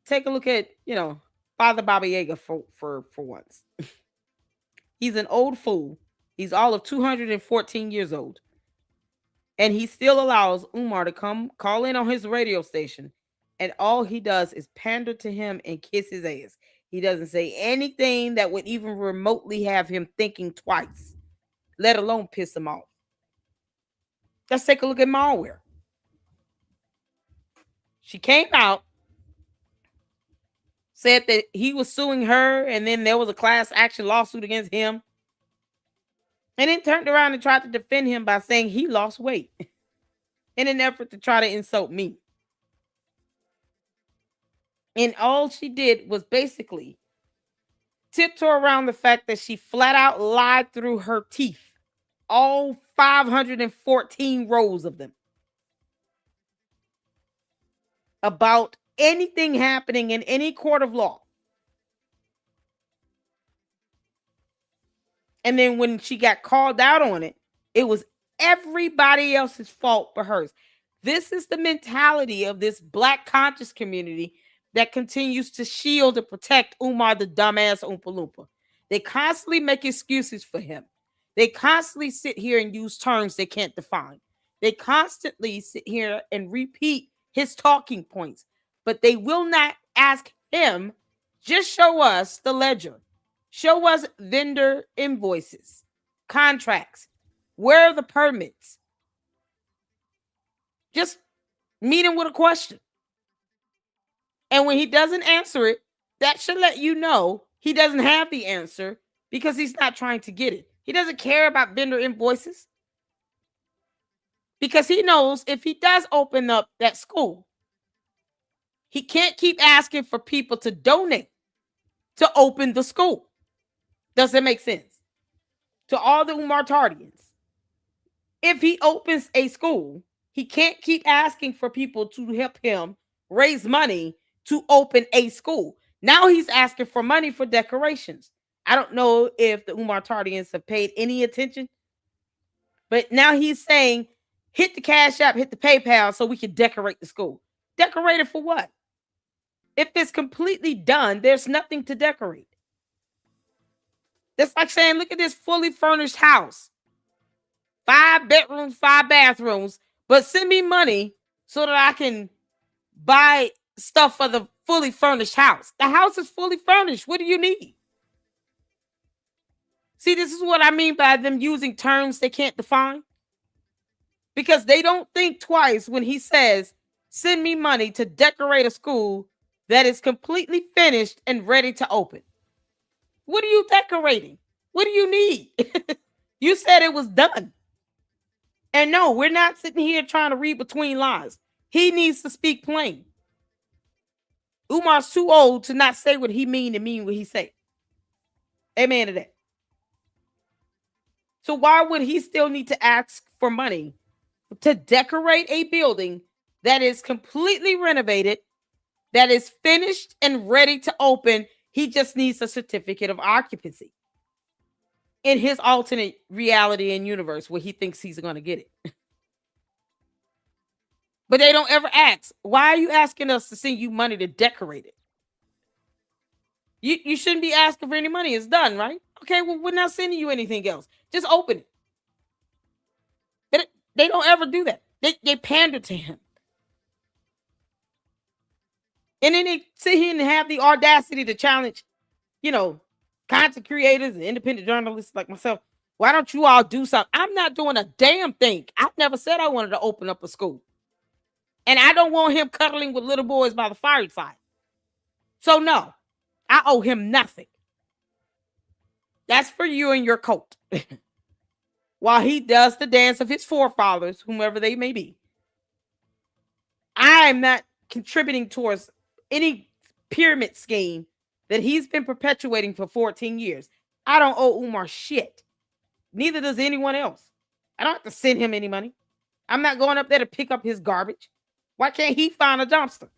take a look at, you know, Father Baba Yaga for once. He's an old fool. He's all of 214 years old. And he still allows Umar to come call in on his radio station. And all he does is pander to him and kiss his ass. He doesn't say anything that would even remotely have him thinking twice, let alone piss him off. Let's take a look at MALWARE. She came out, said that he was suing her, and then there was a class action lawsuit against him. And then turned around and tried to defend him by saying he lost weight in an effort to try to insult me. And all she did was basically tiptoe around the fact that she flat out lied through her teeth. All 514 rows of them. About anything happening in any court of law. And then when she got called out on it, it was everybody else's fault but hers. This is the mentality of this Black conscious community that continues to shield and protect Umar, the dumbass Oompa Loompa. They constantly make excuses for him. They constantly sit here and use terms they can't define. They constantly sit here and repeat his talking points, but they will not ask him, just show us the ledger. Show us vendor invoices, contracts. Where are the permits? Just meet him with a question. And when he doesn't answer it, that should let you know he doesn't have the answer because he's not trying to get it. He doesn't care about vendor invoices because he knows if he does open up that school, he can't keep asking for people to donate to open the school. Does that make sense? To all the Umar Tardians, if he opens a school, he can't keep asking for people to help him raise money to open a school. Now he's asking for money for decorations. I don't know if the Umar Tardians have paid any attention, but now he's saying, hit the Cash App, hit the PayPal so we can decorate the school. Decorate it for what? If it's completely done, there's nothing to decorate. That's like saying, look at this fully furnished house. 5 bedrooms, 5 bathrooms, but send me money so that I can buy stuff for the fully furnished house. The house is fully furnished. What do you need? See, this is what I mean by them using terms they can't define. Because they don't think twice when he says, send me money to decorate a school that is completely finished and ready to open. What are you decorating? What do you need? You said it was done. And no, we're not sitting here trying to read between lines. He needs to speak plain. Umar's too old to not say what he mean and mean what he say. Amen to that. So why would he still need to ask for money to decorate a building that is completely renovated, that is finished and ready to open? He just needs a certificate of occupancy in his alternate reality and universe where he thinks he's going to get it. But they don't ever ask, why are you asking us to send you money to decorate it? You shouldn't be asking for any money. It's done, right? Okay, well, we're not sending you anything else. Just open it. But they don't ever do that. They pander to him. And then they sit here and have the audacity to challenge, content creators and independent journalists like myself. Why don't you all do something? I'm not doing a damn thing. I've never said I wanted to open up a school. And I don't want him cuddling with little boys by the fireside. So no, I owe him nothing. That's for you and your cult. While he does the dance of his forefathers, whomever they may be. I'm not contributing towards any pyramid scheme that he's been perpetuating for 14 years. I don't owe Umar shit. Neither does anyone else. I don't have to send him any money. I'm not going up there to pick up his garbage. Why can't he find a dumpster?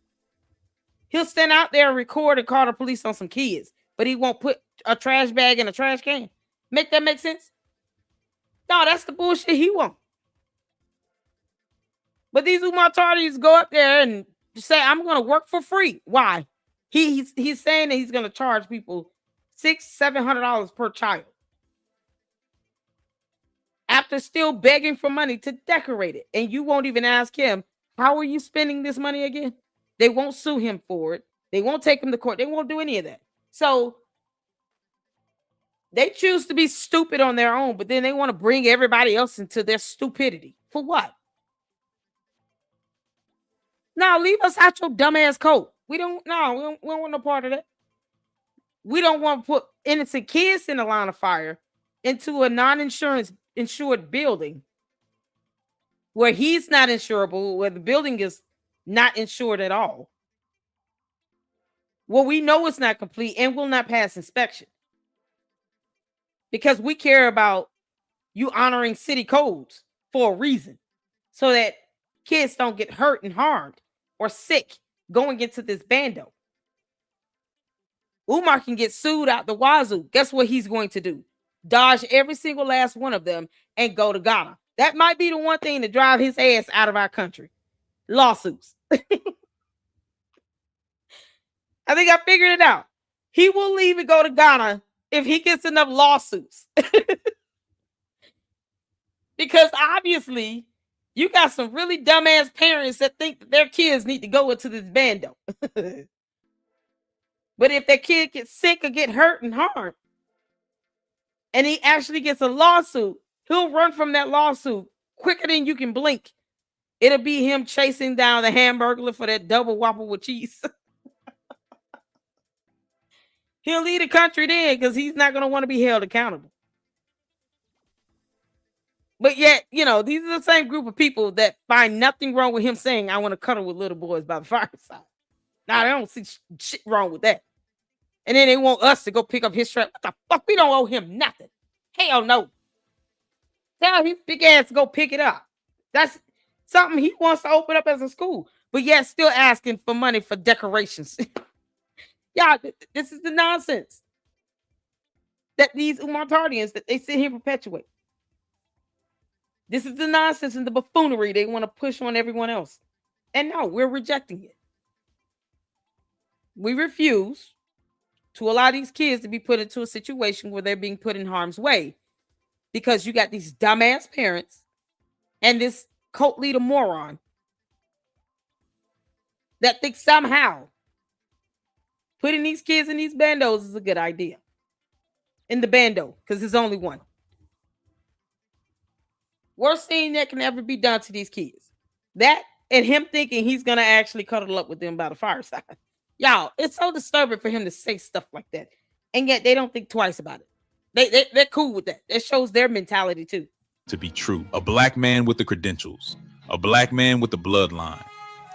He'll stand out there and record and call the police on some kids, but he won't put a trash bag in a trash can. Make that make sense? No, that's the bullshit he wants. But these Umar Tardians go up there and say, I'm going to work for free. Why? He's saying that he's going to charge people $600-700 per child. After still begging for money to decorate it. And you won't even ask him, how are you spending this money again? They won't sue him for it. They won't take him to court. They won't do any of that. So they choose to be stupid on their own, but then they want to bring everybody else into their stupidity. For what? Now, leave us out your dumbass coat. We don't want no part of that. We don't want to put innocent kids in the line of fire into a insured building where he's not insurable, where the building is not insured at all. Well, we know it's not complete and will not pass inspection. Because we care about you honoring city codes for a reason. So that kids don't get hurt and harmed or sick going into this bando. Umar can get sued out the wazoo. Guess what he's going to do? Dodge every single last one of them and go to Ghana. That might be the one thing to drive his ass out of our country. Lawsuits. I think I figured it out. He will leave and go to Ghana if he gets enough lawsuits. Because obviously, you got some really dumbass parents that think that their kids need to go into this bando. But if their kid gets sick or get hurt and harmed, and he actually gets a lawsuit, he'll run from that lawsuit quicker than you can blink. It'll be him chasing down the Hamburglar for that double Whopper with cheese. He'll leave the country then because he's not going to want to be held accountable. But yet, you know, these are the same group of people that find nothing wrong with him saying, I want to cuddle with little boys by the fireside. Now, they don't see shit wrong with that. And then they want us to go pick up his shirt. What the fuck? We don't owe him nothing. Hell no. Tell his big ass to go pick it up. That's something he wants to open up as a school. But yet still asking for money for decorations. Y'all, this is the nonsense that these Umartardians that they sit here and perpetuate. This is the nonsense and the buffoonery they want to push on everyone else. And no, we're rejecting it. We refuse to allow these kids to be put into a situation where they're being put in harm's way because you got these dumbass parents and this cult leader moron that think somehow putting these kids in these bandos is a good idea. In the bando, because there's only one. Worst thing that can ever be done to these kids. That and him thinking he's going to actually cuddle up with them by the fireside. Y'all, it's so disturbing for him to say stuff like that. And yet they don't think twice about it. They're cool with that. That shows their mentality too. To be true. A black man with the credentials. A black man with the bloodline.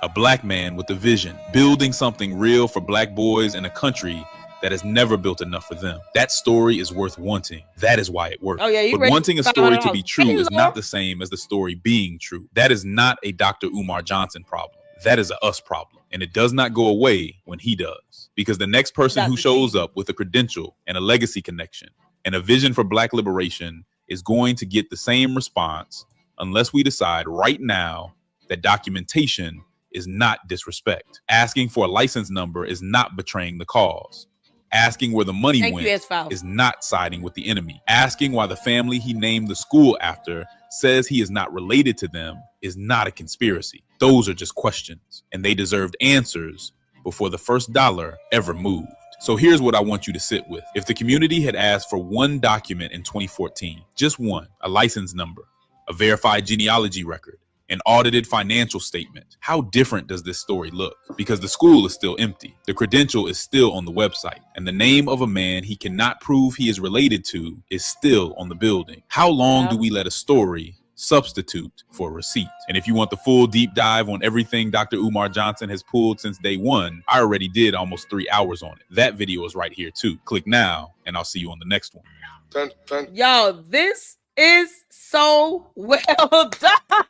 A black man with a vision. Building something real for black boys in a country that has never built enough for them. That story is worth wanting. That is why it works. Oh, yeah, but wanting a story to be true is not the same as the story being true. That is not a Dr. Umar Johnson problem. That is a us problem. And it does not go away when he does. Because the next person who shows up with a credential and a legacy connection and a vision for black liberation is going to get the same response unless we decide right now that documentation is not disrespect. Asking for a license number is not betraying the cause. Asking where the money went is not siding with the enemy. Asking why the family he named the school after says he is not related to them is not a conspiracy. Those are just questions, and they deserved answers before the first dollar ever moved. So here's what I want you to sit with. If the community had asked for one document in 2014, just one, a license number, a verified genealogy record, an audited financial statement, how different does this story look? Because the school is still empty. The credential is still on the website. And the name of a man he cannot prove he is related to is still on the building. How long do we let a story substitute for a receipt? And if you want the full deep dive on everything Dr. Umar Johnson has pulled since day one, I already did almost 3 hours on it. That video is right here too. Click now and I'll see you on the next one. Yo, this is so well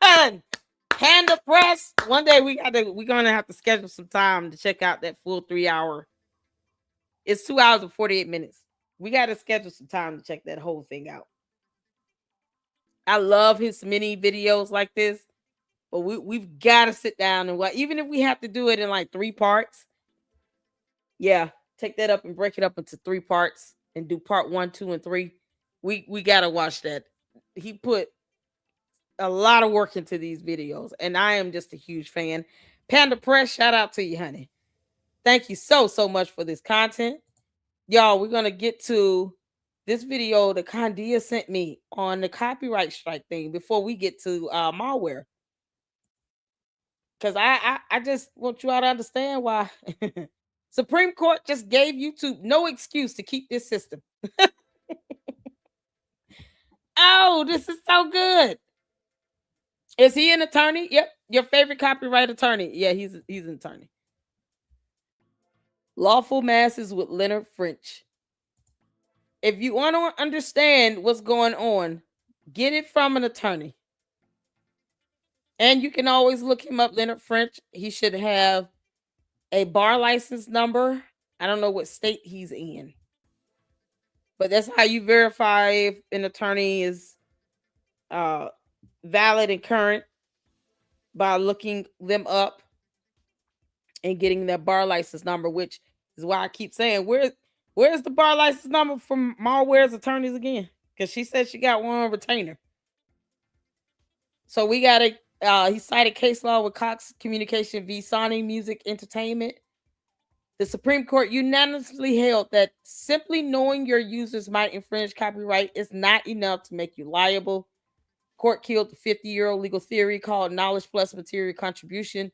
done. Panda Press. One day we're gonna have to schedule some time to check out that full 3 hour. It's 2 hours and 48 minutes. We got to schedule some time to check that whole thing out. I love his mini videos like this, but we've got to sit down and watch, even if we have to do it in like 3 parts. Yeah, take that up and break it up into 3 parts and do part 1, 2, and 3. We got to watch that. He put a lot of work into these videos, and I am just a huge fan. Panda Press, shout out to you, honey. Thank you so much for this content. Y'all, we're going to get to this video that Candia sent me on the copyright strike thing before we get to malware. Because I just want you all to understand why Supreme Court just gave YouTube no excuse to keep this system. Oh, this is so good. Is he an attorney? Yep. Your favorite copyright attorney. Yeah, he's an attorney. Lawful Masses with Leonard French. If you want to understand what's going on, get it from an attorney. And you can always look him up, Leonard French. He should have a bar license number. I don't know what state he's in, but that's how you verify if an attorney is valid and current, by looking them up and getting their bar license number, which is why I keep saying, where's the bar license number from Malware's attorneys again? Because she said she got one on retainer. So we got he cited case law with Cox Communication v. Sony Music Entertainment. The Supreme Court unanimously held that simply knowing your users might infringe copyright is not enough to make you liable. Court killed the 50-year-old legal theory called knowledge plus material contribution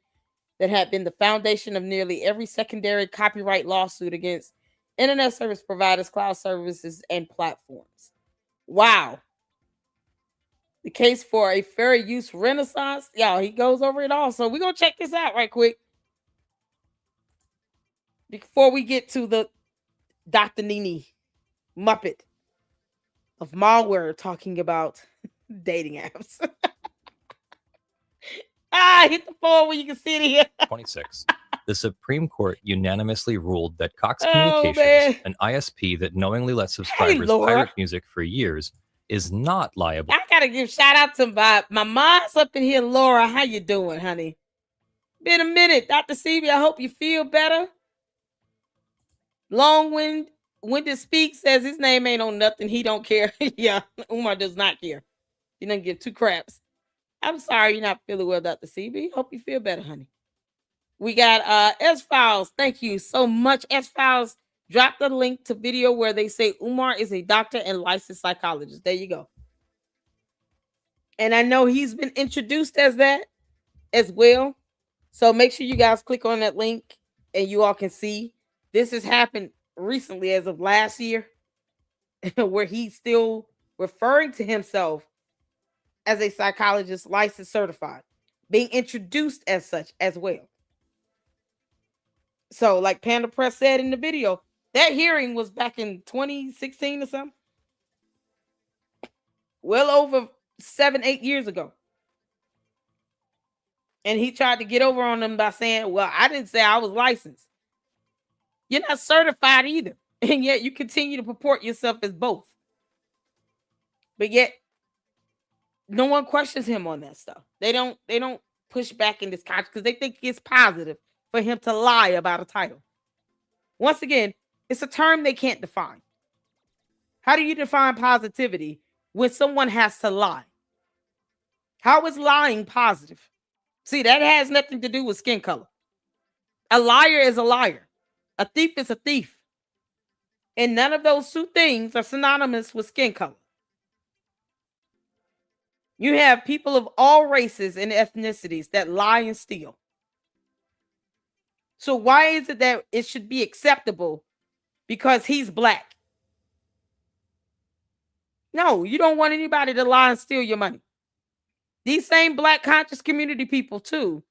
that had been the foundation of nearly every secondary copyright lawsuit against internet service providers, cloud services, and platforms. Wow. The case for a fair use renaissance. Y'all, he goes over it all. So we're going to check this out right quick before we get to the Dr. Nini Muppet of Malware talking about dating apps. Hit the phone where you can see it here. 26. The Supreme Court unanimously ruled that Cox Communications, an ISP that knowingly let subscribers pirate music for years, is not liable. I gotta give shout out to my mom's up in here, Laura. How you doing, honey? Been a minute, Dr. CB. I hope you feel better. Long-winded Speak says his name ain't on nothing. He don't care. Yeah, Umar does not care. He doesn't give two craps. I'm sorry you're not feeling well, Dr. CB. Hope you feel better, honey. We got S-Files. Thank you so much. S-Files dropped the link to video where they say Umar is a doctor and licensed psychologist. There you go. And I know he's been introduced as that as well. So make sure you guys click on that link and you all can see. This has happened recently as of last year where he's still referring to himself as a psychologist, licensed, certified, being introduced as such as well. So like Panda Press said in the video, that hearing was back in 2016 or something. Well over 7-8 years ago. And he tried to get over on them by saying, well, I didn't say I was licensed. You're not certified either. And yet you continue to purport yourself as both. But yet no one questions him on that stuff. They don't push back in this context because they think it's positive for him to lie about a title. Once again, it's a term they can't define. How do you define positivity when someone has to lie? How is lying positive? See, that has nothing to do with skin color. A liar is a liar. A thief is a thief. And none of those two things are synonymous with skin color. You have people of all races and ethnicities that lie and steal. So why is it that it should be acceptable because he's black? No, you don't want anybody to lie and steal your money. These same black conscious community people too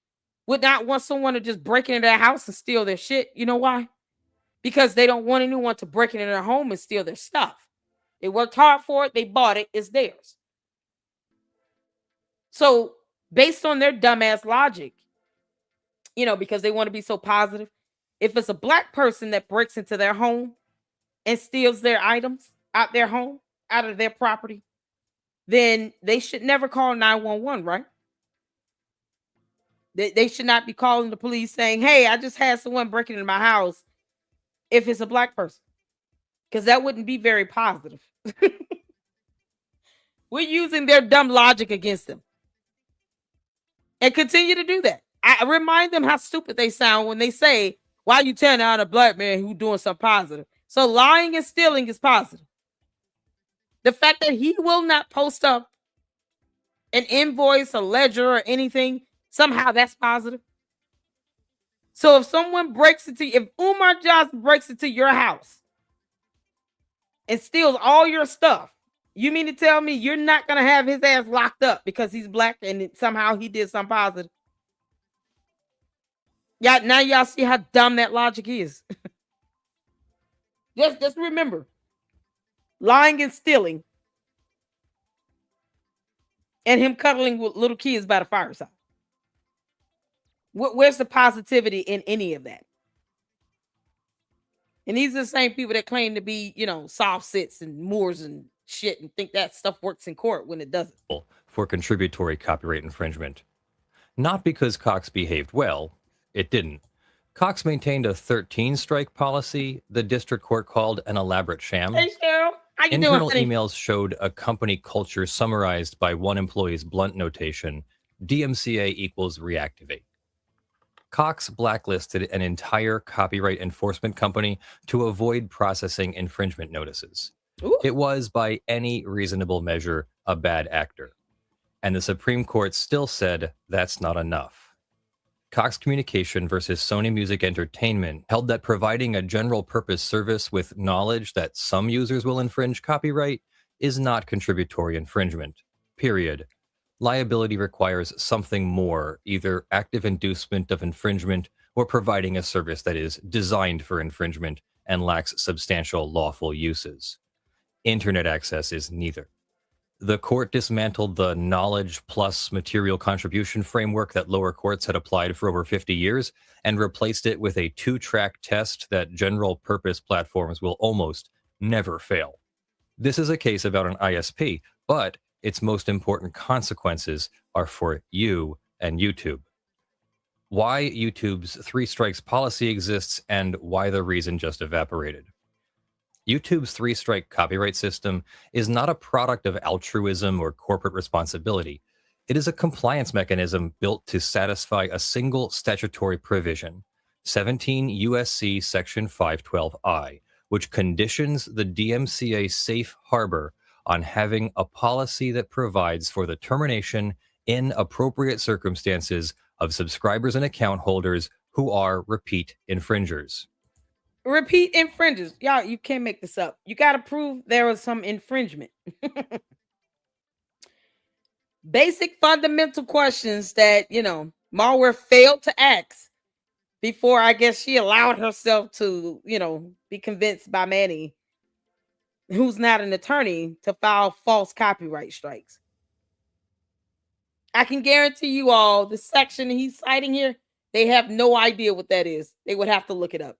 would not want someone to just break into their house and steal their shit. You know why? Because they don't want anyone to break into their home and steal their stuff. They worked hard for it. They bought it. It's theirs. So based on their dumbass logic, because they want to be so positive, if it's a black person that breaks into their home and steals their items out their home, out of their property, then they should never call 911, right? They should not be calling the police saying, hey, I just had someone breaking into my house, if it's a black person, because that wouldn't be very positive. We're using their dumb logic against them. And continue to do that. I remind them how stupid they sound when they say, why are you telling out a black man who's doing something positive? So lying and stealing is positive. The fact that he will not post up an invoice, a ledger, or anything, somehow that's positive. So if someone if Umar Johnson breaks into your house and steals all your stuff, you mean to tell me you're not going to have his ass locked up because he's black and somehow he did something positive? Yeah, now y'all see how dumb that logic is. Just remember, lying and stealing and him cuddling with little kids by the fireside. Where's the positivity in any of that? And these are the same people that claim to be, soft sits and Moors and shit and think that stuff works in court when it doesn't. For contributory copyright infringement. Not because Cox behaved well, it didn't. Cox maintained a 13-strike policy the district court called an elaborate sham. Hey, Cheryl. How you Internal doing, honey? emails showed a company culture summarized by one employee's blunt notation, DMCA equals reactivate. Cox blacklisted an entire copyright enforcement company to avoid processing infringement notices. Ooh. It was, by any reasonable measure, a bad actor. And the Supreme Court still said that's not enough. Cox Communication versus Sony Music Entertainment held that providing a general purpose service with knowledge that some users will infringe copyright is not contributory infringement. Period. Liability requires something more, either active inducement of infringement or providing a service that is designed for infringement and lacks substantial lawful uses. Internet access is neither. The court dismantled the knowledge plus material contribution framework that lower courts had applied for over 50 years and replaced it with a 2-track test that general purpose platforms will almost never fail. This is a case about an ISP, but its most important consequences are for you and YouTube. Why YouTube's 3 strikes policy exists and why the reason just evaporated. YouTube's 3-strike copyright system is not a product of altruism or corporate responsibility. It is a compliance mechanism built to satisfy a single statutory provision, 17 U.S.C. Section 512I, which conditions the DMCA safe harbor on having a policy that provides for the termination in appropriate circumstances of subscribers and account holders who are repeat infringers. Repeat infringers. Y'all, you can't make this up. You got to prove there was some infringement. Basic fundamental questions that, Malware failed to ask before I guess she allowed herself to, be convinced by Manny, who's not an attorney, to file false copyright strikes. I can guarantee you all the section he's citing here, they have no idea what that is. They would have to look it up.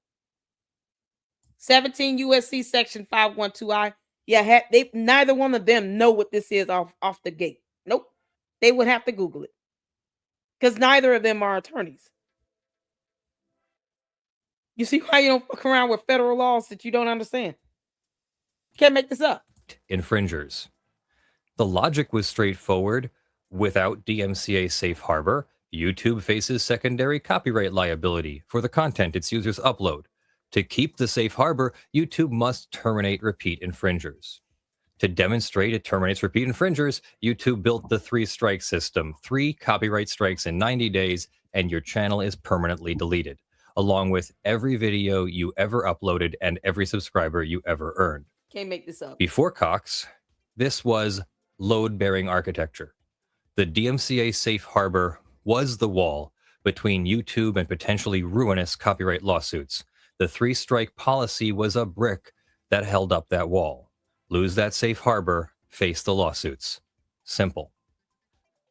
17 USC Section 512I. Yeah, neither one of them know what this is off the gate. Nope. They would have to Google it. Because neither of them are attorneys. You see why you don't fuck around with federal laws that you don't understand? Can't make this up. Infringers. The logic was straightforward. Without DMCA safe harbor, YouTube faces secondary copyright liability for the content its users upload. To keep the safe harbor, YouTube must terminate repeat infringers. To demonstrate it terminates repeat infringers, YouTube built the 3-strike system, 3 copyright strikes in 90 days, and your channel is permanently deleted, along with every video you ever uploaded and every subscriber you ever earned. Can't make this up. Before Cox, this was load-bearing architecture. The DMCA safe harbor was the wall between YouTube and potentially ruinous copyright lawsuits. The 3-strike policy was a brick that held up that wall. Lose that safe harbor, face the lawsuits. Simple.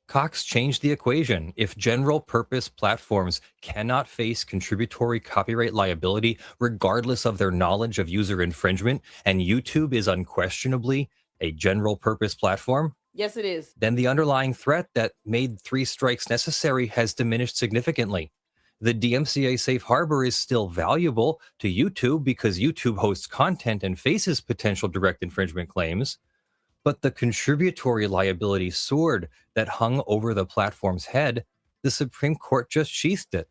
Cox changed the equation. If general purpose platforms cannot face contributory copyright liability regardless of their knowledge of user infringement, and YouTube is unquestionably a general purpose platform, yes, it is. Then the underlying threat that made 3 strikes necessary has diminished significantly. The DMCA safe harbor is still valuable to YouTube because YouTube hosts content and faces potential direct infringement claims, but the contributory liability sword that hung over the platform's head, the Supreme Court just sheathed it.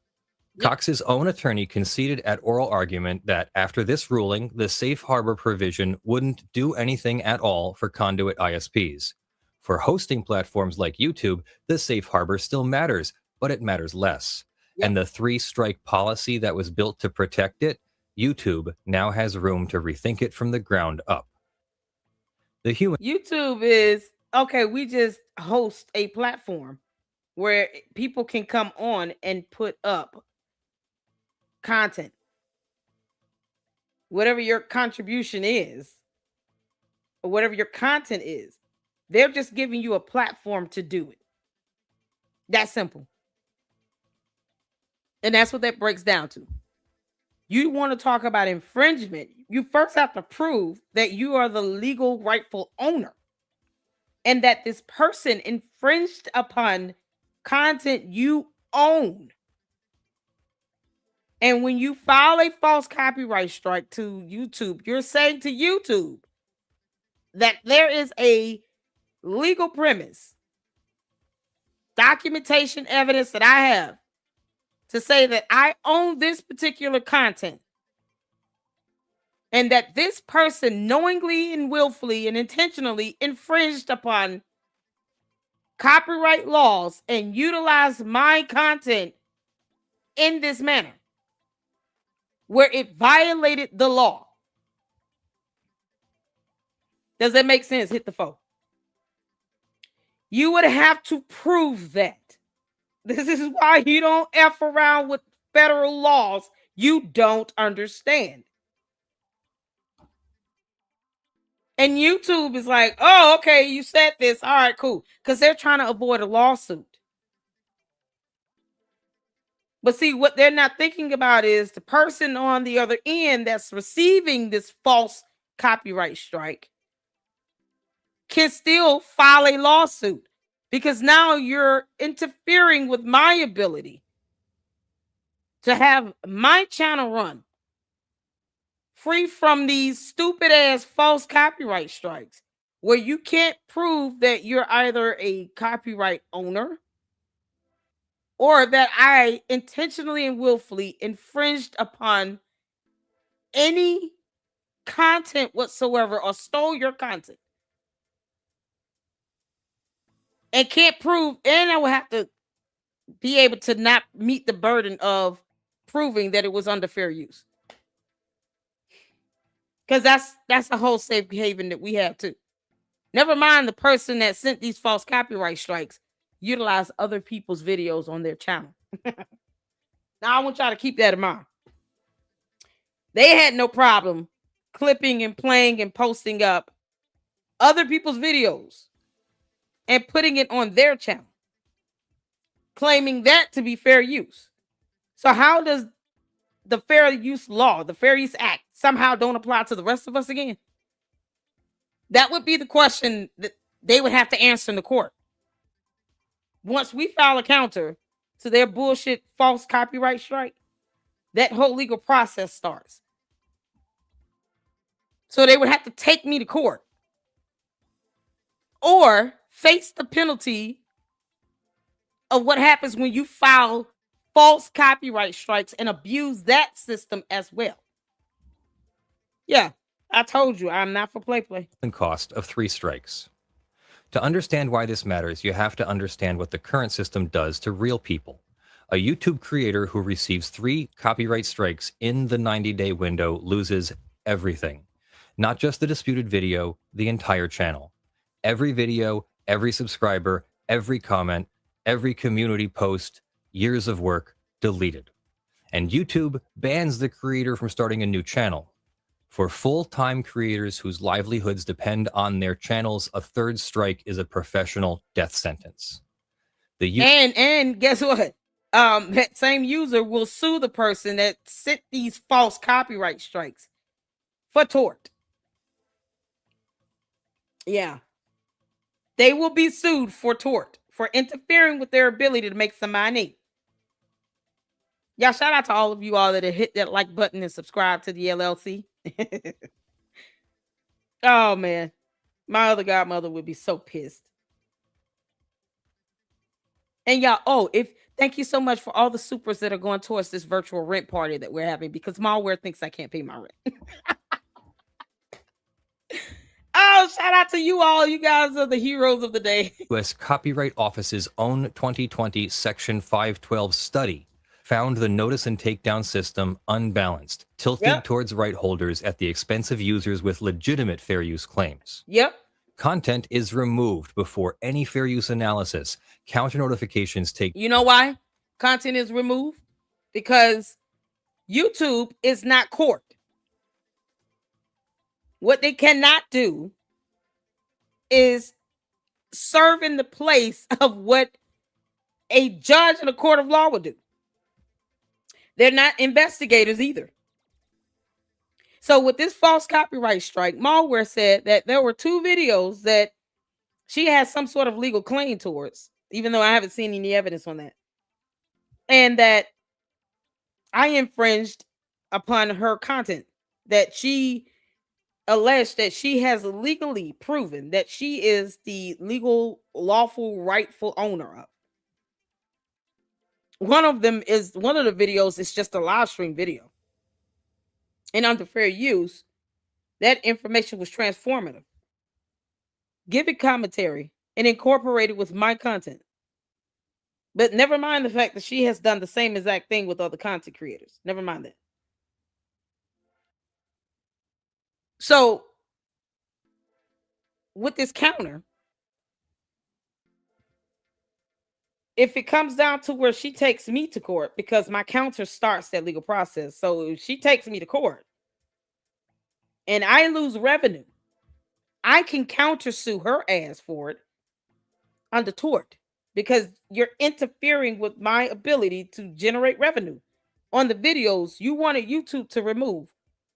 Cox's own attorney conceded at oral argument that after this ruling, the safe harbor provision wouldn't do anything at all for conduit ISPs. For hosting platforms like YouTube, the safe harbor still matters, but it matters less. And the 3-strike policy that was built to protect it, YouTube now has room to rethink it from the ground up. YouTube is, okay, we just host a platform where people can come on and put up content. Whatever your contribution is, or whatever your content is, they're just giving you a platform to do it. That's simple. And that's what that breaks down to. you want to talk about infringement, you first have to prove that you are the legal rightful owner and that this person infringed upon content you own. And when you file a false copyright strike to YouTube, you're saying to YouTube that there is a legal premise, documentation, evidence that I have to say that I own this particular content and that this person knowingly and willfully and intentionally infringed upon copyright laws and utilized my content in this manner where it violated the law. Does that make sense? Hit the phone. You would have to prove that. This is why you don't F around with federal laws you don't understand. And YouTube is like, oh, okay, you said this. All right, cool. Because they're trying to avoid a lawsuit. But see, what they're not thinking about is the person on the other end that's receiving this false copyright strike can still file a lawsuit because now you're interfering with my ability to have my channel run free from these stupid ass false copyright strikes where you can't prove that you're either a copyright owner or that I intentionally and willfully infringed upon any content whatsoever or stole your content. And can't prove, and I will have to be able to not meet the burden of proving that it was under fair use. Because that's the whole safe haven that we have too. Never mind the person that sent these false copyright strikes utilize other people's videos on their channel. Now I want y'all to keep that in mind. They had no problem clipping and playing and posting up other people's videos and putting it on their channel, claiming that to be fair use. So how does the fair use law, the Fair Use Act, somehow don't apply to the rest of us again? That would be the question that they would have to answer in the court. Once we file a counter to their bullshit false copyright strike, that whole legal process starts. So they would have to take me to court or face the penalty of what happens when you file false copyright strikes and abuse that system as well. Yeah, I told you I'm not for play. And cost of 3 strikes. To understand why this matters, you have to understand what the current system does to real people. A YouTube creator who receives 3 copyright strikes in the 90-day window loses everything. Not just the disputed video, the entire channel. Every video, every subscriber, every comment, every community post, years of work deleted. And YouTube bans the creator from starting a new channel. For full-time creators whose livelihoods depend on their channels, a 3rd strike is a professional death sentence. And guess what? That same user will sue the person that sent these false copyright strikes for tort. Yeah. They will be sued for tort, for interfering with their ability to make some money. Y'all, shout out to all of you all that have hit that like button and subscribe to the LLC. Oh, man. My other godmother would be so pissed. And y'all, thank you so much for all the supers that are going towards this virtual rent party that we're having because Malware thinks I can't pay my rent. Oh, shout out to you all. You guys are the heroes of the day. U.S. Copyright Office's own 2020 Section 512 study found the notice and takedown system unbalanced, tilted towards right holders at the expense of users with legitimate fair use claims. Content is removed before any fair use analysis. Counter notifications take... You know why content is removed? Because YouTube is not court. What they cannot do is serve in the place of what a judge in a court of law would do. They're not investigators either. So with this false copyright strike, Malware said that there were 2 videos that she has some sort of legal claim towards, even though I haven't seen any evidence on that. And that I infringed upon her content, that she alleged that she has legally proven that she is the legal, lawful, rightful owner of. One of the videos is just a live stream video. And under fair use, that information was transformative, giving commentary, and incorporated with my content. But never mind the fact that she has done the same exact thing with other content creators. Never mind that. So, with this counter, if it comes down to where she takes me to court, because my counter starts that legal process. So if she takes me to court and I lose revenue, I can countersue her ass for it under tort, because you're interfering with my ability to generate revenue on the videos you wanted YouTube to remove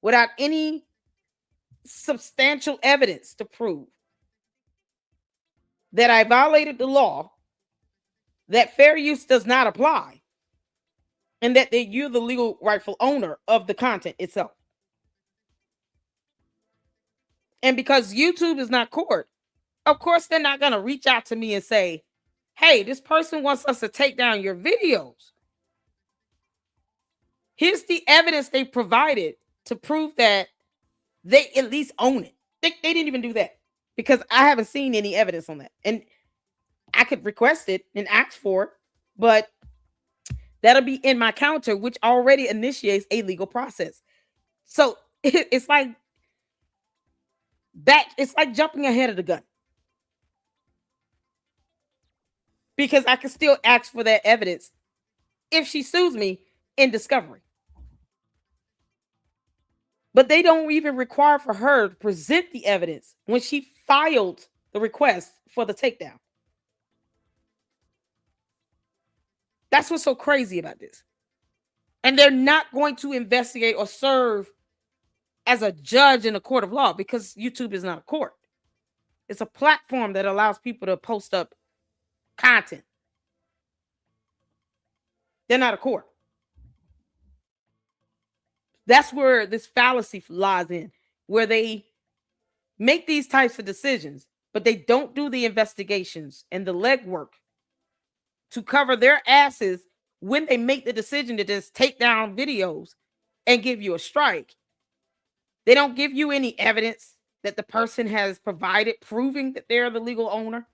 without any substantial evidence to prove that I violated the law, that fair use does not apply, and that you're the legal rightful owner of the content itself. And because YouTube is not court, of course they're not going to reach out to me and say, hey, this person wants us to take down your videos. Here's the evidence they provided to prove that they at least own it. They didn't even do that, because I haven't seen any evidence on that. And I could request it and ask for it, but that'll be in my counter, which already initiates a legal process. So it's like jumping ahead of the gun, because I can still ask for that evidence if she sues me in discovery. But they don't even require for her to present the evidence when she filed the request for the takedown. That's what's so crazy about this. And they're not going to investigate or serve as a judge in a court of law, because YouTube is not a court. It's a platform that allows people to post up content. They're not a court. That's where this fallacy lies in, where they make these types of decisions, but they don't do the investigations and the legwork to cover their asses when they make the decision to just take down videos and give you a strike. They don't give you any evidence that the person has provided proving that they're the legal owner,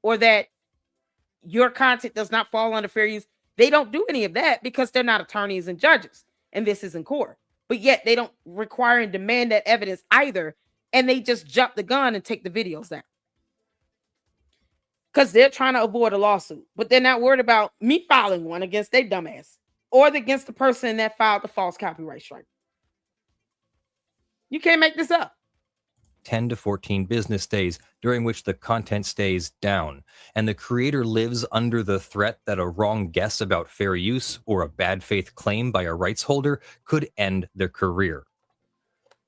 or that your content does not fall under fair use. They don't do any of that because they're not attorneys and judges, and this is in court. But yet they don't require and demand that evidence either, and they just jump the gun and take the videos down, because they're trying to avoid a lawsuit. But they're not worried about me filing one against their dumbass or against the person that filed the false copyright strike. You can't make this up. 10 to 14 business days during which the content stays down, and the creator lives under the threat that a wrong guess about fair use or a bad faith claim by a rights holder could end their career.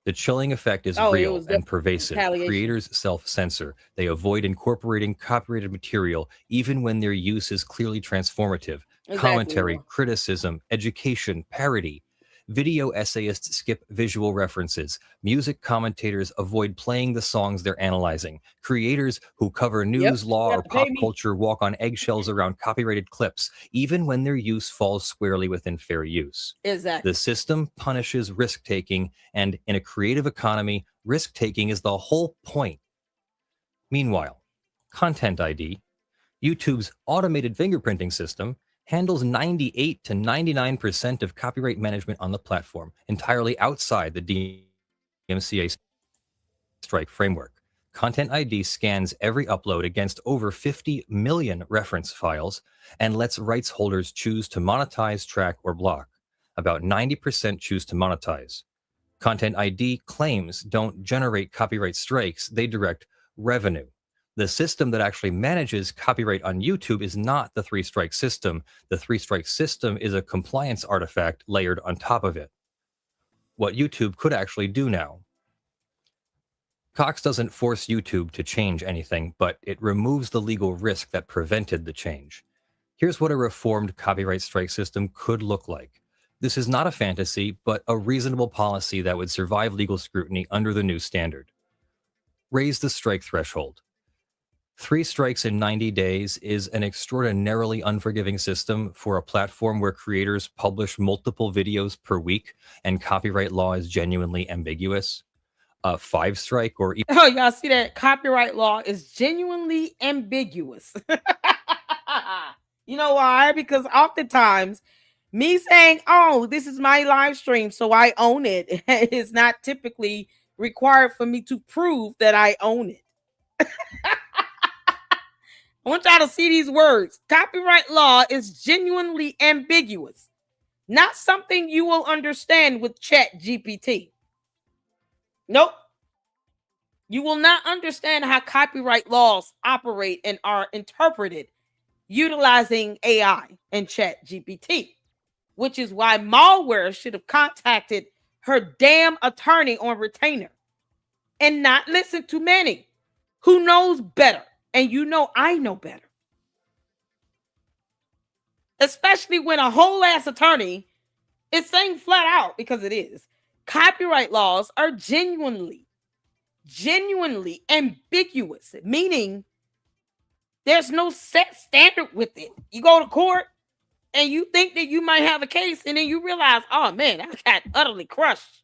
The chilling effect is real and pervasive. Creators self-censor. They avoid incorporating copyrighted material even when their use is clearly transformative. Commentary, criticism, education, parody. Video essayists skip visual references. Music commentators avoid playing the songs they're analyzing. Creators who cover news, law, or pop culture walk on eggshells around copyrighted clips, even when their use falls squarely within fair use. Exactly. The system punishes risk-taking, and in a creative economy, risk-taking is the whole point. Meanwhile, Content ID, YouTube's automated fingerprinting system, handles 98 to 99% of copyright management on the platform, entirely outside the DMCA strike framework. Content ID scans every upload against over 50 million reference files and lets rights holders choose to monetize, track, or block. About 90% choose to monetize. Content ID claims don't generate copyright strikes, they direct revenue. The system that actually manages copyright on YouTube is not the three-strike system. The three-strike system is a compliance artifact layered on top of it. what YouTube could actually do now. Cox doesn't force YouTube to change anything, but it removes the legal risk that prevented the change. Here's what a reformed copyright strike system could look like. This is not a fantasy, but a reasonable policy that would survive legal scrutiny under the new standard. Raise the strike threshold. 3 strikes in 90 days is an extraordinarily unforgiving system for a platform where creators publish multiple videos per week and copyright law is genuinely ambiguous. A 5 strike or oh, y'all see that? Copyright law is genuinely ambiguous. You know why? Because oftentimes me saying, oh, this is my live stream, so I own it, is not typically required for me to prove that I own it. I want y'all to see these words. Copyright law is genuinely ambiguous. Not something you will understand with ChatGPT. Nope. You will not understand how copyright laws operate and are interpreted utilizing AI and ChatGPT, which is why Malware should have contacted her damn attorney on retainer and not listen to Manny, who knows better. And you know I know better. Especially when a whole ass attorney is saying flat out, because it is, copyright laws are genuinely ambiguous, meaning there's no set standard with it. You go to court and you think that you might have a case, and then you realize, oh man, I got utterly crushed.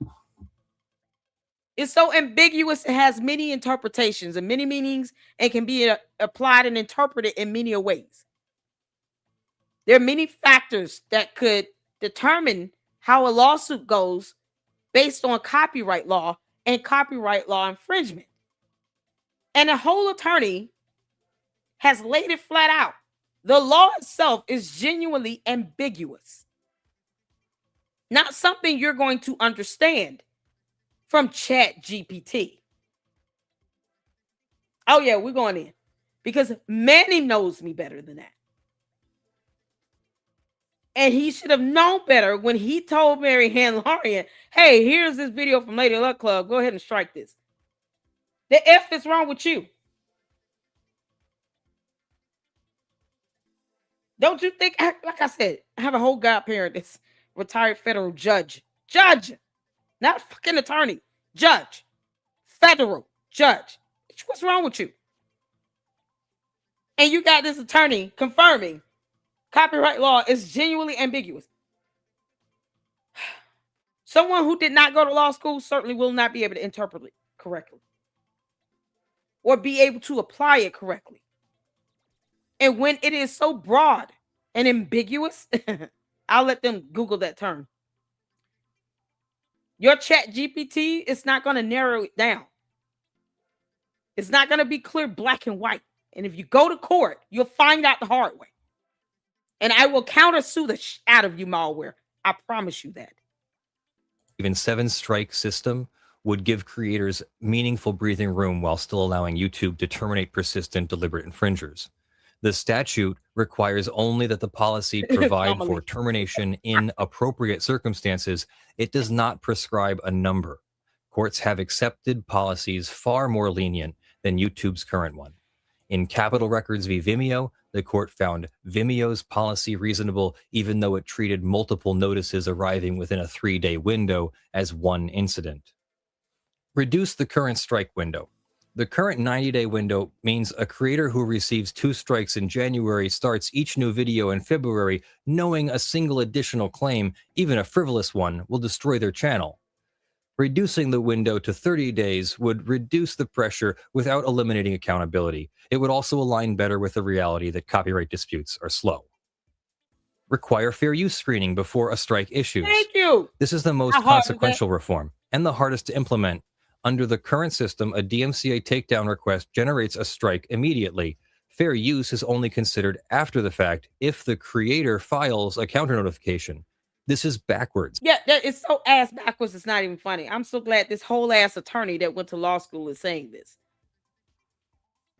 It's so ambiguous, it has many interpretations and many meanings and can be applied and interpreted in many ways. There are many factors that could determine how a lawsuit goes based on copyright law and copyright law infringement. And a whole attorney has laid it flat out. The law itself is genuinely ambiguous. Not something you're going to understand from ChatGPT. Oh yeah, we're going in. Because Manny knows me better than that. And he should have known better when he told Mary Handlarian, hey, here's this video from Lady Luck Club. Go ahead and strike this. The F is wrong with you. Don't you think, like I said, I have a whole godparent that's retired federal judge. Judge, not fucking attorney. Judge, federal judge. What's wrong with you? And you got this attorney confirming copyright law is genuinely ambiguous. Someone who did not go to law school certainly will not be able to interpret it correctly or be able to apply it correctly. And when it is so broad and ambiguous, I'll let them Google that term. Your ChatGPT is not going to narrow it down. It's not going to be clear black and white. And if you go to court, you'll find out the hard way. And I will countersue the out of you, Malware. I promise you that. Even 7-strike system would give creators meaningful breathing room while still allowing YouTube to terminate persistent, deliberate infringers. The statute requires only that the policy provide for termination in appropriate circumstances. It does not prescribe a number. Courts have accepted policies far more lenient than YouTube's current one. In Capitol Records v. Vimeo, the court found Vimeo's policy reasonable even though it treated multiple notices arriving within a 3-day window as one incident. Reduce the current strike window. The current 90-day window means a creator who receives 2 strikes in January starts each new video in February knowing a single additional claim, even a frivolous one, will destroy their channel. Reducing the window to 30 days would reduce the pressure without eliminating accountability. It would also align better with the reality that copyright disputes are slow. Require fair use screening before a strike issues. Thank you. This is the most consequential reform and the hardest to implement. Under the current system, a DMCA takedown request generates a strike immediately. Fair use is only considered after the fact if the creator files a counter notification. This is backwards. Yeah, it's so ass backwards, it's not even funny. I'm so glad this whole ass attorney that went to law school is saying this.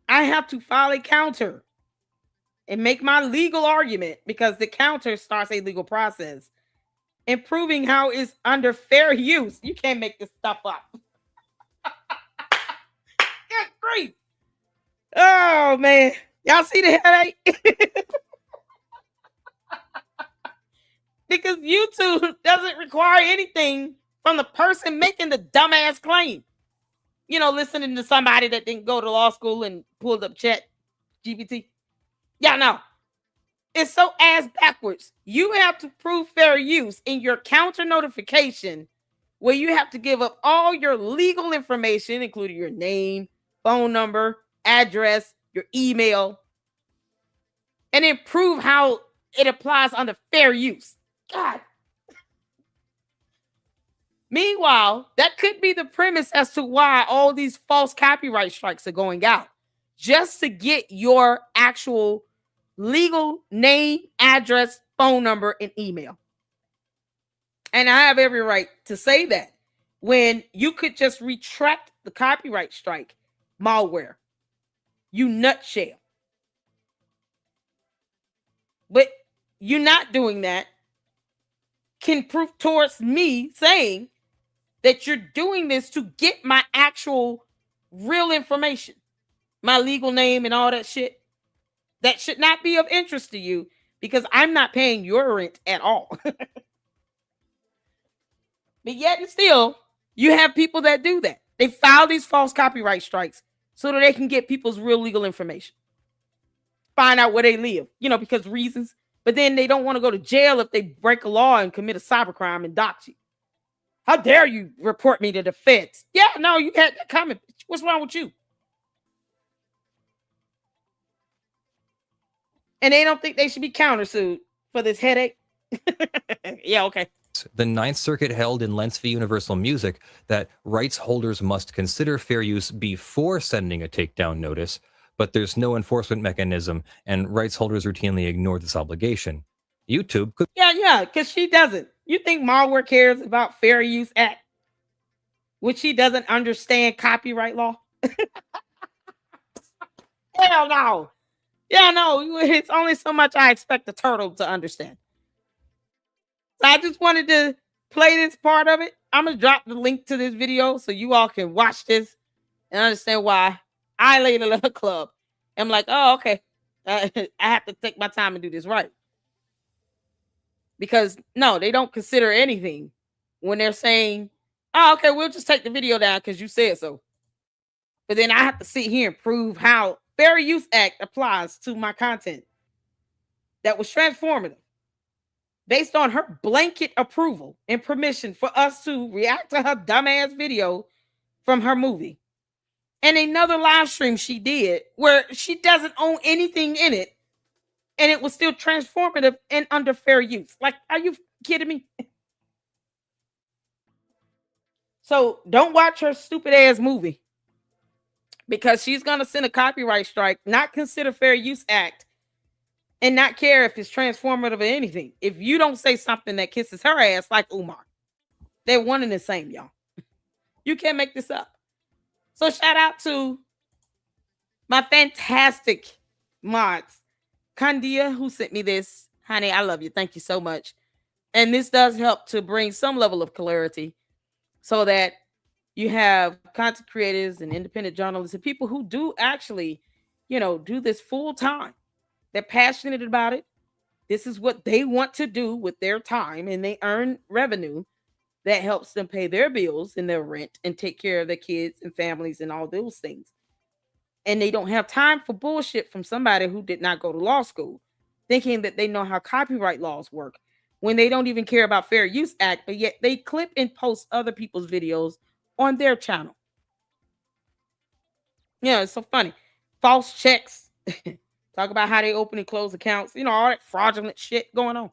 I have to file a counter and make my legal argument because the counter starts a legal process. and proving how it's under fair use. You can't make this stuff up. Good grief. Oh, man. Y'all see the headache? Because YouTube doesn't require anything from the person making the dumbass claim. You know, listening to somebody that didn't go to law school and pulled up chat GPT. Yeah, no. It's so ass backwards. You have to prove fair use in your counter notification, where you have to give up all your legal information, including your name, phone number, address, your email, and then prove how it applies under fair use. God. Meanwhile, that could be the premise as to why all these false copyright strikes are going out. Just to get your actual legal name, address, phone number, and email. And I have every right to say that when you could just retract the copyright strike, malware. You nutshell. But you not doing that can prove towards me saying that you're doing this to get my actual real information, my legal name and all that shit. That should not be of interest to you because I'm not paying your rent at all. But yet and still, you have people that do that. They file these false copyright strikes so that they can get people's real legal information. Find out where they live, you know, because reasons. But then they don't want to go to jail if they break a law and commit a cybercrime and dox you. How dare you report me to the feds? Yeah, no, you had that comment. What's wrong with you? And they don't think they should be countersued for this headache. Yeah, okay. The Ninth Circuit held in Lentz v. Universal Music that rights holders must consider fair use before sending a takedown notice, but there's no enforcement mechanism, and rights holders routinely ignore this obligation. YouTube could... Yeah, because she doesn't. You think Malware cares about Fair Use Act, which she doesn't understand copyright law? Hell no. Yeah, no, it's only so much I expect a turtle to understand. So I just wanted to play this part of it. I'm going to drop the link to this video so you all can watch this and understand why I laid a club. I'm like, oh, okay. I have to take my time and do this right. Because, no, they don't consider anything when they're saying, oh, okay, we'll just take the video down because you said so. But then I have to sit here and prove how Fair Use Act applies to my content that was transformative based on her blanket approval and permission for us to react to her dumbass video from her movie. And another live stream she did where she doesn't own anything in it and it was still transformative and under fair use. Like, are you kidding me? So don't watch her stupid ass movie because she's going to send a copyright strike, not consider Fair Use Act, and not care if it's transformative or anything. If you don't say something that kisses her ass like Umar, they're one and the same, y'all. You can't make this up. So shout out to my fantastic mods. Kandia, who sent me this. Honey, I love you. Thank you so much. And this does help to bring some level of clarity so that you have content creators and independent journalists and people who do actually, you know, do this full time. They're passionate about it. This is what they want to do with their time, and they earn revenue that helps them pay their bills and their rent and take care of their kids and families and all those things. And they don't have time for bullshit from somebody who did not go to law school, thinking that they know how copyright laws work when they don't even care about Fair Use Act, but yet they clip and post other people's videos on their channel. Yeah, it's so funny. False checks. Talk about how they open and close accounts. You know, all that fraudulent shit going on.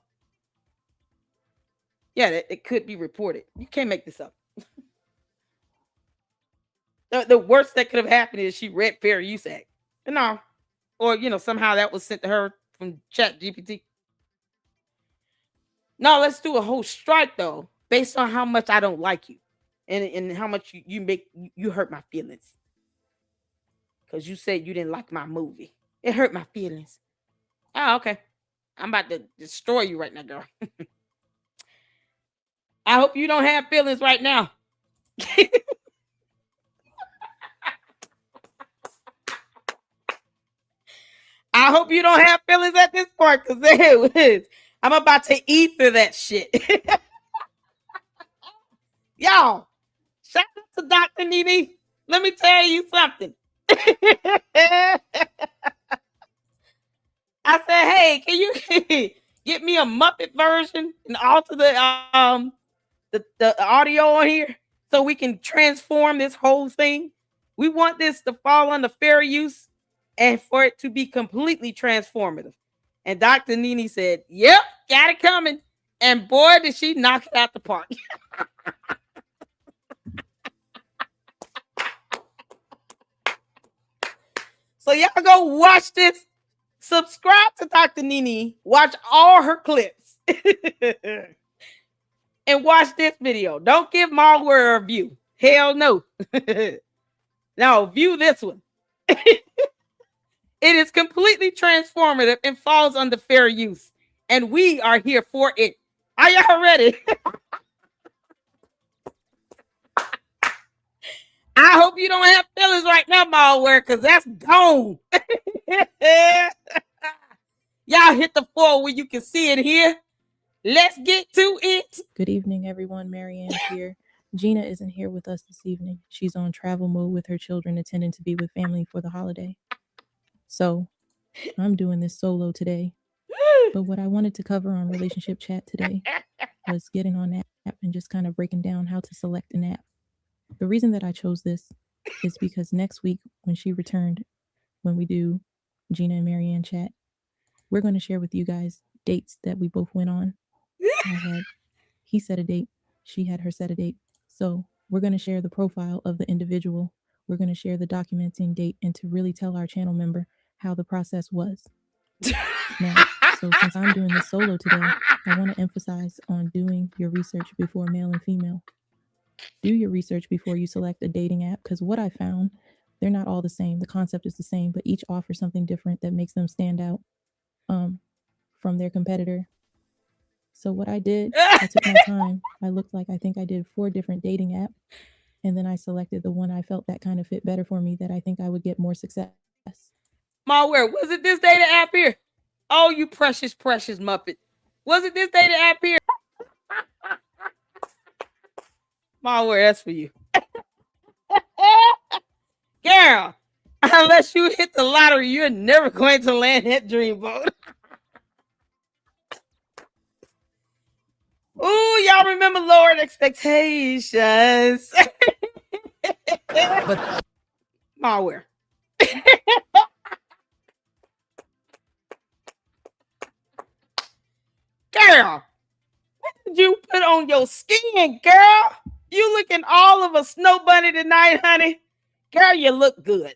Yeah, it could be reported. You can't make this up. The worst that could have happened is she read Fair Use Act. No. Or, you know, somehow that was sent to her from Chat GPT. No, let's do a whole strike, though, based on how much I don't like you. And how much you hurt my feelings. Because you said you didn't like my movie. It hurt my feelings. Oh, okay. I'm about to destroy you right now, girl. I hope you don't have feelings right now. I hope you don't have feelings at this point, because there it is. I'm about to ether that shit. Y'all, shout out to Dr. Nene. Let me tell you something. I said, hey, can you get me a Muppet version and alter the audio on here so we can transform this whole thing? We want this to fall under fair use and for it to be completely transformative. And Dr. Nene said, yep, got it coming. And boy, did she knock it out the park. So y'all go watch this. Subscribe to Dr. Nene. Watch all her clips. And watch this video. Don't give Malware a view. Hell no. No, view this one. It is completely transformative and falls under fair use. And we are here for it. Are y'all ready? I hope you don't have feelings right now, Malware, because that's gone. Y'all hit the floor where you can see it here. Let's get to it. Good evening, everyone. Marianne's here. Gina isn't here with us this evening. She's on travel mode with her children, intending to be with family for the holiday. So I'm doing this solo today. But what I wanted to cover on relationship chat today was getting on that app and just kind of breaking down how to select an app. The reason that I chose this is because next week when she returned, when we do Gina and Marianne chat, we're going to share with you guys dates that we both went on. He set a date, she had her set a date. So we're going to share the profile of the individual. We're going to share the documenting date and to really tell our channel member how the process was. Now, so since I'm doing this solo today, I want to emphasize on doing your research before male and female. Do your research before you select a dating app, because what I found, they're not all the same. The concept is the same, but each offers something different that makes them stand out from their competitor. So what I did, I took my time. I looked like I think I did 4 different dating apps, and then I selected the one I felt that kind of fit better for me, that I think I would get more success. Malware, was it this dating app here? Oh, you precious, precious Muppet. Was it this dating app here? Malware, that's for you. Girl, unless you hit the lottery, you're never going to land that dreamboat. Ooh, y'all remember lowered expectations. But Malware. Girl, what did you put on your skin, girl? You looking all of a snow bunny tonight, honey. Girl, you look good.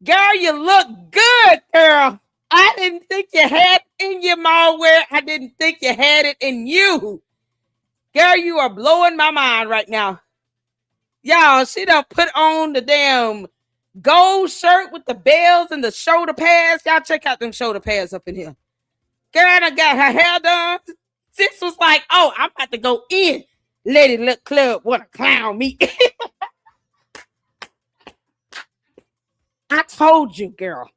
Girl, you look good, girl. I didn't think you had it in your Malware. I didn't think you had it in you. Girl, you are blowing my mind right now. Y'all, she done put on the damn gold shirt with the bells and the shoulder pads. Y'all check out them shoulder pads up in here. Girl, I got her hair done. Sis was like, oh, I'm about to go in. Lady Luck Club, what a clown me. I told you, girl.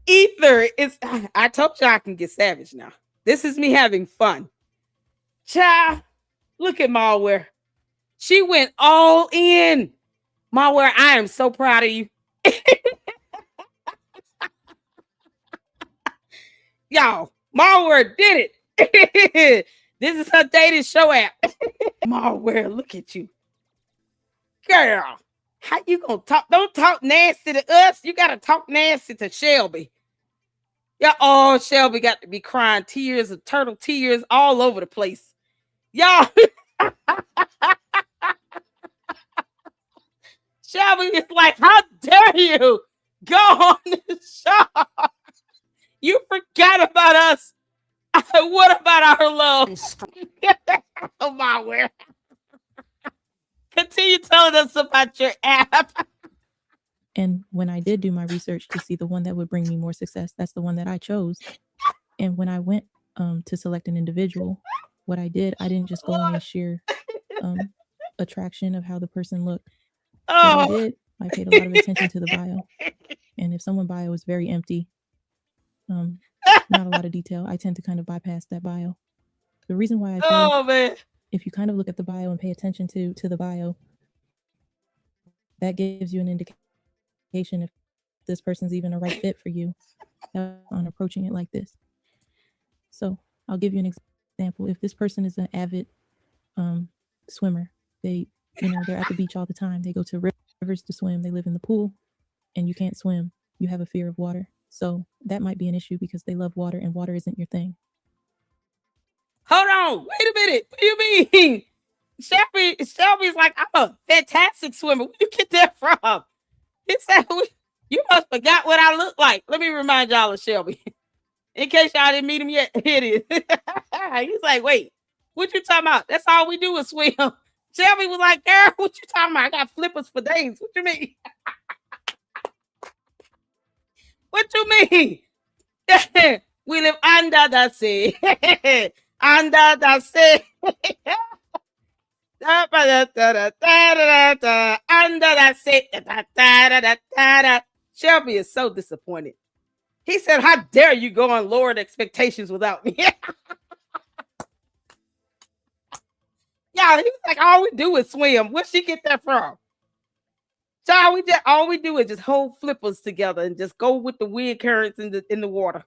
Ether is, I told you I can get savage now. This is me having fun. Child, look at Malware. She went all in. Malware, I am so proud of you. Y'all, Malware did it. This is her dating show app. Malware, look at you. Girl, how you gonna talk? Don't talk nasty to us. You gotta talk nasty to Shelby. Yeah, oh, Shelby got to be crying tears of turtle tears all over the place. Y'all. Shelby is like, how dare you go on this show? You forgot about us. What about our love? Oh, Malware. Continue telling us about your app. And when I did do my research to see the one that would bring me more success, that's the one that I chose. And when I went to select an individual, what I didn't just go on a sheer attraction of how the person looked. What I did, I paid a lot of attention to the bio. And if someone's bio is very empty, not a lot of detail, I tend to kind of bypass that bio. The reason why I feel if you kind of look at the bio and pay attention to the bio, that gives you an indication if this person's even a right fit for you on approaching it like this. So I'll give you an example. If this person is an avid swimmer, they're at the beach all the time. They go to rivers to swim. They live in the pool, and you can't swim. You have a fear of water. So that might be an issue because they love water, and water isn't your thing. Hold on. Wait a minute. What do you mean? Shelby's like, I'm a fantastic swimmer. Where you get that from? He said, you must forgot what I look like. Let me remind y'all of Shelby. In case y'all didn't meet him yet, here it is. He's like, wait, what you talking about? That's all we do is swim. Shelby was like, girl, what you talking about? I got flippers for days. What you mean? What you mean? We live under the sea. Under the sea. Under the sea. Shelby is so disappointed. He said, how dare you go on lowered expectations without me? Yeah, he was like, all we do is swim. Where'd she get that from? Child, all we do is just hold flippers together and just go with the wind currents in the water.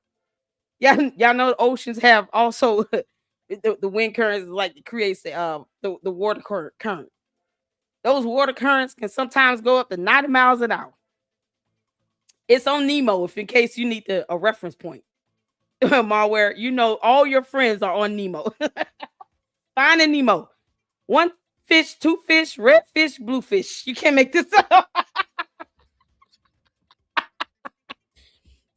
Y'all know the oceans have also the wind currents like creates the water current. Those water currents can sometimes go up to 90 miles an hour. It's on Nemo, if in case you need a reference point. Malware, all your friends are on Nemo. Finding Nemo. 1 fish, 2 fish, red fish, blue fish. You can't make this up.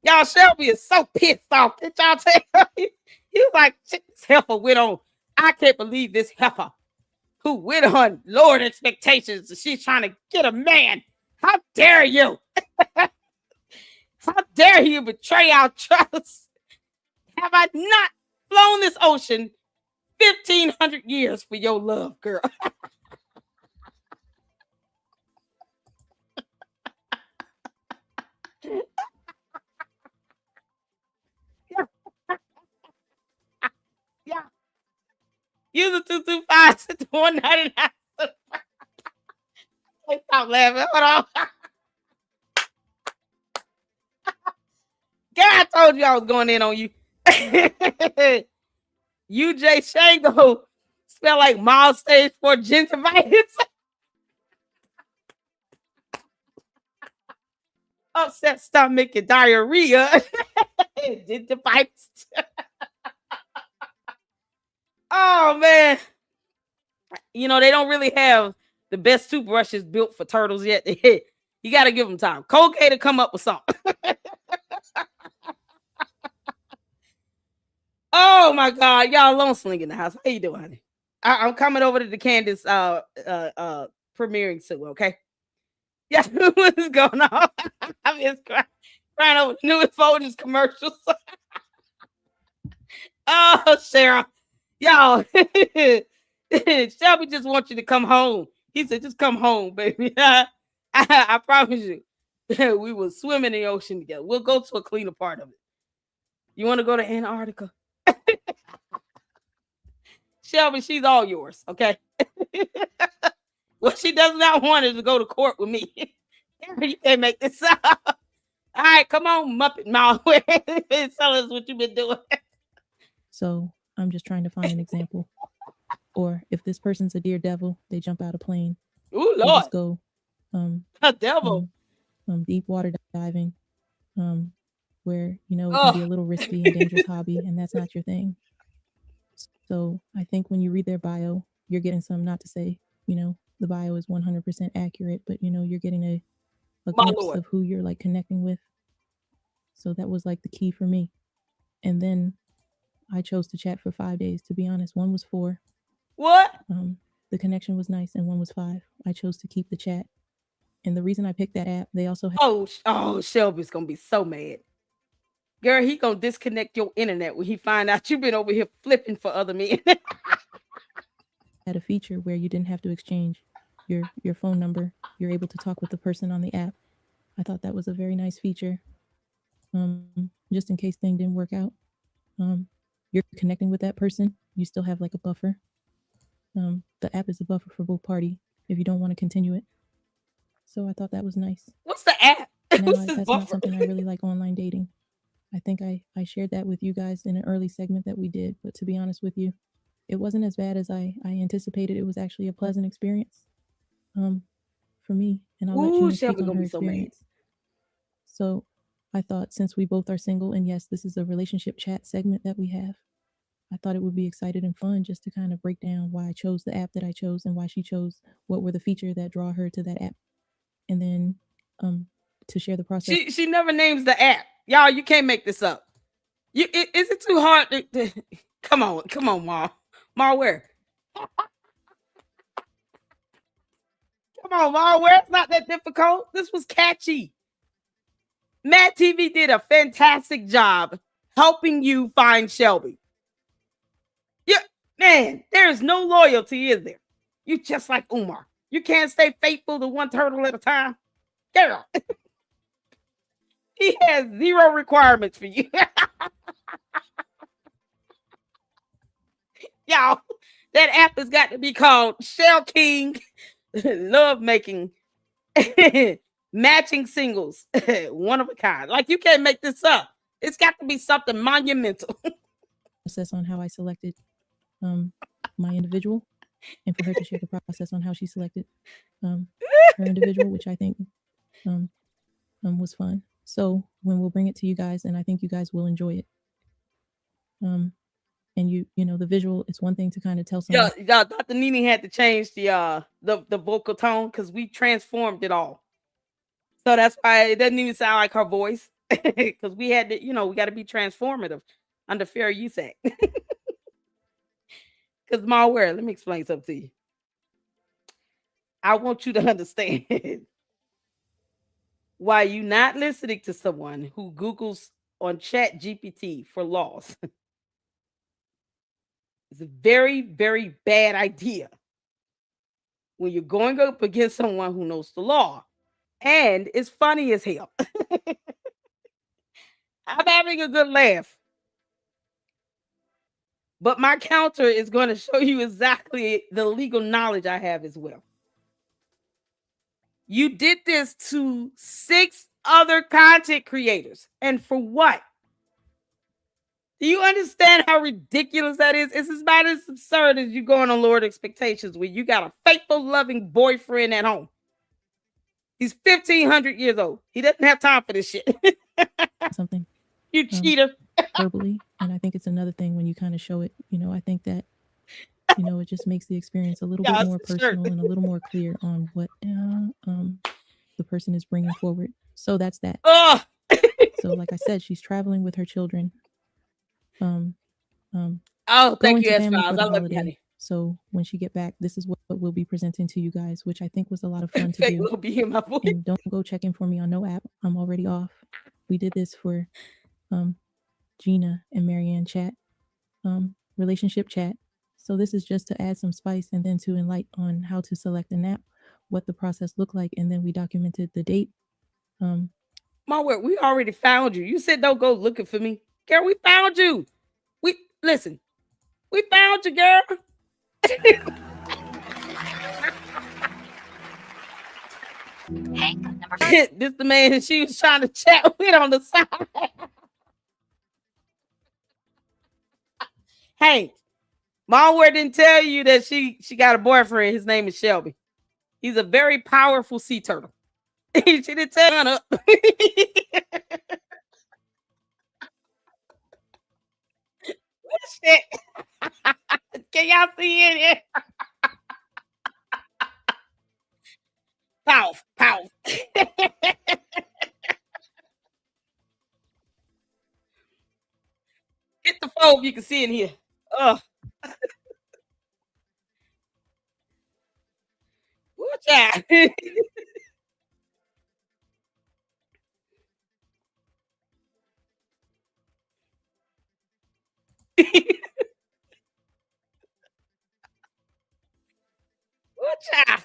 Y'all, Shelby is so pissed off. Did y'all tell you? He was like, shit, this heifer went on. I can't believe this heifer who went on lowered expectations. She's trying to get a man. How dare you? How dare you betray our trust? Have I not flown this ocean 1,500 years for your love, girl? Yeah. Use the 225 to 199. Stop laughing. Hold on. God, I told you I was going in on you. UJ Shango smell like mild stage 4 gingivitis. Upset stomach and diarrhea. Gingivitis. Oh man. They don't really have the best toothbrushes built for turtles yet. You got to give them time. Colgate to come up with something. Oh my God, y'all, Lone Sling in the house. How you doing, honey? I'm coming over to the Candace premiering soon, okay? Yeah, what's going on? I'm just crying over the newest Folgers commercials. Oh, Cheryl. Y'all, Shelby just wants you to come home. He said, just come home, baby. I promise you. We will swim in the ocean together. We'll go to a cleaner part of it. You want to go to Antarctica? Shelby, she's all yours, okay? What she does not want is to go to court with me. You can't make this up. All right, come on, Muppet Malware. Tell us what you've been doing. So I'm just trying to find an example. Or if this person's a dear devil, they jump out of plane. Ooh, Lord. Let's go. A devil. Deep water diving. Where, it can be a little risky and dangerous hobby, and that's not your thing. So I think when you read their bio, you're getting some, not to say, the bio is 100% accurate, but, you're getting a glimpse of who you're like connecting with. So that was like the key for me. And then I chose to chat for 5 days, to be honest. One was 4. What? The connection was nice, and one was 5. I chose to keep the chat. And the reason I picked that app, they also have. Oh, Shelby's gonna be so mad. Girl, he gonna disconnect your internet when he find out you've been over here flipping for other men. Had a feature where you didn't have to exchange your phone number. You're able to talk with the person on the app. I thought that was a very nice feature. Just in case things didn't work out. You're connecting with that person. You still have like a buffer. The app is a buffer for both parties if you don't want to continue it. So I thought that was nice. What's the app? Now, that's not something I really like, online dating. I think I shared that with you guys in an early segment that we did. But to be honest with you, it wasn't as bad as I anticipated. It was actually a pleasant experience for me. And I'll let Gina speak on her experience. So I thought, since we both are single, and yes, this is a relationship chat segment that we have, I thought it would be exciting and fun just to kind of break down why I chose the app that I chose and why she chose what were the features that draw her to that app. And then to share the process. She never names the app. Y'all, you can't make this up. Is it too hard to come on, Mar. Malware. Come on, Malware. It's not that difficult. This was catchy. Mad TV did a fantastic job helping you find Shelby. Yeah, man, there's no loyalty, is there? You just like Umar. You can't stay faithful to one turtle at a time. Girl. He has zero requirements for you. Y'all, that app has got to be called Shell King Love Making Matching Singles. One of a kind. Like, you can't make this up. It's got to be something monumental. Process on how I selected my individual, and for her to share the process on how she selected her individual, which I think was fun. So when we'll bring it to you guys, and I think you guys will enjoy it. And you know, the visual, it's one thing to kind of tell someone. Yeah, Dr. Nene had to change the vocal tone because we transformed it all. So that's why it doesn't even sound like her voice. Because we had to, we got to be transformative under Fair Use Act. Because Malware, let me explain something to you. I want you to understand why you not listening to someone who Googles on Chat GPT for laws. It's a very, very bad idea when you're going up against someone who knows the law. And it's funny as hell. I'm having a good laugh. But my counter is going to show you exactly the legal knowledge I have as well. You did this to 6 other content creators. And for what? Do you understand how ridiculous that is? It's about as absurd as you going on Lowered Expectations when you got a faithful, loving boyfriend at home. He's 1,500 years old. He doesn't have time for this shit. Something. You cheater. Verbally. And I think it's another thing when you kind of show it, I think that, it just makes the experience a little bit more personal and a little more clear on what the person is bringing forward. So that's that. So like I said, she's traveling with her children. Thank you, S-Files. I love you. So when she get back, this is what we'll be presenting to you guys, which I think was a lot of fun to do. And don't go checking for me on no app. I'm already off. We did this for Gina and Marianne chat, relationship chat. So this is just to add some spice and then to enlighten on how to select an app, what the process looked like, and then we documented the date. Malware, we already found you. You said don't go looking for me. Girl, we found you. We found you, girl. This the man she was trying to chat with on the side. Hey, Malware didn't tell you that she got a boyfriend. His name is Shelby. He's a very powerful sea turtle. She didn't tell her. Shit. Can y'all see it here? Pow, pow. Hit the phone, you can see in here. Watch out. child.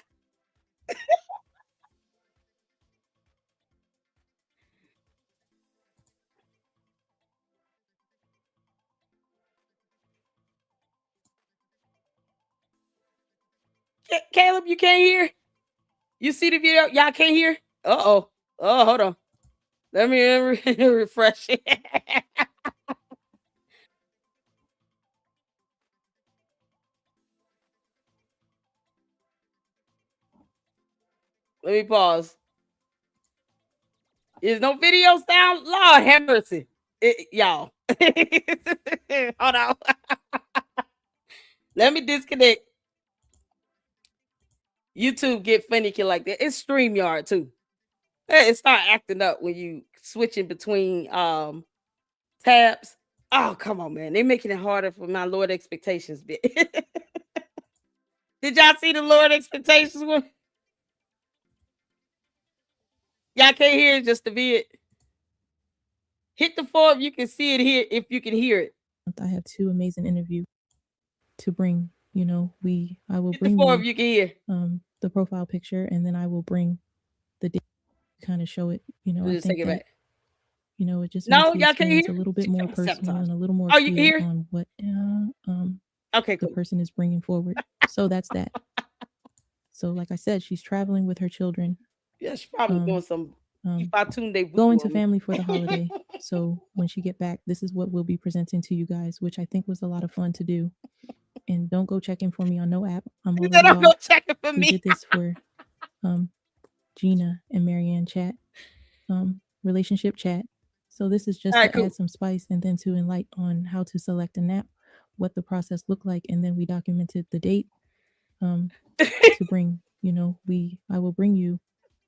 Caleb, you can't hear? You see the video? Y'all can't hear? Uh-oh. Oh, hold on. Let me refresh it. Let me pause. There's no video sound. Lord have mercy. Y'all. Hold on. Let me disconnect. YouTube get finicky like that. It's StreamYard too. It start acting up when you switching between tabs. Oh, come on, man. They're making it harder for my Lord Expectations bit. Did y'all see the Lord Expectations one? Y'all can't hear it, just the vid. Hit the 4 if you can see it here, if you can hear it. I have 2 amazing interviews to bring. You know, I will bring the 4 if you can hear the profile picture, and then I will bring the date to kind of show it. You know, I think that, you know, it just makes the experience a little bit more personal and a little more clear on what the person is bringing forward. So that's that. So, like I said, she's traveling with her children. Yeah, she's probably doing some going to family for the holiday. So when she get back, this is what we'll be presenting to you guys, which I think was a lot of fun to do. And don't go checking for me on no app. I'm already don't go off. checking for We me. did this for Gina and Marianne chat, relationship chat. So this is just to add some spice and then to enlighten on how to select a nap, what the process looked like, and then we documented the date to bring. You know, I will bring you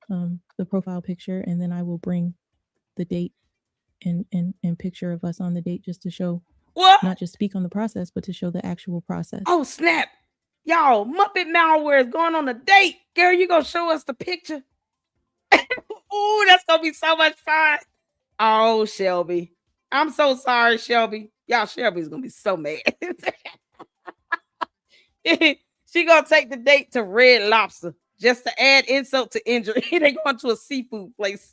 the profile picture, and then I will bring the date and picture of us on the date, just to show, not just speak on the process, but to show the actual process. Oh, snap. Y'all, Muppet Malware is going on a date. Girl, you gonna show us the picture? Ooh, that's gonna be so much fun. Oh, Shelby. I'm so sorry, Shelby. Y'all, Shelby's gonna be so mad. She gonna take the date to Red Lobster just to add insult to injury. They going to a seafood place.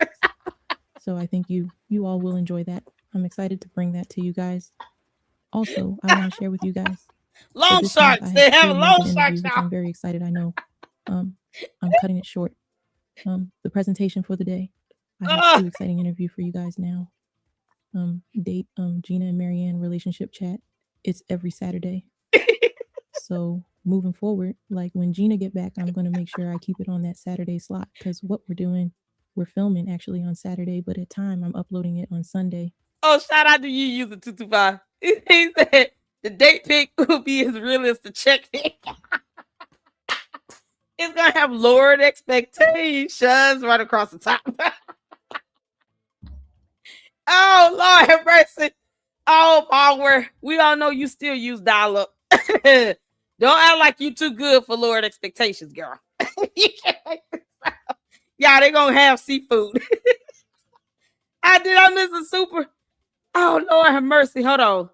So I think you all will enjoy that. I'm excited to bring that to you guys. Also, I want to share with you guys. Long sharks. They have long sharks now. I'm very excited. I know. I'm cutting it short. The presentation for the day. I have 2 exciting interviews for you guys now. Date Gina and Marianne relationship chat. It's every Saturday. So moving forward, like when Gina get back, I'm going to make sure I keep it on that Saturday slot, because what we're filming actually on Saturday, but at time I'm uploading it on Sunday. Oh, shout out to you, user 225. He said the date pic will be as real as the check pic. It's gonna have lowered expectations right across the top. Oh, Lord have mercy. Oh, Malware. We all know you still use dial-up. Don't act like you too good for lowered expectations, girl. Yeah, they're gonna have seafood. Did I miss a super? Oh, Lord have mercy. Hold on.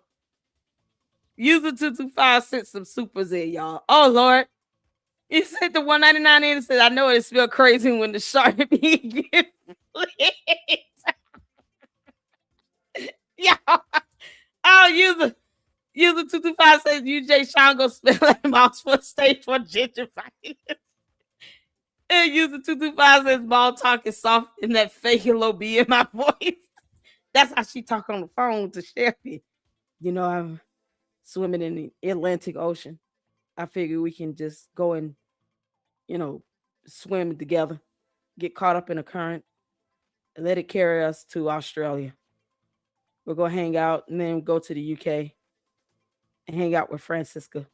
User 225 sent some supers in, y'all. Oh, Lord. He sent the $1.99 in and said, I know it feels crazy when the shark be Yeah. Oh, user 225 says UJ Sean go spell like mouse for stage for gingivitis. And user 225 says ball talk is soft in that fake low B in my voice. That's how she talk on the phone to Shelby. You know, I'm swimming in the Atlantic Ocean. I figure we can just go and, you know, swim together, get caught up in a current, and let it carry us to Australia. We'll go hang out and then go to the UK and hang out with Francisca.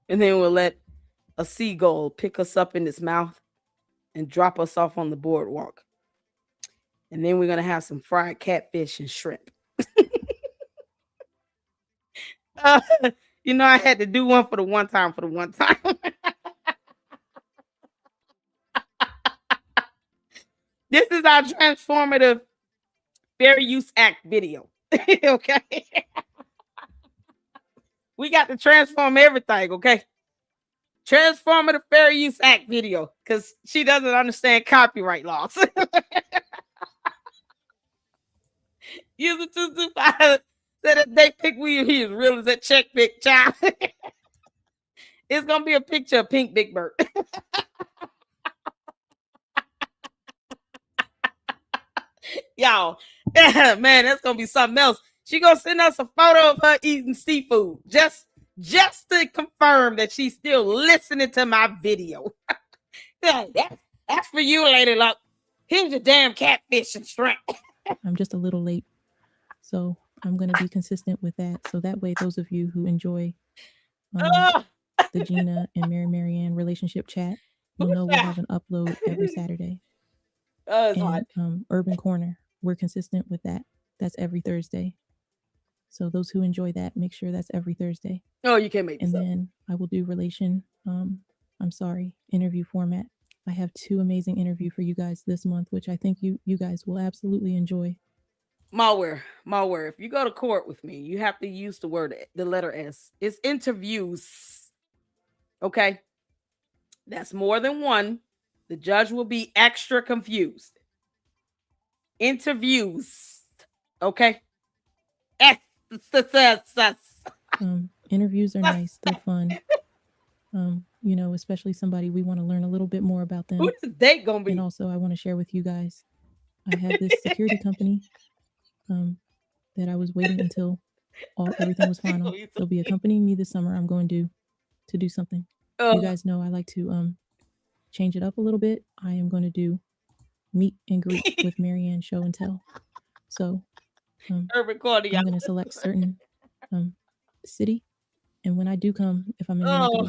And then we'll let a seagull pick us up in its mouth and drop us off on the boardwalk. And then we're going to have some fried catfish and shrimp. You know, I had to do one for the one time. This is our transformative Fair Use Act video. Okay. We got to transform everything, okay? Transformative Fair Use Act video because she doesn't understand copyright laws. User 225 said that they pick William, he as real as that check pick child. It's gonna be a picture of Pink Big Bird. Y'all, man, that's gonna be something else. She gonna send us a photo of her eating seafood just to confirm that she's still listening to my video. That's for you, Lady Luck. Here's your damn catfish and shrimp. I'm just a little late, so I'm going to be consistent with that. So that way, those of you who enjoy the Gina and Marianne relationship chat, you'll know we'll have an upload every Saturday. And Urban Corner, we're consistent with that. That's every Thursday. So those who enjoy that, make sure that's every Thursday. Oh, you can't make this up. Then I will do interview format. I have 2 amazing interviews for you guys this month, which I think you guys will absolutely enjoy. Malware. If you go to court with me, you have to use the letter S. It's interviews. Okay? That's more than one. The judge will be extra confused. Interviews. Okay? S. Interviews are nice. They're fun. Especially somebody we want to learn a little bit more about them. Who's the date gonna be? And also, I want to share with you guys. I have this security company that I was waiting until everything was final. They'll be accompanying me this summer. I'm going to do something. You guys know I like to change it up a little bit. I am going to do meet and greet with Marianne show and tell. So I'm going to select certain city. And when I do come, if I'm in the neck of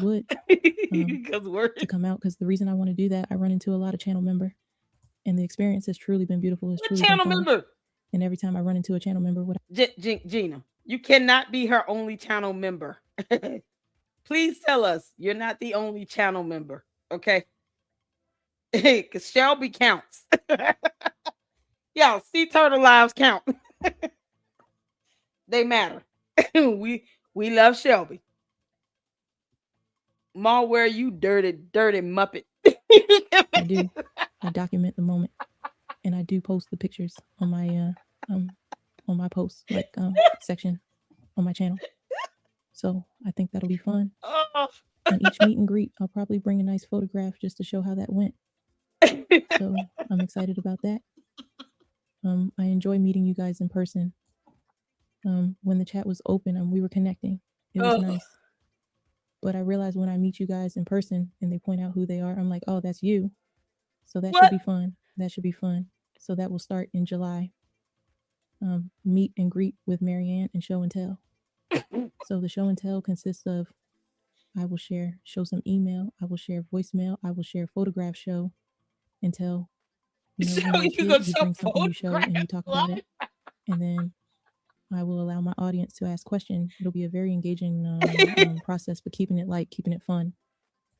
the wood, to come out, because the reason I want to do that, I run into a lot of channel member, and the experience has truly been beautiful. It's truly channel member? And every time I run into a channel member, Gina, you cannot be her only channel member. Please tell us you're not the only channel member, okay? Because Shelby counts. Y'all, Sea Turtle lives count. They matter. We love Shelby. Malware, you dirty Muppet. I do. I document the moment, and I do post the pictures on my post section on my channel. So I think that'll be fun. And each meet and greet, I'll probably bring a nice photograph just to show how that went. So I'm excited about that. I enjoy meeting you guys in person. When the chat was open and we were connecting, it was nice. But I realized when I meet you guys in person and they point out who they are, I'm like, oh, that's you. So that should be fun. That should be fun. So that will start in July. Meet and greet with Marianne and show and tell. So the show and tell consists of, I will show some email, I will share voicemail, I will share photograph show and tell. You bring something you show and you talk about it. And then I will allow my audience to ask questions. It'll be a very engaging process, but keeping it light, keeping it fun.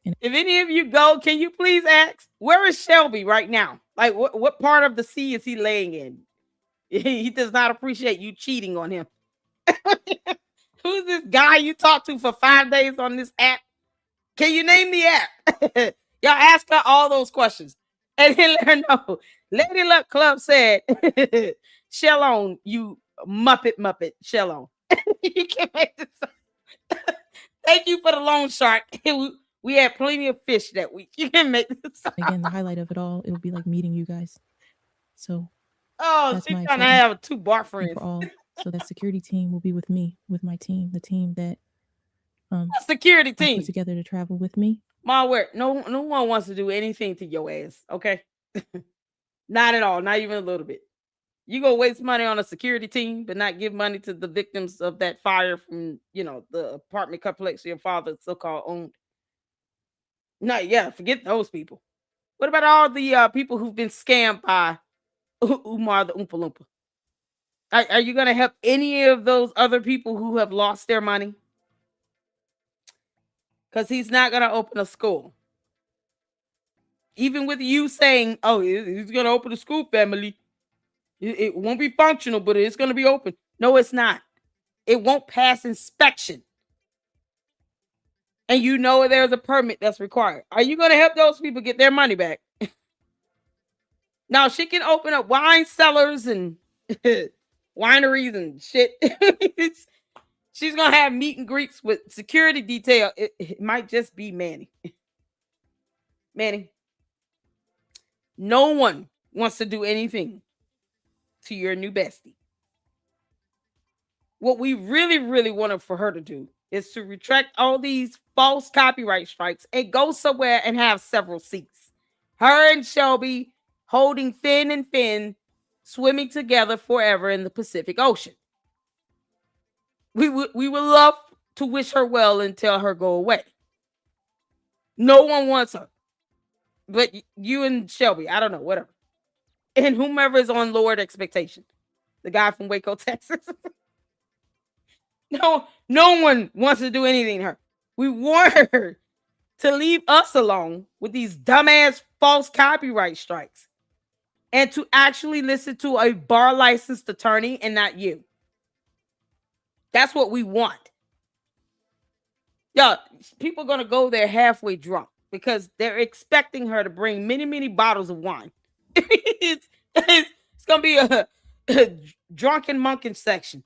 And if any of you go, can you please ask, where is Shelby right now? Like, what part of the sea is he laying in? He does not appreciate you cheating on him. Who's this guy you talked to for 5 days on this app? Can you name the app? Y'all ask her all those questions. And then let her know. Lady Luck Club said, shell on, you Muppet, shell on. You can make this up. Thank you for the loan shark. We had plenty of fish that week. You can make this up. Again, the highlight of it all, it'll be like meeting you guys. So she's trying to have 2 bar friends. For all. So that security team will be with me, with my team, the team that security team put together to travel with me. Malware, no one wants to do anything to your ass, okay? Not at all, not even a little bit. You go waste money on a security team, but not give money to the victims of that fire from, the apartment complex your father so-called owned. No, yeah, forget those people. What about all the people who've been scammed by Umar the Oompa Loompa? Are you going to help any of those other people who have lost their money? Because he's not going to open a school. Even with you saying, oh, he's going to open a school, family. It won't be functional, but it's going to be open. No, it's not. It won't pass inspection. and you know there's a permit that's required, are you going to help those people get their money back? Now, she can open up wine cellars and wineries and shit. She's going to have meet and greets with security detail. It might just be Manny. Manny, no one wants to do anything to your new bestie. What we really, really wanted for her to do is to retract all these false copyright strikes and go somewhere and have several seats. Her and Shelby holding fin and fin, swimming together forever in the Pacific Ocean. We would love to wish her well and tell her go away. No one wants her. But you and Shelby, I don't know, whatever. And whomever is on lowered expectation. The guy from Waco, Texas. No one wants to do anything to her. We want her to leave us alone with these dumbass false copyright strikes and to actually listen to a bar licensed attorney and not you. That's what we want. Yo, people are going to go there halfway drunk because they're expecting her to bring many, many bottles of wine. It's going to be a drunken monkin section.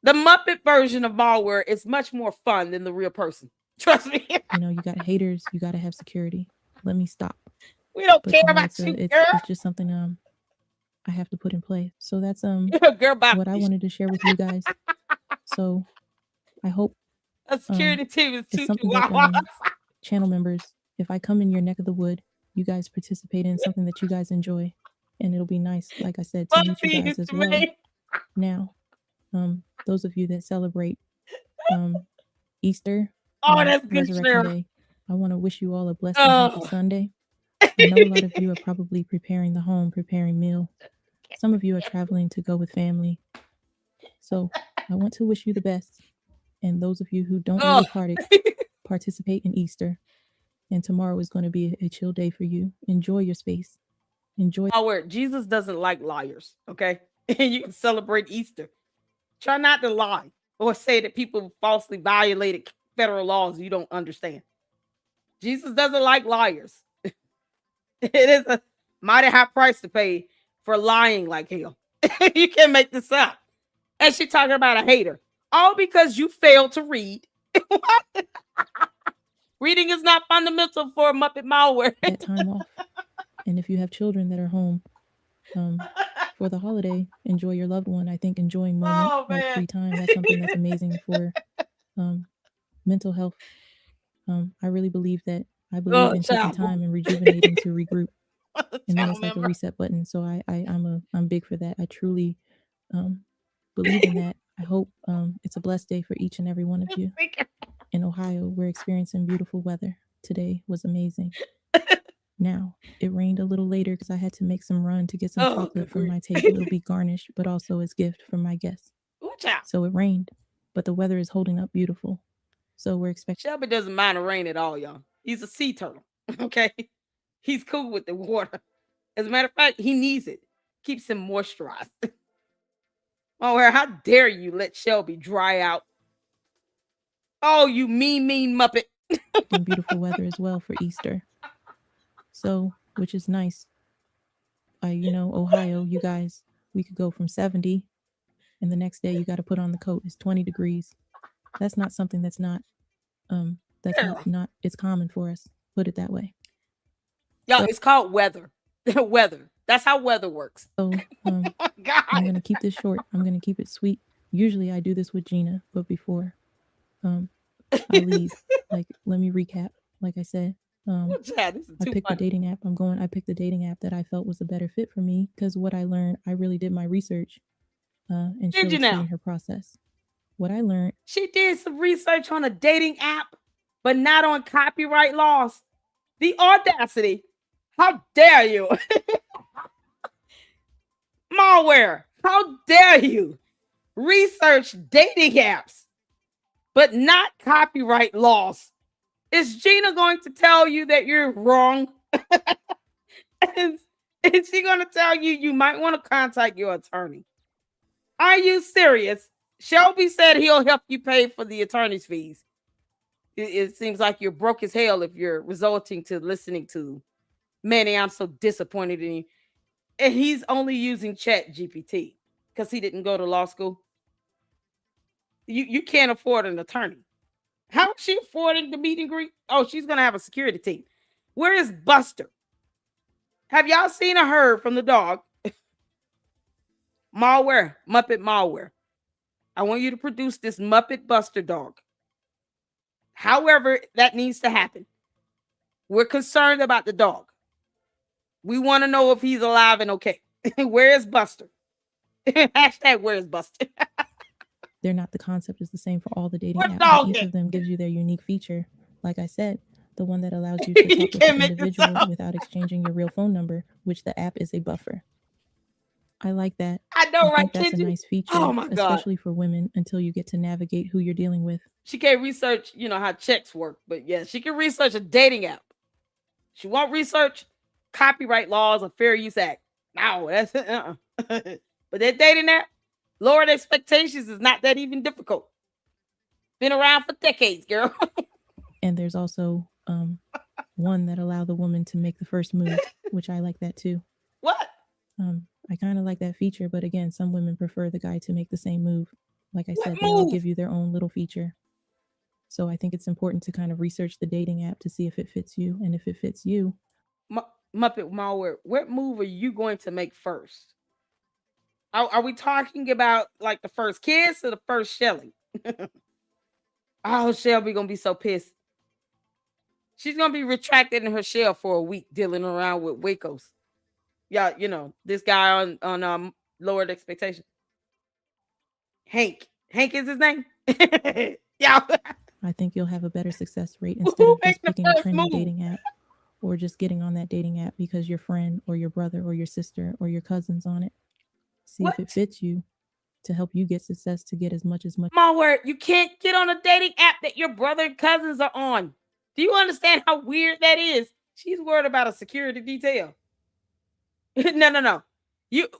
The Muppet version of Malware is much more fun than the real person. Trust me. You know, you got haters. You got to have security. Let me stop. We don't care about you, girl. It's just something I have to put in play. So that's girl, what I wanted to share with you guys. So I hope a security team is too channel members, if I come in your neck of the wood, you guys participate in something that you guys enjoy, and it'll be nice, like I said, to meet you guys as well. Now, those of you that celebrate Easter, that's good, Resurrection Day, I want to wish you all a blessed and happy Sunday. I know a lot of you are probably preparing meal. Some of you are traveling to go with family. So I want to wish you the best. And those of you who don't really participate in Easter, and tomorrow is going to be a chill day for you. Enjoy your space. Enjoy. Jesus doesn't like liars, okay? And you can celebrate Easter. Try not to lie or say that people falsely violated federal laws you don't understand. Jesus doesn't like liars. It is a mighty high price to pay for lying like hell. You can't make this up. And she talking about a hater. All because you failed to read. Reading is not fundamental for Muppet Malware. That time off. And if you have children that are home for the holiday, enjoy your loved one. I think enjoying moment, like free time, that's something that's amazing for mental health. I really believe that. I believe in taking time and rejuvenating to regroup. And then it's like a reset button. So I'm big for that. I truly believe in that. I hope it's a blessed day for each and every one of you. In Ohio, we're experiencing beautiful weather. Today was amazing. Now, it rained a little later because I had to make some run to get some chocolate for my table. It'll be garnished, but also as gift for my guests. So it rained, but the weather is holding up beautiful. So we're expecting. Shelby doesn't mind the rain at all, y'all. He's a sea turtle, okay? He's cool with the water. As a matter of fact, he needs it. Keeps him moisturized. Oh, how dare you let Shelby dry out? Oh, you mean Muppet. And beautiful weather as well for Easter. So, which is nice. Ohio, you guys, we could go from 70 and the next day you got to put on the coat. It's 20 degrees. That's not something that's not, not it's common for us. Put it that way. Y'all, it's called weather. Weather. That's how weather works. So, I'm going to keep this short. I'm going to keep it sweet. Usually I do this with Gina, but before I leave, let me recap. Like I said, I picked the dating app. I picked the dating app that I felt was a better fit for me because what I learned, I really did my research and she explained her process. What I learned. She did some research on a dating app, but not on copyright laws. The audacity. How dare you? Malware. How dare you research dating apps, but not copyright laws? Is Gina going to tell you that you're wrong? Is she going to tell you might want to contact your attorney? Are you serious? Shelby said he'll help you pay for the attorney's fees. It seems like you're broke as hell if you're resulting to listening to, Manny, I'm so disappointed in you. And he's only using Chat GPT because he didn't go to law school. You can't afford an attorney. How is she affording the meet and greet? Oh, she's going to have a security team. Where is Buster? Have y'all seen or heard from the dog? Malware, Muppet Malware. I want you to produce this Muppet Buster dog. However, that needs to happen. We're concerned about the dog. We want to know if he's alive and okay. Where is Buster? Hashtag where is Buster? They're not, the concept is the same for all the dating apps. Each of them gives you their unique feature. Like I said, the one that allows you to talk with an individual without exchanging your real phone number, which the app is a buffer. I like that. I know, right? Think that's a nice feature, oh my God, especially for women until you get to navigate who you're dealing with. She can't research, how checks work, but yeah, she can research a dating app. She won't research copyright laws or Fair Use Act. No, that's But that dating app, lowered expectations is not that even difficult. Been around for decades, girl. And there's also one that allow the woman to make the first move, which I like that too. What? I kind of like that feature, but again, some women prefer the guy to make the same move. Like I said, they all give you their own little feature. So I think it's important to kind of research the dating app to see if it fits you. And if it fits you. Muppet Malware, what move are you going to make first? Are we talking about like the first kiss or the first Shelly? Oh, Shelby gonna be so pissed. She's gonna be retracted in her shell for a week dealing around with Wacos. Yeah, this guy on lowered expectation. Hank is his name. Yeah. I think you'll have a better success rate instead of just picking a trendy dating app or just getting on that dating app because your friend or your brother or your sister or your cousin's on it. See if it fits you to help you get success to get as much. Malware, you can't get on a dating app that your brother and cousins are on. Do you understand how weird that is? She's worried about a security detail. No.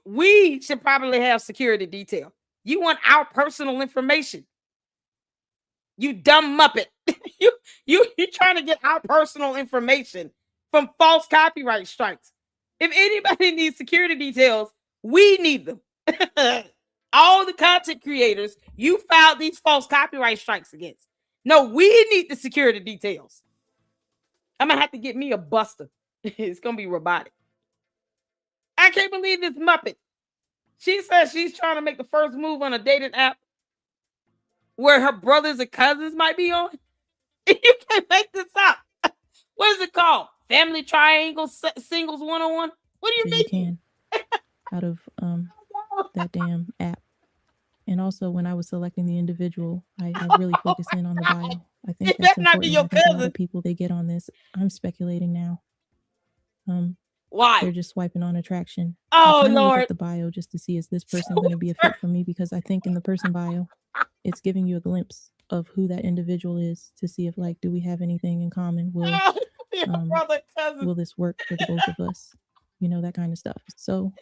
We should probably have security detail. You want our personal information. You dumb Muppet. you trying to get our personal information from false copyright strikes. If anybody needs security details, we need them. All the content creators you filed these false copyright strikes against. No, we need the security details. I'm gonna have to get me a Buster. It's gonna be robotic. I can't believe this Muppet. She says she's trying to make the first move on a dating app where her brothers and cousins might be on. You can't make this up. What is it called? Family Triangle Singles 101? What do you mean? You can out of that damn app. And also, when I was selecting the individual, I really focus in on the bio. I think that's important. I think a lot of people, they get on this. I'm speculating now. Why? They're just swiping on attraction. Oh, I Lord. look at the bio just to see, is this person going to be a fit for me? Because I think in the person bio, it's giving you a glimpse of who that individual is to see if, like, do we have anything in common? Will this work for the both of us? That kind of stuff. So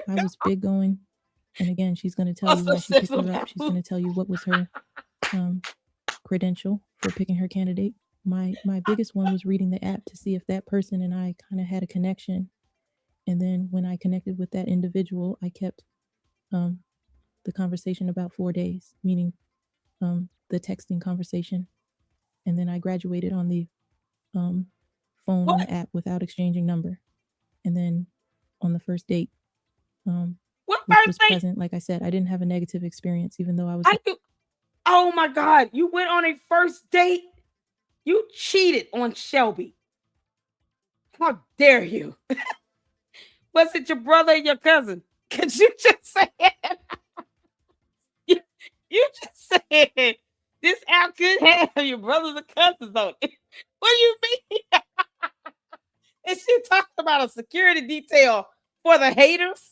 I was big going. And again, she's going to tell you why she picked her up. She's going to tell you what was her credential for picking her candidate. My biggest one was reading the app to see if that person and I kind of had a connection. And then when I connected with that individual, I kept the conversation about 4 days, meaning the texting conversation. And then I graduated on the phone on the app without exchanging number. And then on the first date, which was present, like I said, I didn't have a negative experience, even though I was. Oh my God, you went on a first date? You cheated on Shelby. How dare you? Was it your brother or your cousin? Could you just say it? you just said this app could have your brothers or cousins on it. What do you mean? And she talked about a security detail for the haters.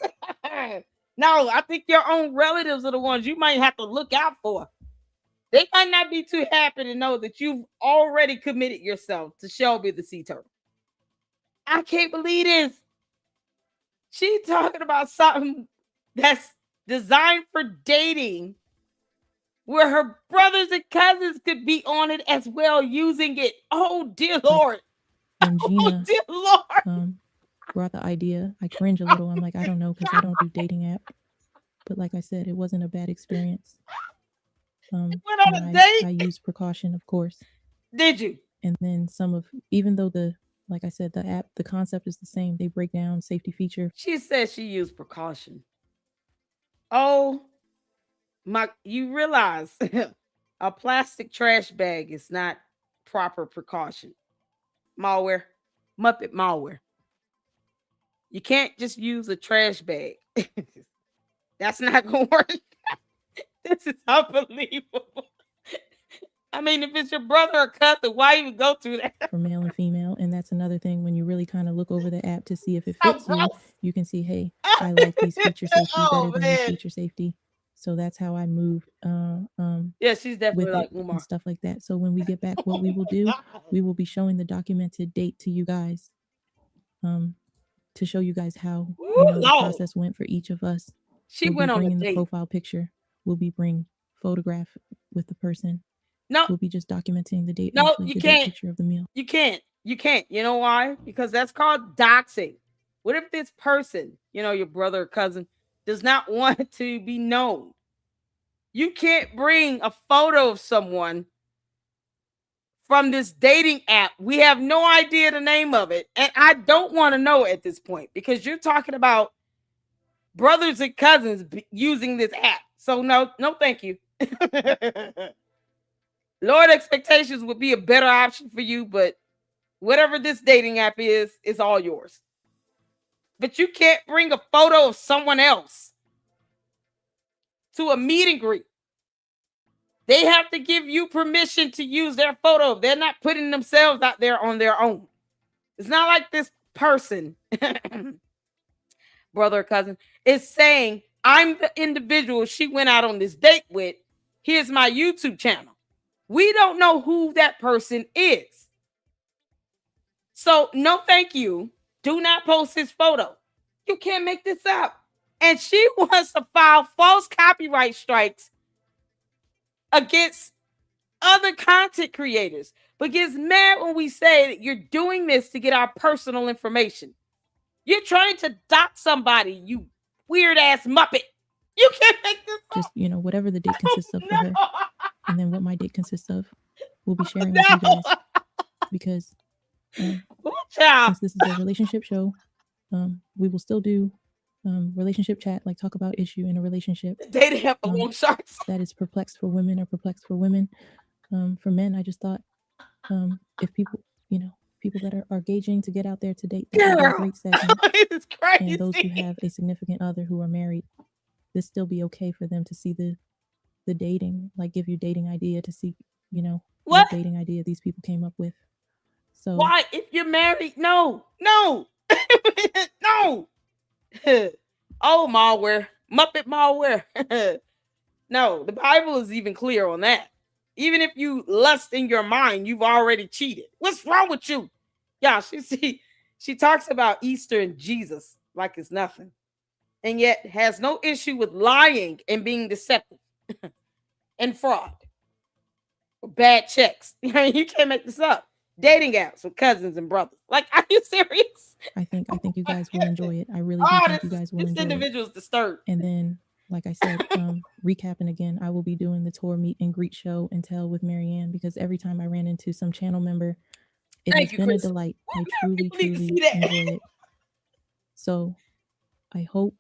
No, I think your own relatives are the ones you might have to look out for. They might not be too happy to know that you've already committed yourself to Shelby the Sea Turtle. I can't believe this. She's talking about something that's designed for dating where her brothers and cousins could be on it as well, using it. Oh dear Lord. When Gina dear Lord. Brought the idea, I cringe a little. I'm like, I don't know, because I don't do dating app. But like I said, it wasn't a bad experience. Went on a date? I used precaution, of course. Did you? And then even though like I said, the app, the concept is the same. They break down safety feature. She said she used precaution. Oh my, you realize a plastic trash bag is not proper precaution. Malware, Muppet malware. You can't just use a trash bag. That's not going to work. This is unbelievable. I mean, if it's your brother or cousin, why even go through that? For male and female. And that's another thing when you really kind of look over the app to see if it fits you, you can see, hey, I like these feature safety better than this feature safety. So that's how I moved. Yeah, she's definitely like Umar. And stuff like that. So when we get back, what we will do, we will be showing the documented date to you guys. To show you guys how the process went for each of us. She went on the profile picture. We'll be bringing photograph with the person. No, we'll be just documenting the date. No, you can't. Picture of the meal. You can't. You can't. You know why? Because that's called doxing. What if this person, your brother or cousin, does not want to be known? You can't bring a photo of someone from this dating app. We have no idea the name of it. And I don't want to know at this point because you're talking about brothers and cousins using this app. So no, thank you. Lowered expectations would be a better option for you, but whatever this dating app is all yours. But you can't bring a photo of someone else to a meet and greet. They have to give you permission to use their photo. They're not putting themselves out there on their own. It's not like this person, brother or cousin, is saying, I'm the individual she went out on this date with. Here's my YouTube channel. We don't know who that person is. So no, thank you. Do not post his photo. You can't make this up. And she wants to file false copyright strikes against other content creators, but gets mad when we say that you're doing this to get our personal information. You're trying to dox somebody, you weird ass Muppet. You can't make this up. Just, whatever the date consists of for her. And then what my date consists of, we'll be sharing with you guys. Because since this is a relationship show, we will still do relationship chat, like talk about issue in a relationship. Dating have long sharks. That is perplexed for women or perplexed for women. For men, I just thought if people, people that are gauging to get out there to date, that would be a great segment. It's crazy. And those who have a significant other who are married, this still be okay for them to see the dating, like give you dating idea to see, what dating idea these people came up with. So why, if you're married, no. No. Oh, malware, Muppet malware. No, the Bible is even clear on that. Even if you lust in your mind, you've already cheated. What's wrong with you? Yeah, she talks about Easter and Jesus like it's nothing, and yet has no issue with lying and being deceptive and fraud or bad checks. You can't make this up. Dating apps with cousins and brothers. Like, are you serious? I think you guys will enjoy it. I really do think you guys will enjoy it. This individual's disturbed. And then, like I said, recapping again, I will be doing the tour meet and greet show and tell with Marianne, because every time I ran into some channel member, it has been a delight. I truly enjoy it. So I hope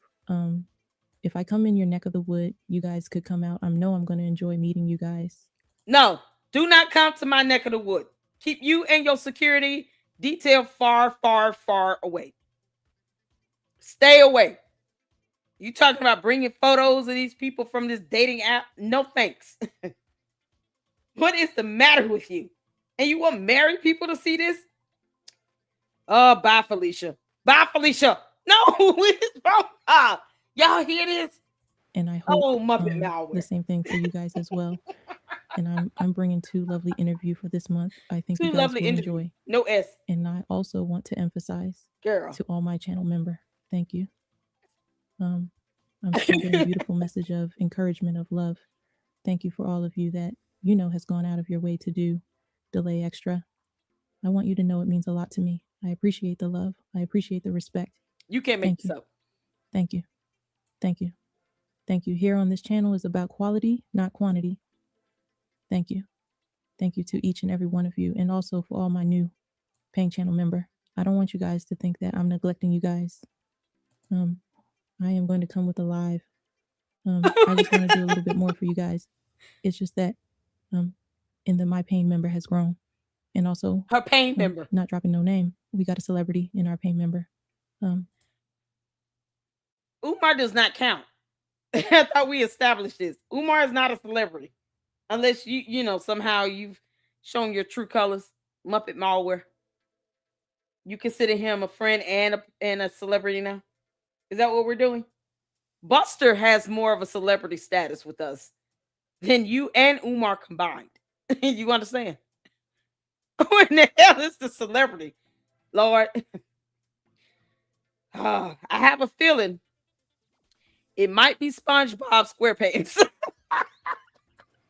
if I come in your neck of the wood, you guys could come out. I know I'm going to enjoy meeting you guys. No, do not come to my neck of the wood. Keep you and your security detail far, far, far away. Stay away. You talking about bringing photos of these people from this dating app? No thanks. What is the matter with you? And you want married people to see this? Oh, bye, Felicia. Bye, Felicia. No, what is wrong? Y'all hear this? And I hope Muppet malware. The same thing for you guys as well. And I'm bringing 2 lovely interviews for this month. I think you guys will enjoy. No S. And I also want to emphasize to all my channel member, thank you. I'm still getting a beautiful message of encouragement, of love. thank you for all of you that has gone out of your way to do Delay Extra. I want you to know it means a lot to me. I appreciate the love. I appreciate the respect. You can't make this up. Thank you. Thank you. Thank you. Here on this channel is about quality, not quantity. Thank you. Thank you to each and every one of you, and also for all my new paying channel member. I don't want you guys to think that I'm neglecting you guys. I am going to come with a live. I just want to do a little bit more for you guys. It's just that my paying member has grown. And also her paying member. Not dropping no name. We got a celebrity in our paying member. Umar does not count. I thought we established this. Umar is not a celebrity. Unless somehow you've shown your true colors. Muppet Malware. You consider him a friend and a celebrity now? Is that what we're doing? Buster has more of a celebrity status with us than you and Umar combined. You understand? When the hell is the celebrity? Lord. I have a feeling it might be SpongeBob SquarePants.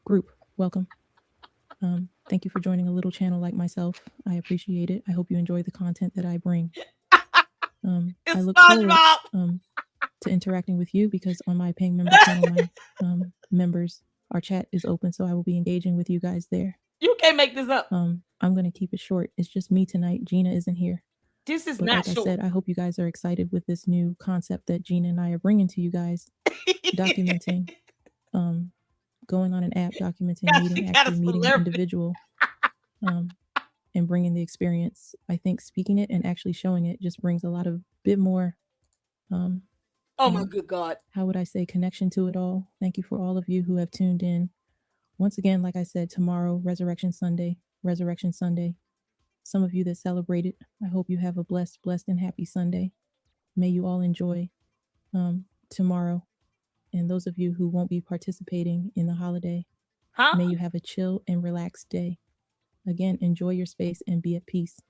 Group, welcome. Thank you for joining a little channel like myself. I appreciate it. I hope you enjoy the content that I bring. I look forward to interacting with you because on my paying member channel, my members, our chat is open, so I will be engaging with you guys there. You can't make this up. I'm going to keep it short. It's just me tonight. Gina isn't here. This is but not like short. I said, I hope you guys are excited with this new concept that Gina and I are bringing to you guys. Documenting, going on an app, documenting, meeting an individual, and bringing the experience. I think speaking it and actually showing it just brings a lot of bit more. Oh my good God. How would I say connection to it all? Thank you for all of you who have tuned in. Once again, like I said, tomorrow, Resurrection Sunday. Some of you that celebrate it, I hope you have a blessed and happy Sunday. May you all enjoy tomorrow. And those of you who won't be participating in the holiday, may you have a chill and relaxed day. Again, enjoy your space and be at peace.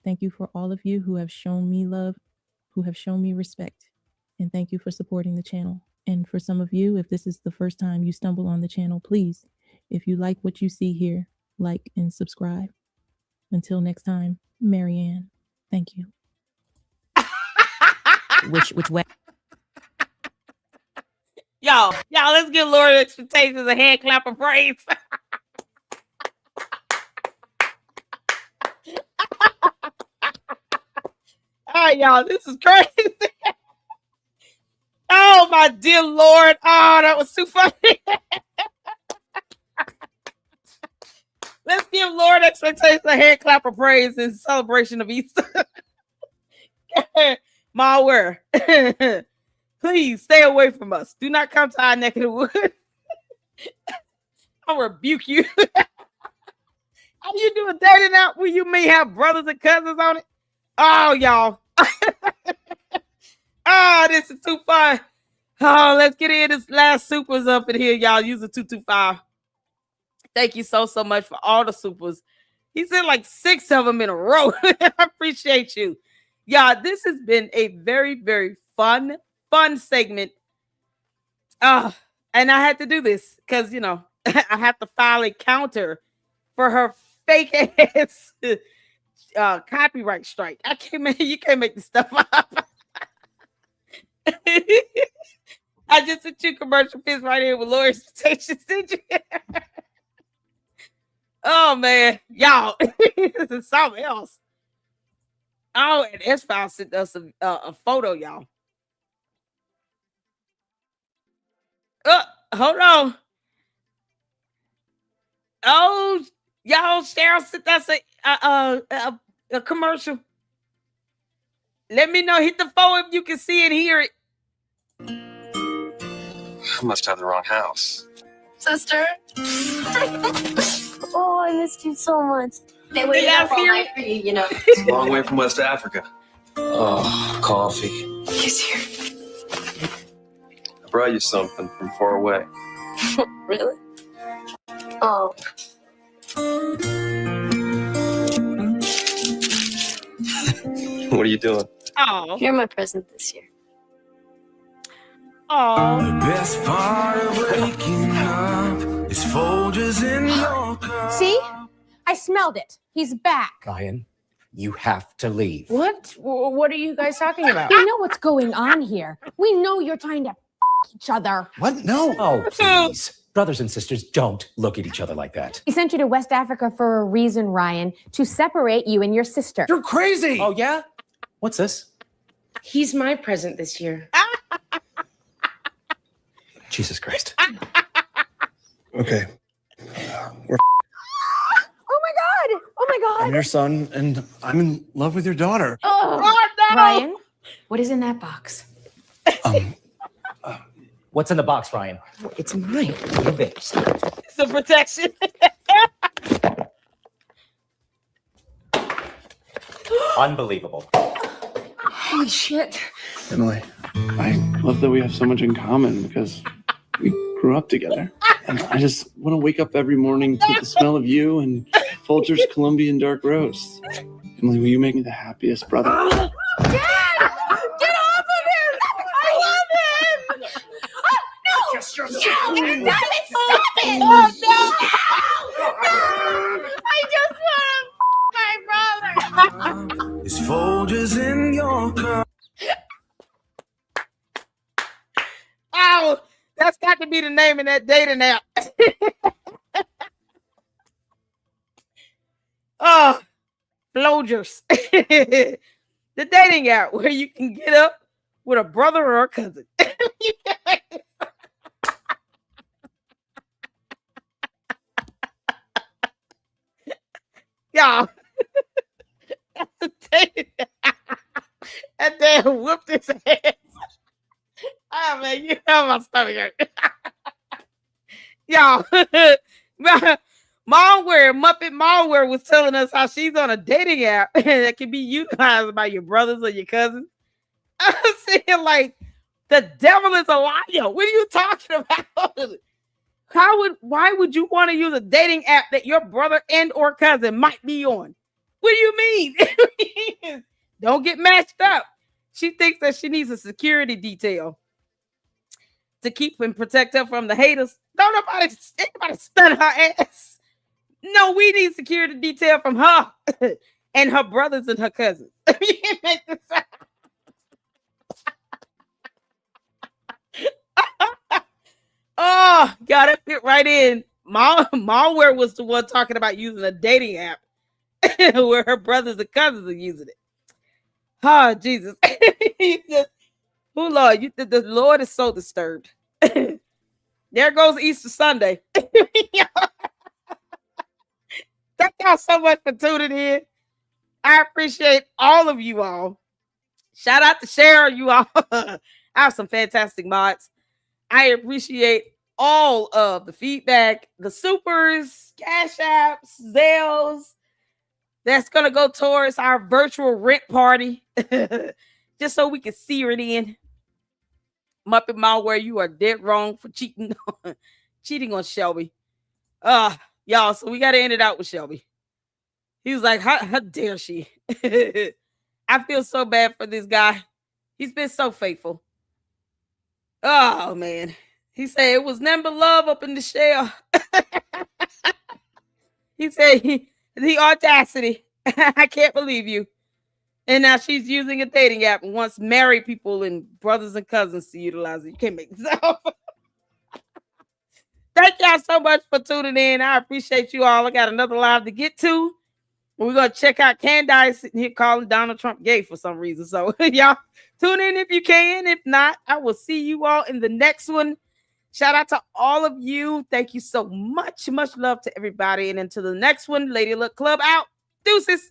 Thank you for all of you who have shown me love, who have shown me respect. And thank you for supporting the channel. And for some of you, if this is the first time you stumble on the channel, please, if you like what you see here, like and subscribe. Until next time, Marianne, thank you. Which way? Y'all, let's give Lord Expectations a hand clap of praise. All right, y'all, this is crazy. Oh, my dear Lord. Oh, that was too funny. Let's give Lord Expectations a hand clap of praise in celebration of Easter. Malware, please stay away from us. Do not come to our neck of the woods. I'll rebuke you. How you doing dating out where you may have brothers and cousins on it? Oh, y'all. Oh, this is too fun. Oh, let's get in this last supers up in here, y'all. Use a 225. Thank you so much for all the supers. He said like 6 of them in a row. I appreciate you. Yeah, this has been a very, very fun segment. And I had to do this because, I have to file a counter for her fake ass copyright strike. You can't make this stuff up. I just sent you commercial fits right here with Lord Expectations. Did you? Oh man, y'all, this is something else. Oh, and S-File sent us a photo, y'all. Hold on. Oh, y'all, Cheryl sent us a commercial. Let me know. Hit the phone if you can see and hear it. I must have the wrong house. Sister. Oh, I missed you so much. They waited up all night for you, It's a long way from West Africa. Oh, coffee. He's here. I brought you something from far away. Really? Oh. What are you doing? Oh. You're my present this year. Oh. The best part of waking up It's Folgers in your cup. See? I smelled it. He's back. Ryan, you have to leave. What? What are you guys talking about? We know what's going on here. We know you're trying to each other. What? No. Oh, please. Brothers and sisters, don't look at each other like that. He sent you to West Africa for a reason, Ryan, to separate you and your sister. You're crazy. Oh, yeah? What's this? He's my present this year. Jesus Christ. Okay. We're Oh my God. I'm your son, and I'm in love with your daughter. Oh, no. Ryan, what is in that box? What's in the box, Ryan? It's mine. It's a protection. Unbelievable. Holy shit. Emily, I love that we have so much in common because we grew up together. And I just want to wake up every morning to the smell of you and Folgers Colombian dark roast. Emily, will you make me the happiest brother? Dad! Get off of him! I love him! Oh, no! Stop it! Stop it! Oh, no! No! I just want my brother! It's Folgers in your cup. Oh, that's got to be the name of that dating app. Oh, Folgers. The dating app where you can get up with a brother or a cousin. Y'all. That's a dating app. That damn whooped his ass. Oh man, you know my stomach hurt. Y'all, Malware, Muppet Malware was telling us how she's on a dating app that can be utilized by your brothers or your cousins. I'm saying, like, the devil is a liar. What are you talking about? Why would you want to use a dating app that your brother and or cousin might be on? What do you mean? Don't get matched up. She thinks that she needs a security detail to keep and protect her from the haters. Don't anybody stun her ass. No, we need security detail from her and her brothers and her cousins. You can't make this up. Oh, got it fit right in. Malware was the one talking about using a dating app where her brothers and cousins are using it. Oh, Jesus. Oh, Lord, the Lord is so disturbed. There goes Easter Sunday. Thank y'all so much for tuning in. I appreciate all of you all. Shout out to Cheryl, you all. I have some fantastic mods. I appreciate all of the feedback, the supers, cash apps, Zales. That's going to go towards our virtual rent party. Just so we can sear it in. Muppet Malware, you are dead wrong for cheating on Shelby. Y'all, so we got to end it out with Shelby. He was like, how dare she? I feel so bad for this guy. He's been so faithful. Oh, man. He said it was nothing but love up in the shell. He said the audacity. I can't believe you. And now she's using a dating app and wants married people and brothers and cousins to utilize it. You can't make this up. Thank y'all so much for tuning in. I appreciate you all. I got another live to get to. We're going to check out Candice sitting here calling Donald Trump gay for some reason. So y'all tune in if you can. If not, I will see you all in the next one. Shout out to all of you. Thank you so much. Much love to everybody. And until the next one, Lady Luck Club out. Deuces.